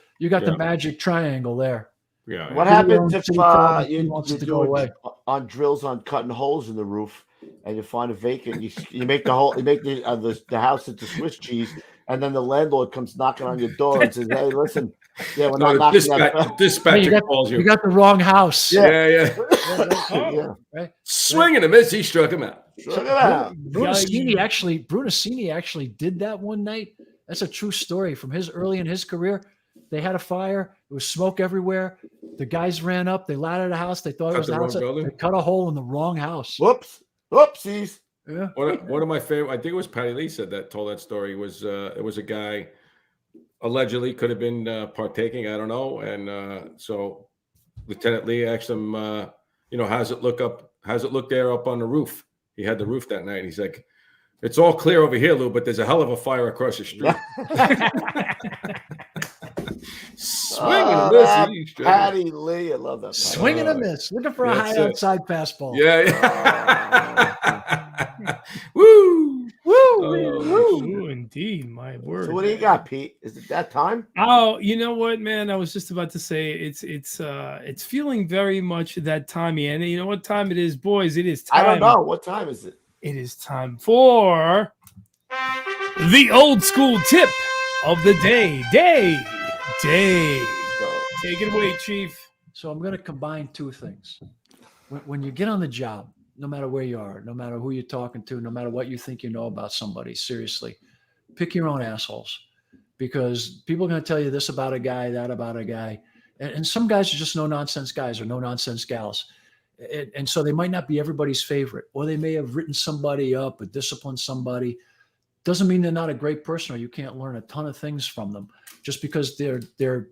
magic triangle there. Yeah. What happens if you do it on drills on cutting holes in the roof, and you find a vacant? You make the hole. You make the house into Swiss cheese, and then the landlord comes knocking on your door and says, "Hey, listen, we're not knocking that." Dispatcher calls you. You got the wrong house. Yeah. Right. Swing and a miss. He struck him out. Brunacini actually did that one night. That's a true story from early in his career. They had a fire. There was smoke everywhere. The guys ran up. They laddered the house. They thought it was the house. They cut a hole in the wrong house. Whoopsies. Yeah. One of my favorite, I think it was Patty Lee told that story, was it was a guy allegedly could have been partaking. I don't know. And so Lieutenant Lee asked him, how's it look there up on the roof? He had the roof that night. And he's like, it's all clear over here, Lou, but there's a hell of a fire across the street. Swing and a miss. Patty Lee, I love that. Swing and a miss. Looking for a high outside fastball. Woo! Woo! Indeed, my word. So what do you got, Pete? Is it that time? Oh, you know what, man? I was just about to say it's feeling very much that time, and you know what time it is, boys? It is time. I don't know. What time is it? It is time for the old school tip of the day. Take it away, Chief. So I'm going to combine two things. When you get on the job, no matter where you are, no matter who you're talking to, no matter what you think you know about somebody, seriously, pick your own assholes, because people are going to tell you this about a guy, that about a guy. And some guys are just no-nonsense guys or no-nonsense gals. And so they might not be everybody's favorite, or they may have written somebody up or disciplined somebody. Doesn't mean they're not a great person or you can't learn a ton of things from them just because they're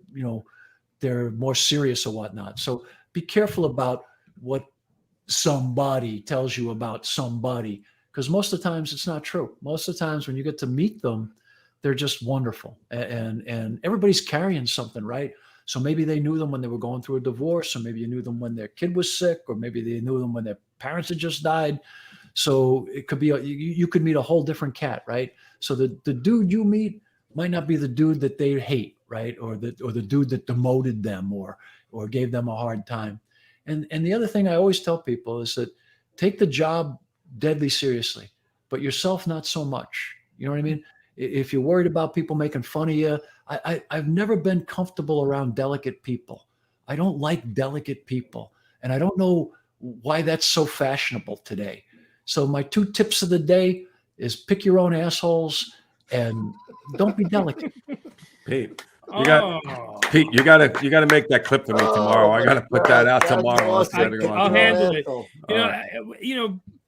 more serious or whatnot. So be careful about what somebody tells you about somebody, because most of the times it's not true. Most of the times when you get to meet them, they're just wonderful, and everybody's carrying something, right? So maybe they knew them when they were going through a divorce, or maybe you knew them when their kid was sick, or maybe they knew them when their parents had just died. So it could be, you could meet a whole different cat, right? So the dude you meet might not be the dude that they hate, right? Or the dude that demoted them or gave them a hard time. And the other thing I always tell people is that take the job deadly seriously, but yourself not so much. You know what I mean? If you're worried about people making fun of you, I've never been comfortable around delicate people. I don't like delicate people. And I don't know why that's so fashionable today. So my 2 tips of the day is pick your own assholes and don't be delicate. Pete, you gotta make that clip for me tomorrow. I gotta put that out tomorrow. I'll handle it.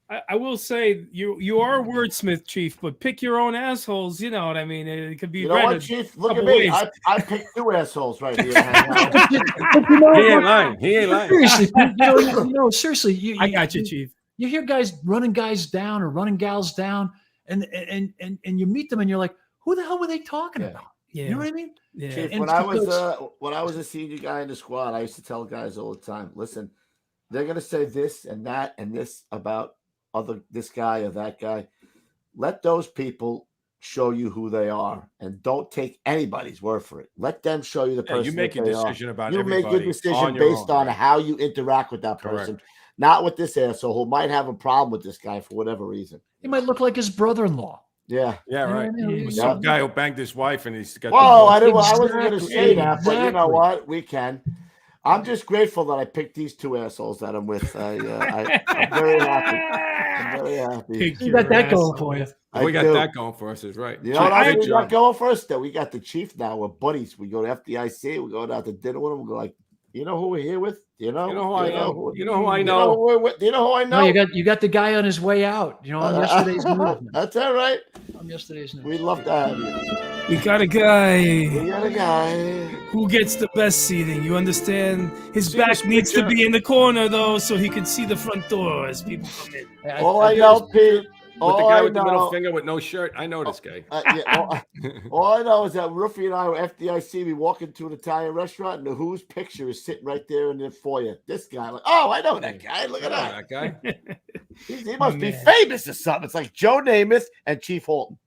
I will say you are a wordsmith, Chief, but pick your own assholes. You know what I mean? It could be. You know what, Chief? Look at me. I picked 2 assholes right here. He ain't lying. Seriously, seriously. I got you, Chief. You hear guys running guys down or running gals down, and you meet them, and you're like, who the hell were they talking about? Yeah. You know what I mean? Yeah. Chief, when I was a senior guy in the squad, I used to tell guys all the time, listen, they're gonna say this and that and this about this guy or that guy. Let those people show you who they are, and don't take anybody's word for it. Let them show you the person. You make a decision about you everybody. make your decision based on how you interact with that person, not with this asshole who might have a problem with this guy for whatever reason. He might look like his brother-in-law. Yeah. Yeah, right. Yeah. Some guy who banged his wife and he's got. I wasn't going to say that, but you know what? We can. I'm just grateful that I picked these 2 assholes that I'm with. I'm very happy. I'm very happy. You got that going for you. We got that going for us, is right. You know what else we got going for us? Though we got the Chief now. We're buddies. We go to FDIC. We go out to dinner with him. We go like, you know who we're here with? You know who I know? You know who I know? You know who I know? No, you got the guy on his way out. You know, on yesterday's news. That's all right. On yesterday's news. We'd love to have you. We got a guy. Who gets the best seating. You understand? His back needs to be in the corner, though, so he can see the front door as people come in. All I know, Pete. With the guy with the middle finger with no shirt, I know this guy. All I know is that Ruffy and I were FDIC. We walk into an Italian restaurant, and whose picture is sitting right there in the foyer. This guy, like, oh, I know that guy. Look at that guy. He must be famous or something. It's like Joe Namath and Chief Holton.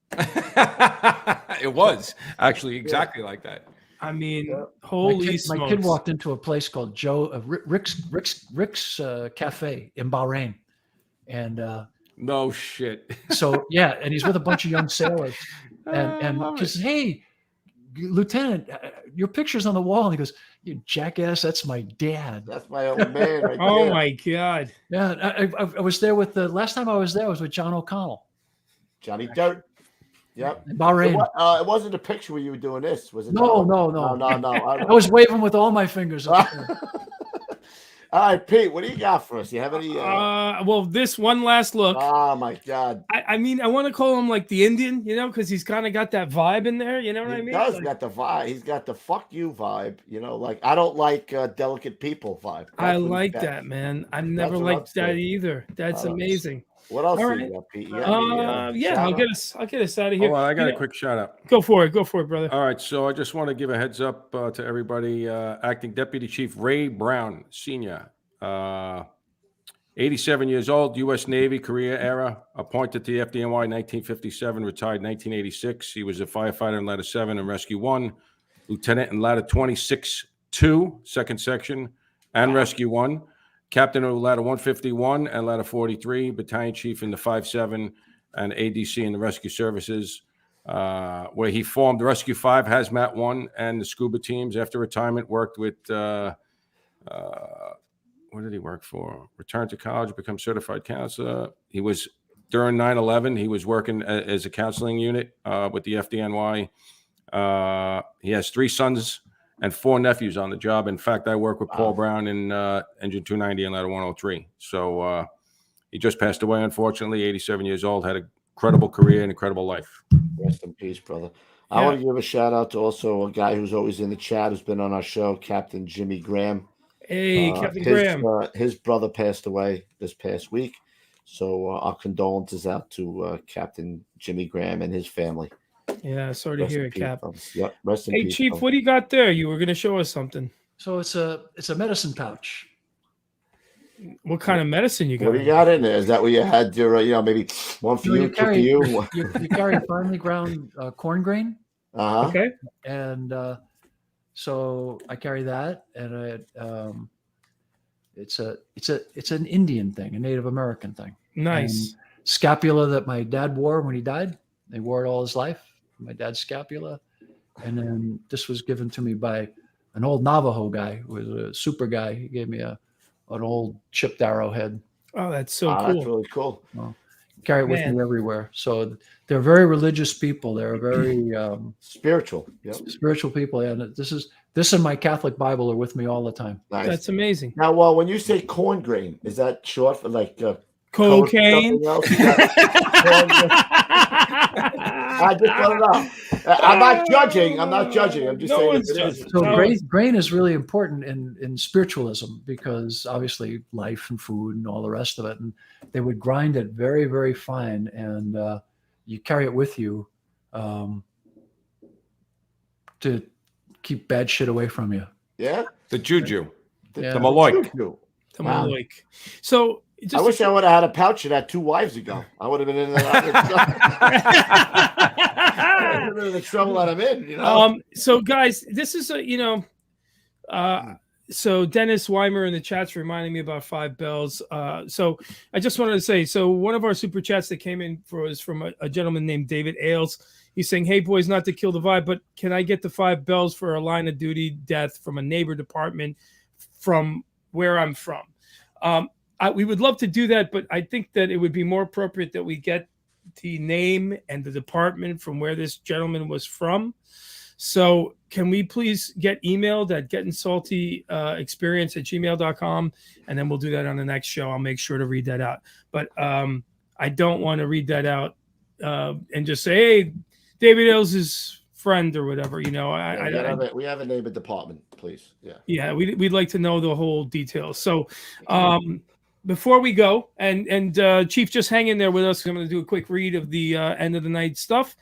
It was actually exactly like that. I mean, holy smokes. My kid walked into a place called Rick's Cafe in Bahrain, and no shit. So yeah, and he's with a bunch of young sailors, and he says, "Hey, Lieutenant, your picture's on the wall." And he goes, "You jackass, that's my dad." That's my old man. Right Oh there. my God! Yeah, I was there with the last time I was there was with John O'Connell. Johnny Dirt. Yep. Bahrain. It wasn't a picture where you were doing this, was it? No. I was waving with all my fingers. All right, Pete, what do you got for us? You have any? Well, this one last look. Oh my God! I mean, I want to call him like the Indian, you know, because he's kind of got that vibe in there. You know what I mean? He does got the vibe. He's got the fuck you vibe. You know, like I don't like delicate people vibe. I like that, man. I've never liked that either. That's amazing. What else All you right. got, Pete? I'll get us out of here. Hold on, I got a quick shout out. Go for it, brother. All right, so I just want to give a heads up to everybody. Acting Deputy Chief Ray Brown, Sr., 87 years old, U.S. Navy, Korea era, appointed to the FDNY 1957, retired 1986. He was a firefighter in Ladder 7 and Rescue 1, lieutenant in Ladder 26-2, second section, and Rescue 1. Captain of Ladder 151 and Ladder 43, battalion chief in the 5-7 and ADC in the rescue services, where he formed the Rescue 5, Hazmat 1, and the scuba teams. After retirement, worked with, what did he work for? Returned to college, become certified counselor. He was, during 9/11, he was working as a counseling unit with the FDNY. He has 3 sons and 4 nephews on the job. In fact, I work with Paul Brown in Engine 290 and Ladder 103. So he just passed away, unfortunately, 87 years old, had an incredible career and incredible life. Rest in peace, brother. Yeah. I want to give a shout out to also a guy who's always in the chat, who's been on our show, Captain Jimmy Graham. Hey, Captain Graham. His brother passed away this past week. So our condolences out to Captain Jimmy Graham and his family. Yeah, sorry to Rest hear in it, peace, Cap. Thomas. Yep. Rest in Hey, peace. Chief, Thomas. what do you got there? You were going to show us something. So it's a medicine pouch. What kind of medicine you got? What do you got in there? Is that what you had your, maybe one for you, two for you? You carry finely ground corn grain. Uh-huh. Okay. And so I carry that, and it's an Indian thing, a Native American thing. Nice. And scapula that my dad wore when he died. They wore it all his life. My dad's scapula, and then this was given to me by an old Navajo guy who was a super guy. He gave me an old chipped arrowhead. Oh, that's so cool. That's really cool. Well, carry it with me everywhere. So they're very religious people. They're very spiritual. Yep. Spiritual people. And this and my Catholic Bible are with me all the time. Nice. That's amazing. Now, well, when you say corn grain, is that short for like cocaine? I just want to know. I'm not judging. I'm just saying it is. So grain is really important in spiritualism, because obviously life and food and all the rest of it. And they would grind it very, very fine, and you carry it with you to keep bad shit away from you. Yeah. The juju. Yeah. The Maloik. The Maloik. So I wish I would have had a pouch of that 2 wives ago. I would have been in the trouble that I'm in, you know. So guys, this is so Dennis Weimer in the chat's reminding me about 5 bells. So I just wanted to say, so one of our super chats that came in was from a gentleman named David Ailes. He's saying, "Hey boys, not to kill the vibe, but can I get the 5 bells for a line of duty death from a neighbor department from where I'm from?" We would love to do that, but I think that it would be more appropriate that we get the name and the department from where this gentleman was from. So can we please get emailed at gettingsaltyexperience@gmail.com, and then we'll do that on the next show. I'll make sure to read that out. But I don't want to read that out and just say, hey, David Ailes' friend or whatever, we have a name of department, please. Yeah, we'd like to know the whole details. So before we go, and Chief, just hang in there with us. I'm going to do a quick read of the end of the night stuff.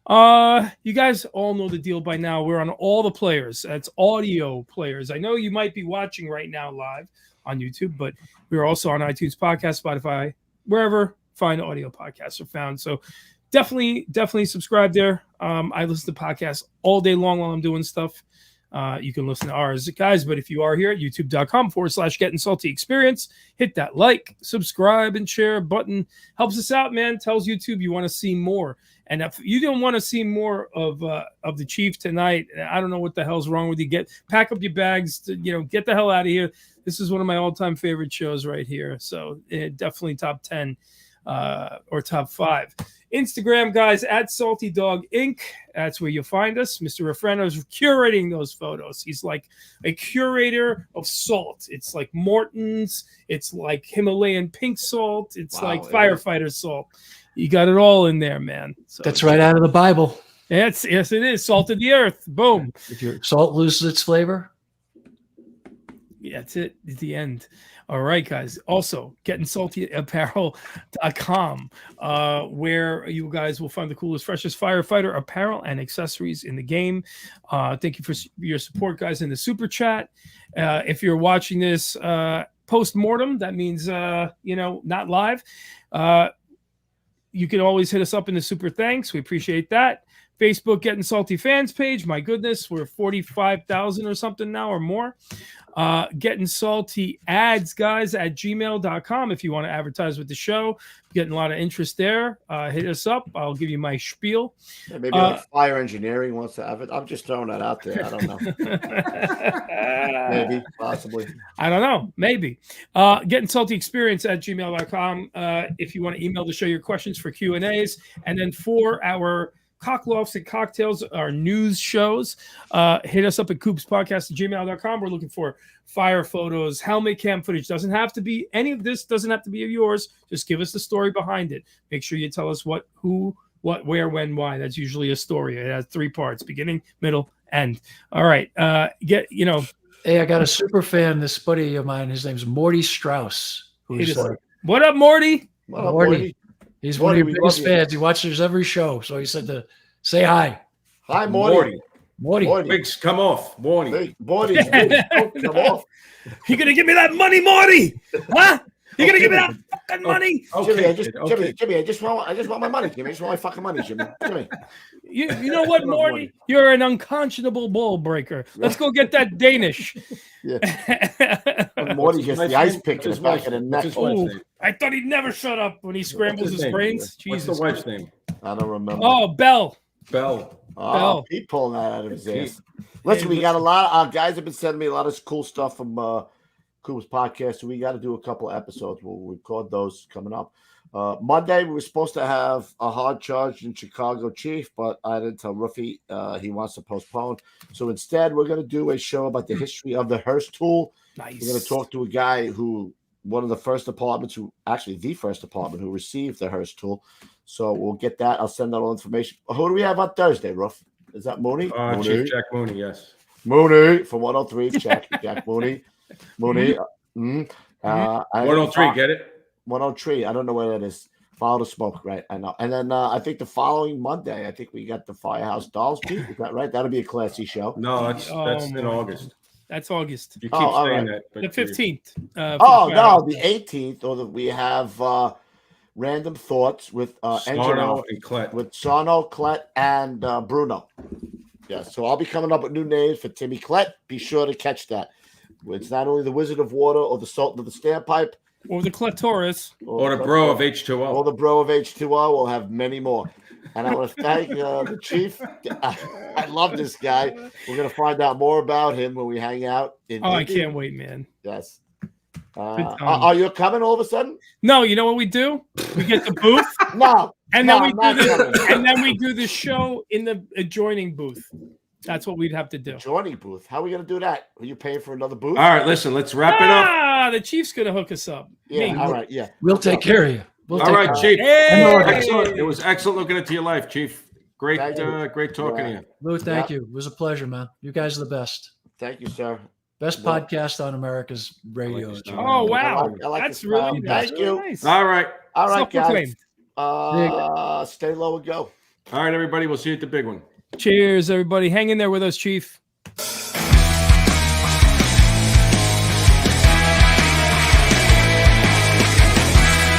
You guys all know the deal by now. We're on all the players. That's audio players. I know you might be watching right now live on YouTube, but we're also on iTunes Podcast, Spotify, wherever fine audio podcasts are found. So definitely subscribe there. I listen to podcasts all day long while I'm doing stuff. You can listen to ours, guys, but if you are here at youtube.com/gettingsaltyexperience, hit that like, subscribe, and share button. Helps us out, man. Tells YouTube you want to see more. And if you don't want to see more of the Chief tonight, I don't know what the hell's wrong with you. Pack up your bags, get the hell out of here. This is one of my all-time favorite shows right here. So definitely top 10 or top 5. Instagram, guys, at Salty Dog Inc. That's where you'll find us. Mr. Refreno is curating those photos. He's like a curator of salt. It's like Morton's. It's like Himalayan pink salt. It's like Firefighter salt. You got it all in there, man. So, that's right out of the Bible. Yes, it is. Salt of the earth. Boom. If your salt loses its flavor. Yeah, that's it. At the end. All right, guys. Also, gettingsaltyapparel.com, where you guys will find the coolest, freshest Firefighter apparel and accessories in the game. Thank you for your support, guys, in the super chat. If you're watching this post-mortem, that means, not live. You can always hit us up in the super thanks. We appreciate that. Facebook Getting Salty fans page. My goodness, we're 45,000 or something now or more. Getting Salty ads, guys, at gmail.com if you want to advertise with the show. Getting a lot of interest there. Hit us up. I'll give you my spiel. Yeah, maybe like fire engineering wants to have it. I'm just throwing that out there. I don't know. Maybe, possibly. I don't know. Maybe. Getting Salty Experience at gmail.com if you want to email the show your questions for Q&As. And then for our Cocklofts and Cocktails, our news shows, hit us up at coopspodcast@gmail.com. We're looking for fire photos, helmet cam footage. Doesn't have to be any of this, doesn't have to be of yours. Just give us the story behind it. Make sure you tell us what, who, what, where, when, why. That's usually a story. It has 3 parts: beginning, middle, end. All right. Hey, I got a super fan, this buddy of mine. His name's Morty Strauss. What up, Morty? Morty. He's one of your biggest fans. He watches every show. So he said to Say hi. Hi, Morty. Morty. Wigs come off. Morty. Hey, Morty. Come off. You gonna give me that money, Morty? Huh? You gonna give me that fucking money? Jimmy, Jimmy, I just want my money, Jimmy. I just want my fucking money, Jimmy. Jimmy. You know what, Morty? You're an unconscionable ball breaker. Let's go get that Danish. Yeah. Morty just the ice pick in the back of the neck. Oh, I thought he'd never shut up when he scrambles his brains. What's Jesus. the wife's name? I don't remember. Oh, Bell. Belle. Oh, Pete pulling that out of his ass. Listen, we got a lot. Our guys have been sending me a lot of cool stuff from Kuba's podcast, so we got to do a couple of episodes. We'll record those coming up. Monday, we were supposed to have a hard charge in Chicago Chief, but I didn't tell Ruffy he wants to postpone. So instead, we're going to do a show about the history of the Hearst tool. Nice. We're going to talk to a guy one of the first departments the first department who received the Hearst tool. So we'll get that. I'll send out all information. Who do we have on Thursday, Ruff? Is that Mooney? Chief Jack Mooney, yes. Mooney from 103. Jack Mooney. Mooney. 103, get it? 103. I don't know where that is. Follow the smoke, right? I know. And then I think the following Monday, I think we got the Firehouse Dolls Chief. Is that right? That'll be a classy show. No, that's in August. That's August. You keep saying that. The 15th. No, the 18th. We have Random Thoughts with Sarno and Clet. With Sarno, Clet, and Bruno. Yeah, so I'll be coming up with new names for Timmy Clet. Be sure to catch that. It's not only the Wizard of Water or the Sultan of the Standpipe. Or the Clitoris. Or the Bro of H2O. Or the Bro of H2O. We'll have many more. And I want to thank the Chief. I love this guy. We're going to find out more about him when we hang out. I can't wait, man. Yes. Are you coming all of a sudden? No, you know what we do? We get the booth. No. And then we do the show in the adjoining booth. That's what we'd have to do. Adjoining booth. How are we going to do that? Are you paying for another booth? All right, listen, let's wrap it up. The Chief's going to hook us up. Yeah, all right, yeah. We'll take care of you. All right, Chief. Hey! Excellent. It was excellent looking into your life, Chief. Great talking to you. Lou, thank you. It was a pleasure, man. You guys are the best. Thank you, sir. Best podcast on America's radio. Oh, wow. I like That's the really style. nice. Thank you. Nice. All right. All right, guys. Self-proclaimed. Stay low and go. All right, everybody. We'll see you at the big one. Cheers, everybody. Hang in there with us, Chief.